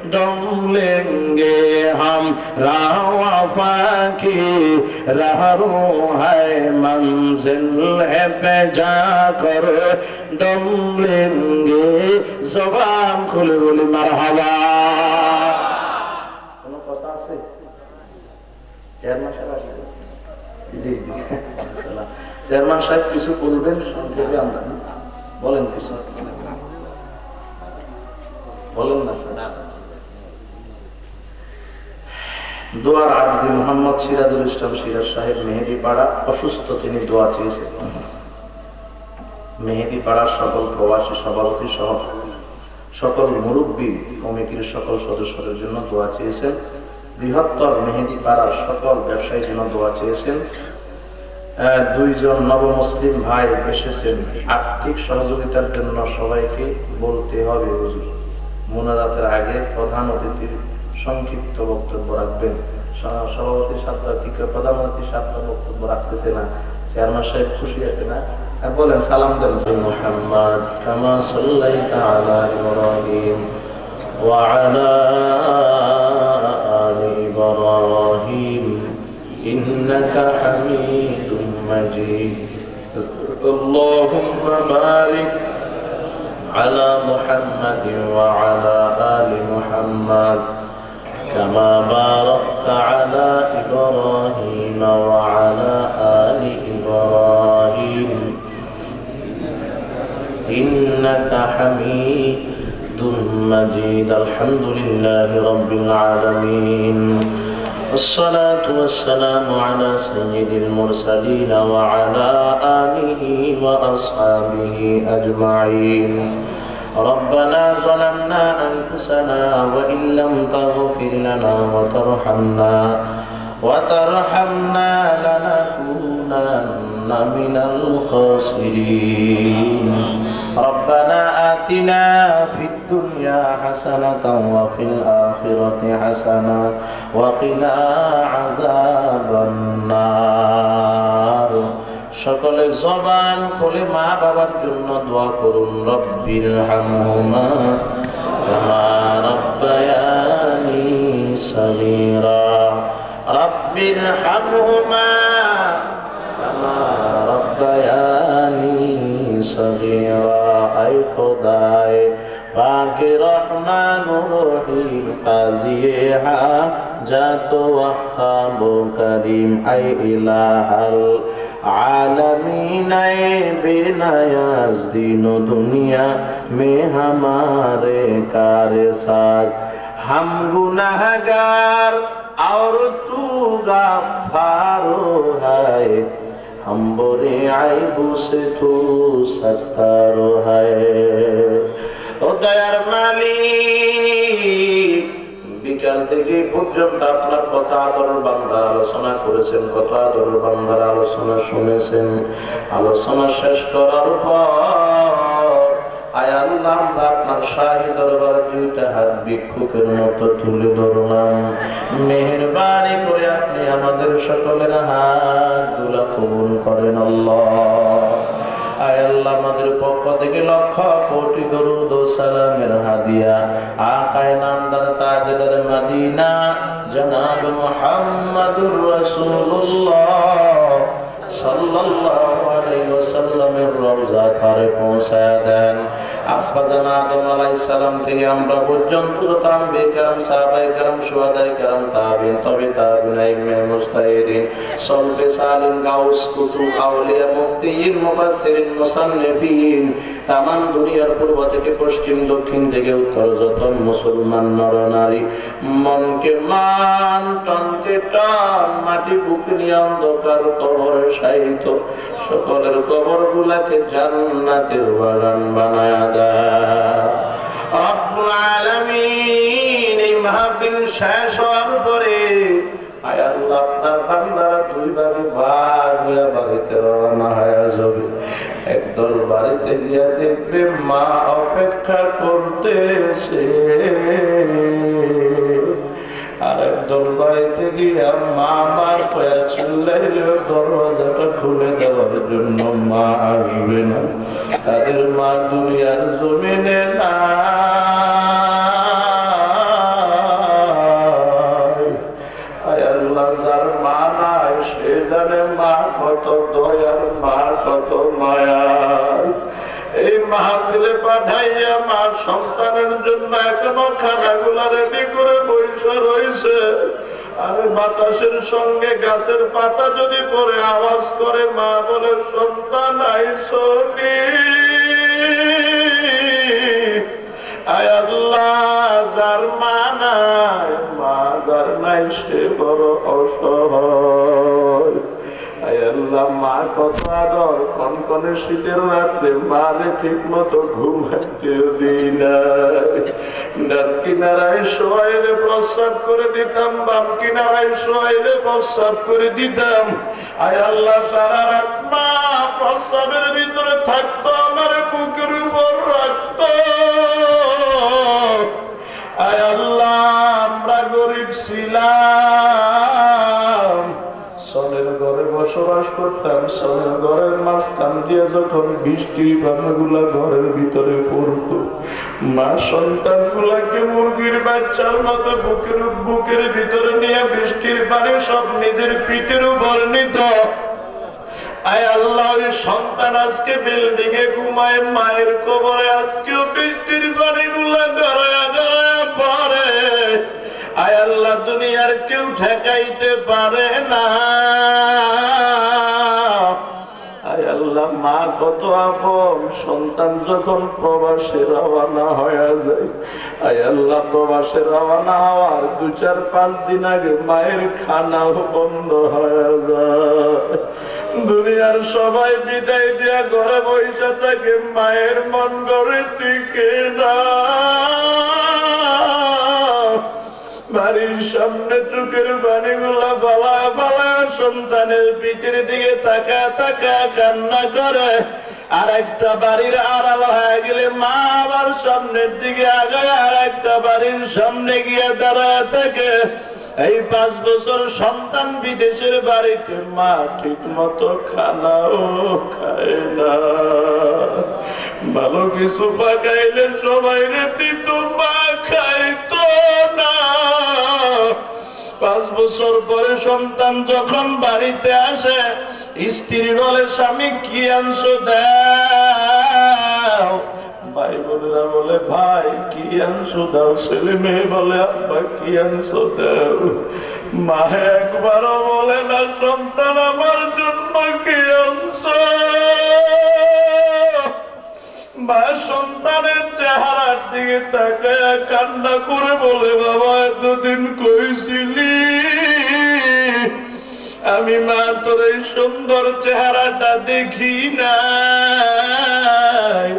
दम लेंगे हम, राह वफा की रहरू है मंजिल है पे जाकर दम लेंगे। ज़बान खुले बोली मरहबा। কোনো কথা আছে? চেয়ারম্যান সাহেব আছে? জি জি চেয়ারম্যান সাহেব কিছু বলবেন সংক্ষেপে? আমরা বলেন কিছু, বলেন না স্যার। দোয়ার আরজি মোহাম্মদ সিরাজুল ইসলাম সিরাজ সাহেব মেহেদি পাড়া অসুস্থ, তিনি দোয়া চেয়েছেন। মেহেদি পাড়ার সকল প্রবাসী সভাপতি সহ সকল মুরব্বী কমিটির সকল সদস্যদের জন্য দোয়া চেয়েছেন। বৃহত্তর মেহেদি পাড়ার সকল ব্যবসায়ীর জন্য দোয়া চেয়েছেন। 2 জন নবমুসলিম ভাই এসেছেন, আর্থিক সহযোগিতার জন্য সবাইকে বলতে হবে হুজুর। মুনাজাতের আগে প্রধান অতিথির সংক্ষিপ্ত বক্তব্য রাখবেন। সভাপতি প্রধান অতিথি সাতটা বক্তব্য রাখতেছে না, চেয়ারম্যান সাহেব খুশি আছে না? বলেন সালাম দেন। মুহাম্মদ কামা সাল্লাইতা আলা ইব্রাহিম ওয়া আলা আলি ইব্রাহিম ইন্নাকা হামিদুম মাজিদ। আল্লাহুম্মা বারিক على محمد وعلى آل محمد كما باركت على إبراهيم وعلى آل إبراهيم إنك حميد مجيد. الحمد لله رب العالمين، والصلاة والسلام على سيد المرسلين وعلى آله وأصحابه أجمعين. ربنا ظلمنا أنفسنا وإن لم تغفر لنا وترحمنا لنكونن من الخاسرين. ربنا آتنا في الدنيا حسنة وفي الآخرة حسنة وقنا عذاب النار. সকলে জবান খুলে মা বাবার জন্য দোয়া করুন। রব্বির হামহুমা কামা রাব্বায়ানি সগীরা। রব্বির হামহুমা কামা রাব্বায়ানি সগীরা। আয় খোদায়ে পাক রহমানুর রহিম, কাজিয়ে হাজাত ওয়াহাব করিম, আয় ইলাহাল आलमीन बेनायाज दीनो दुनिया में हमारे कार साज। हम गुनहगार और तू गफ्फार है, हम बुरे आइबों से तू सत्तार है। ओ दयार मालिक, বিকাল থেকে পর্যন্ত আপনার কত আদরের বান্দার আলোচনা করেছেন, কত আদরের বান্দার আলোচনা শুনেছেন। আলোচনা শেষ করার পর আয় আল্লাহ, আমরা আপনার শাহী দরবারে দুইটা হাত ভিক্ষুকের মতো তুলে ধরলাম। মেহেরবানি করে আপনি আমাদের সকলের হাতগুলো কবুল করেন আল্লাহ। আয় আল্লাহ, আমাদের পক্ষ থেকে লক্ষ কোটি দরুদ ও সালামের হাদিয়া আকায়ে নামদার তাজদার মদিনা জনাব মুহাম্মদুর রাসূলুল্লাহ সাল্লাল্লাহু আলাইহি ওয়াসাল্লামের রওজা তারে পৌঁছায় দেন। আব্বা জান আদম আলাইহিস সালাম থেকে আমরা পর্যন্ত যত আম্বিয়া কেরাম, সাহাবায়ে কেরাম, শুহাদায়ে কেরাম, তাবিঈন, তবে তাবিঈন, ইমাম মুজতাহিদিন, সলফে সালিন, গাউস, কুতুব, আউলিয়া, মুফতিয়িন, মুফাসসিরিন, মুসান্নিফিন, তামাম দুনিয়ার পূর্ব থেকে পশ্চিম, দক্ষিণ থেকে উত্তর যত মুসলমান নর নারী, মনকে মান, তনকে টান, মাটি বুক নিয়ে অন্ধকার কবরে শায়িত সকলের কবরগুলাকে জান্নাতের বাগান বানায়া দেয়। রব্বুল আলামিন, এই মাহফিল শেষ হওয়ার পরে আয় আল্লাহ, আপনার বান্দারা দুই ভাগে ভাগ হয়ে বাড়িতে রওনা হয়ে যাবে। একদল বাড়িতে গিয়া দেখবে মা অপেক্ষা করতেছে, আর একদল বাড়িতে গিয়া মা মার কয়া চিল্লাইলেও দরওয়াজাটা খুলে দেওয়ার জন্য মা আসবে না। তাদের মা দুনিয়ার জমিনে না। আয় আল্লাহ, যার মা নাই সে জানে মা কত দয়ার, মা কত মায়ার। এই মাহফিলে পাঠাইয়া মা সন্তানের জন্য এখনো খানাগুলা রেডি করে বসে রয়েছে। আর বাতাসের সঙ্গে গাছের পাতা যদি পরে আওয়াজ করে, মা বলে সন্তান আইসনি। আয় আল্লাহ, যার মা নাই, মা যার নাই সে বড় অসহায়। আয় আল্লাহ, মা কত আদর, কনকনে শীতের রাত্রে মারে ঠিক মতো ঘুমাইতে দিই নাই। ডান কিনারায় শোয়াইলে প্রস্রাব করে দিতাম, বাম কিনারায় শোয়াইলে প্রস্রাব করে দিতাম। আয় আল্লাহ, সারা রাত মা প্রস্রাবের ভিতরে থাকতো, আমার বুকের উপর রাখতো। আয় আল্লাহ, আমরা গরিব ছিলাম, সনের ঘরে বসবাস করতাম। সনের ঘরের মাঝখান দিয়ে যখন বৃষ্টির পানাগুলা ঘরের ভিতরে পড়তো, মা সন্তান গুলাকে মুরগির বাচ্চার মতো বুকের ভিতরে নিয়ে বৃষ্টির পানি সব নিজের পিঠের উপর নিত। আয় আল্লাহ, ওই সন্তান আজকে বিল্ডিং এ ঘুমায়, মায়ের কবরে আজকেও বৃষ্টির পানিগুলা গড়ায়া গড়ায়া পড়ে। আয় আল্লাহ, দুনিয়ার কেউ ঠেকাইতে পারে না। আয় আল্লাহ, মা কত আপন, সন্তান যখন প্রবাসে রওনা হয়ে যায়, আয় আল্লাহ, প্রবাসে রওনা হওয়ার 2-4-5 দিন আগে মায়ের খানাও বন্ধ হয়ে যায়। দুনিয়ার সবাই বিদায় দিয়া ঘরে বসে থাকে, মায়ের মন ঘরে টিকে না। বাড়ির সামনে চোখের পানিগুলা ফালা ফালা সন্তানের পিঠের দিকে তাকা তাকা কান্না করে। আর একটা বাড়ির আড়াল হয়ে গেলে মা আবার সামনের দিকে আগায় আর একটা বাড়ির সামনে গিয়ে দাঁড়ায় থাকে। এই 5 বছর সন্তান বিদেশের বাড়িতে, মা ঠিক মতো খানাও খায় না। ভালো কিছু পাকাইলে সবাই দিত, মা খাইতো না। 5 বছর পরে সন্তান যখন বাড়িতে আসে, স্ত্রী বলে, স্বামী কি আনছো দাও। ভাই বোনেরা বলে, ভাই কি আনছো দাও। ছেলে মেয়ে বলে, আব্বা কি আনছো দাও। মা একবারও বলে না, সন্তান আমার জন্য কি আনছো। মা সন্তানের চেহারার দিকে তাকায় কান্না করে বলে, বাবা এতদিন কইছিলি আমি মা তোর এই সুন্দর চেহারাটা দেখি নাই।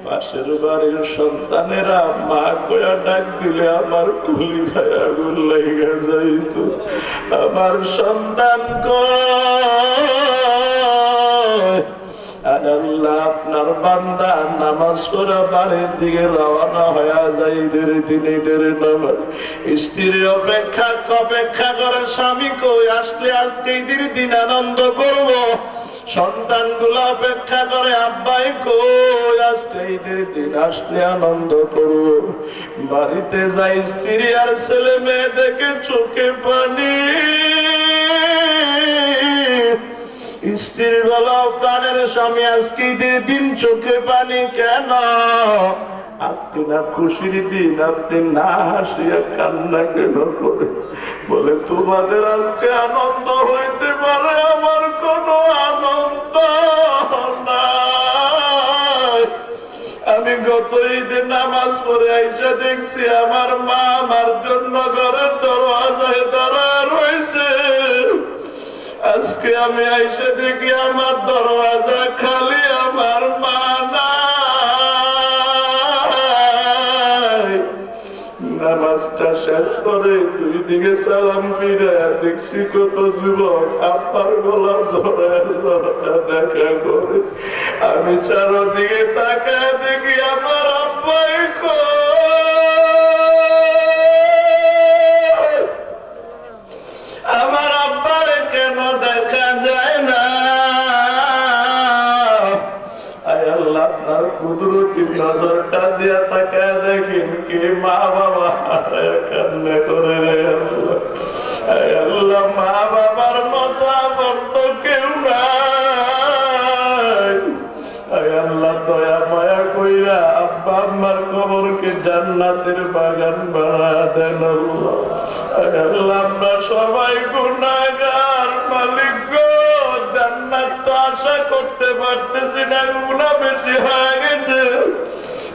পাশের বাড়ির সন্তানেরা মা কয়া ডাক দিলে আমার কলিজায় আগুন লেগে যাইত। আমার সন্তান কয়, আল্লাহ আপনার বান্দা নামাজ পড়া বাড়ির দিকে রওনা হয়ে যায়, ঈদের দিন ঈদের নামাজ। স্ত্রী অপেক্ষা করে, স্বামী কই আসলে আজকে ঈদের দিন আনন্দ করব। সন্তানগুলো অপেক্ষা করে, আব্বাই কই আজকে ঈদের দিন আসলে আনন্দ করব। বাড়িতে যাই, স্ত্রী আর ছেলে মেয়ে দেখে চোখে পানি। স্ত্রী বলো, প্রাণের স্বামী আজকে ঈদের দিন চোখে পানি কেন? আজকে না খুশির দিন, আপনি না হাসিয়া কান্না কেন করে? বলে, তোমাদের আজকে আনন্দ হইতে পারে, আমার কোনো আনন্দ নাই। আমি গত ঈদে নামাজ পড়ে আইসা দেখছি আমার মা আমার জন্য ঘরের দরওয়াজায় দাঁড়ায় রয়েছে। আজকে আমি আইসা দেখি আমার দরওয়াজা খালি, আমার মা নাই। নামাজটা শেষ করে 2 দিকে সালাম ফিরে দেখছি কত যুবক আব্বার গলা ধরে দেখা করে। আমি চারদিকে তাকায় দেখি আমার আব্বাই আমার আব্বারে কেন দেখা যায় না? আয় আল্লাহ, আপনার কুদরতি নজরটা দিয়া তাকায় দেখেন কে মা বাবা কান্না করে রে আল্লাহ। আয় আল্লাহ, মা বাবার মতো আপন তো কেউ নাই। আয় আল্লাহ, দয়া মায়া কইরা আব্বা আম্মার কবরকে জান্নাতের বাগান বানায়া দেন আল্লাহ। আয় আল্লাহ, আমরা সবাই গুনাহগার, মালিক গো জান্নাত তো আশা করতে পারতেছি না, গুনাহ বেশি হয়ে গেছে।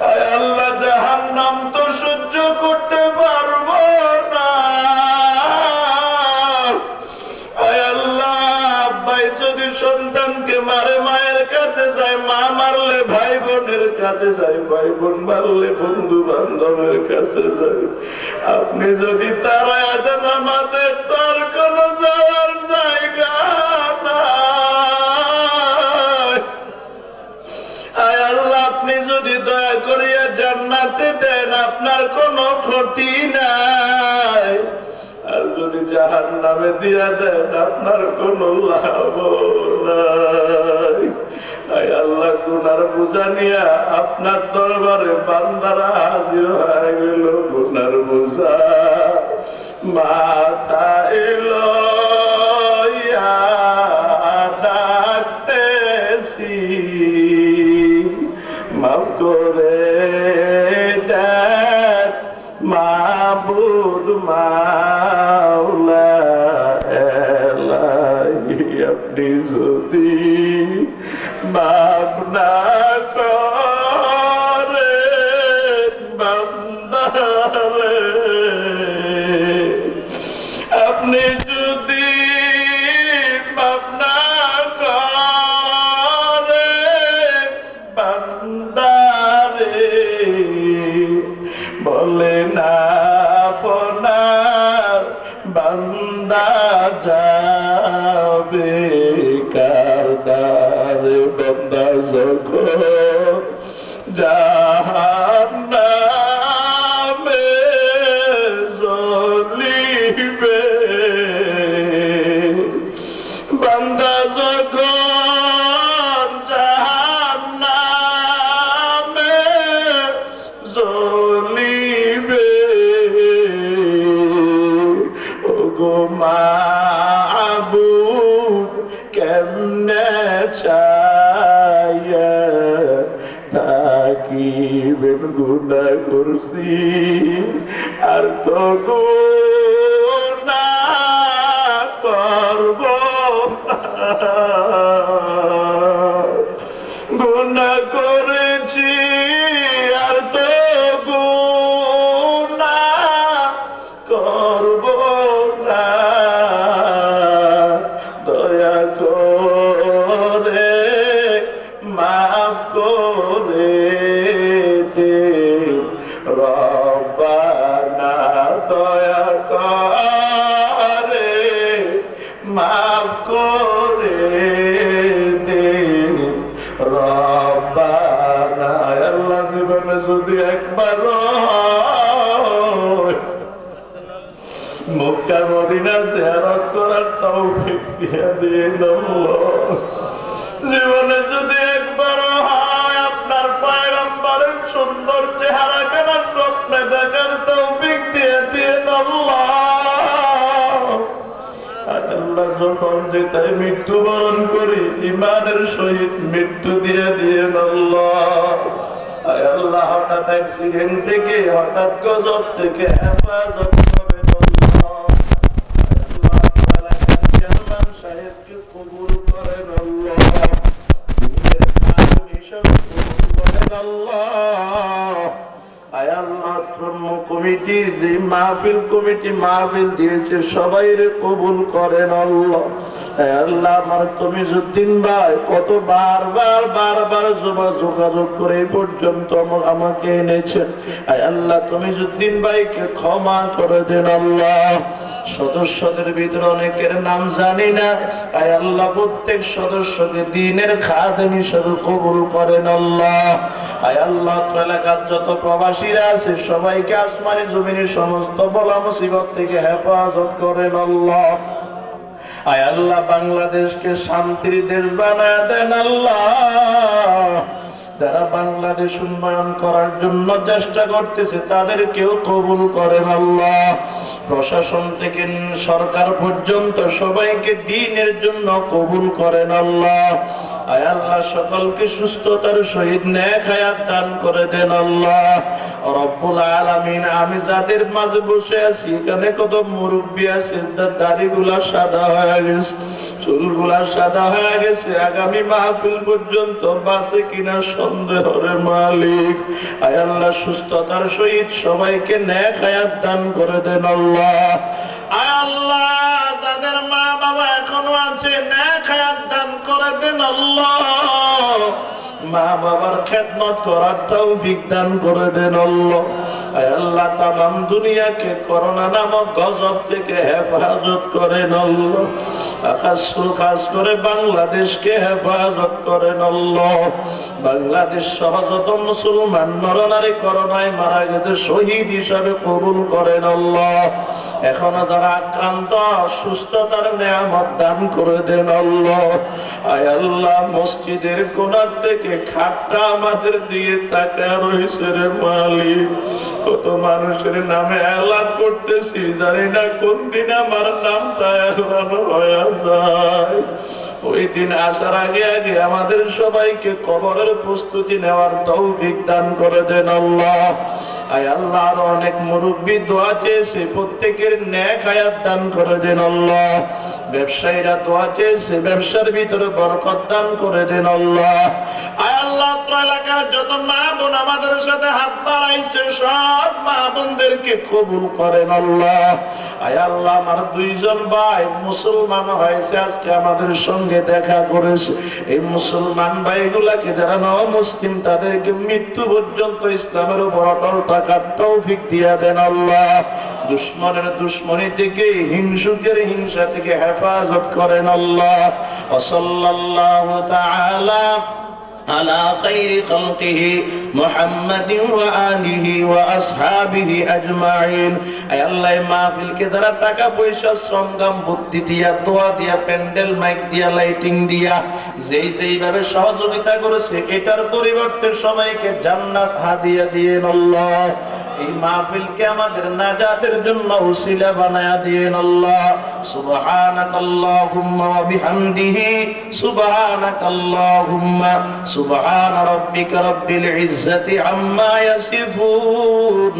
আয় আল্লাহ, জাহান্নাম তো সহ্য করতে পারবো না। আয় আল্লাহ, ভাই যদি সন্তানকে মারে মায়ের কাছে যায়, মা মারলে ভাই বোনের কাছে যায়, ভাই বোন মারলে বন্ধু বান্ধবের কাছে যায়। আপনি যদি তারাই দেন, আমাদের তার কোন যাওয়ার জায়গা নাই। আয় আল্লাহ, আপনি যদি দয়া করিয়া জান্নাতে দেন, আপনার কোনো ক্ষতি নাই। আর যদি জাহান্নামে দিয়া দেন, আপনার কোনো লাভ নাই। আয় আল্লাহ, গুনার বোঝা নিয়া আপনার দরবারে বান্দারা হাজির হয়ে গেল। গুনার বোঝা মাথায় লইয়া ডাকতে আপনি যদি মাফ না করেন বান্দারে, আপনি যদি মাফ না করেন বান্দারে, বলে না আপনার বান্দা যাবে কার দ্বারে, বান্দা যখন জাহান্নামে জ্বলিবে, বান্দা যখন জাহান্নামে জ্বলিবে, ওগো মাবুদ কেমনে চাইয়া থাকিবেন, গুনাহ করছি আর তো গুনাহ করব, গুনাহ করেছি আর তো গুনাহ করব না, দয়া করে মাফ করে দে রব্বানা, দয়া করে মাফ করে দে রব্বানা। আল্লাহ জীবনে যদি একবার মক্কা মদিনা জিয়ারত করার তৌফিক দিয়ে দিন আল্লাহ, জীবনে যদি একবার হয় আপনার পয়গম্বরের সুন্দর চেহারা কেনার স্বপ্নে দেখার তৌফিক দিয়ে দিন আল্লাহ। আল্লাহ যখন যেটাই মৃত্যুবরণ করি ইমানের সহিত মৃত্যু দিয়ে দিয়েন আল্লাহ। আল্লাহ হঠাৎ অ্যাক্সিডেন্ট থেকে হঠাৎ গজব থেকে হেফাজত করেন আল্লাহ। আল্লাহ এলাকার চেয়ারম্যান সাহেবকে কবুল করেন আল্লাহ, দিনের খাদেম হিসেবে কবুল করেন আল্লাহ। আয় আল্লাহ ধর্ম কমিটি যে মাহফিল কমিটি মাহফিল দিয়েছে সবাইরে কবুল করেন আল্লাহ। আয় আল্লাহ আমার তমিজউদ্দিন ভাই কত বারবার যোগাযোগ করে এই পর্যন্ত আমাকে এনেছেন। আয় আল্লাহ তমিজউদ্দিন ভাইকে ক্ষমা করে দেন আল্লাহ। সদস্যদের ভিতরে অনেকের নাম জানি না, আয় আল্লাহ প্রত্যেক সদস্যকে দ্বীনের খাদেম হিসেবে কবুল করেন আল্লাহ। আয় আল্লাহ এলাকার যত প্রবাসীরা আছে সবাইকে আসমানি জমিনের সমস্ত বলা মুসিবত থেকে হেফাজত করেন আল্লাহ। আয় আল্লাহ বাংলাদেশকে শান্তির দেশ বানায় দেন আল্লাহ। যারা বাংলাদেশ উন্নয়ন করার জন্য চেষ্টা করতেছে তাদেরকেও কবুল করেন আল্লাহ। প্রশাসন থেকে সরকার পর্যন্ত সবাইকে দ্বীনের জন্য কবুল করেন আল্লাহ। আয় আল্লাহ সকলকে সুস্থতার সহিত নেক হায়াত দান করে দেন আল্লাহ রব্বুল আলামিন। আমি যাদের মাঝে বসে আছি এখানে কত মুরব্বী আছে, দাড়িগুলা সাদা হয়ে গেছে, চুলগুলা সাদা হয়ে গেছে, আগামী মাহফিল পর্যন্ত বাঁচে কিনা সন্দেহ রে মালিক। আয় আল্লাহ সুস্থতার সহিত সবাইকে নেক হায়াত দান করে দেন আল্লাহ। আয় আল্লাহ যাদের মা বাবা এখনো আছে নেক হায়াত দান করে দেন আল্লাহ। মা বাবার খেদমত করার তৌফিক দান করে দেন আল্লাহ। আয় আল্লাহ তামাম দুনিয়াকে করোনা নামক গজব থেকে হেফাজত করেন আল্লাহ। খাস করে বাংলাদেশকে হেফাজত করেন আল্লাহ। বাংলাদেশ সহ যত মুসলমান নরনারী করোনায় মারা গেছে শহীদ হিসাবে কবুল করেন আল্লাহ। এখনো যারা আক্রান্ত সুস্থতার নিয়ামত দান করে দেন আল্লাহ। আয় আল্লাহ মসজিদের কোণার থেকে খাটটা আমাদের দিয়ে তাকায় রয়েছে রে মালিক। কত মানুষের নামে এলান করতেছি, জানি না কোন দিন আমার নামটা এলান হয়ে যায়। ওই দিন আসার আগে আগে আমাদের সবাইকে কবরের প্রস্তুতি নেওয়ার তৌফিক দান করে দেন আল্লাহ। আয় আল্লাহ আরো অনেক মুরব্বী দোয়া চেয়েছে, প্রত্যেকের নেক হায়াত দান করে দেন আল্লাহ। ব্যবসায়ীরা দোয়া চেয়েছে, ব্যবসার ভিতরে বরকত দান করে দেন আল্লাহ। আয় আল্লাহ এলাকার যত মা বোন আমাদের সাথে হাত বাড়াইছে, সব মা বোনদেরকে কবুল করেন আল্লাহ। আয় আল্লাহ আমার দুইজন ভাই মুসলমান হয়েছে, আজকে আমাদের সঙ্গে দেখা করেছে। এই মুসলমান ভাইগুলাকে যারা নমুসলিম, তাদেরকে মৃত্যু পর্যন্ত ইসলামের উপর অটল থাকার তৌফিক দিয়া দেন আল্লাহ। দুশ্মনের দুশ্মনী থেকে, হিংসুকের হিংসা থেকে হেফাজত করেন আল্লাহ। সাল্লাল্লাহু তাআলা على خير خلقه محمد وآله وأصحابه أجمعين أي الله মাহফিল কে যারা টাকা পয়সা শ্রম গাম বুদ্ধি দিয়া, দোয়া দিয়া, প্যান্ডেল মাইক দিয়া, লাইটিং দিয়া যেই ভাবে সহযোগিতা করেছে, এটার পরিবর্তে সবাইকে জান্নাত হাদিয়া দিয়েন আল্লাহ। এই মাহফিলকে আমাদের নাজাতের জন্য উসিলা বানায়া দিয়েন আল্লাহ। সুবহানাকাল্লাহুম্মা ওয়া বিহামদিহি সুবহানাকাল্লাহুম্মা সুবহান রাব্বিকা রাব্বিল ইজ্জাতি আম্মা ইয়াসিফুন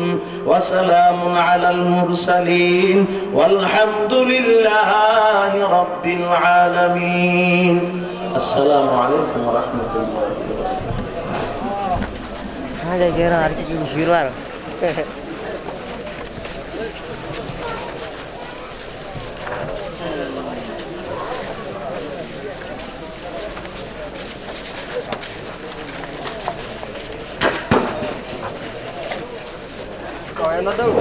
ওয়া সালামুন আলাল মুরসালিন ওয়ালহামদুলিল্লাহি রাব্বিল আলামিন। আসসালামু আলাইকুম ওয়া রাহমাতুল্লাহি ওয়া বারাকাতুহু। হ্যাঁ যাই গেরা আর কি শিরবার কয় না দাও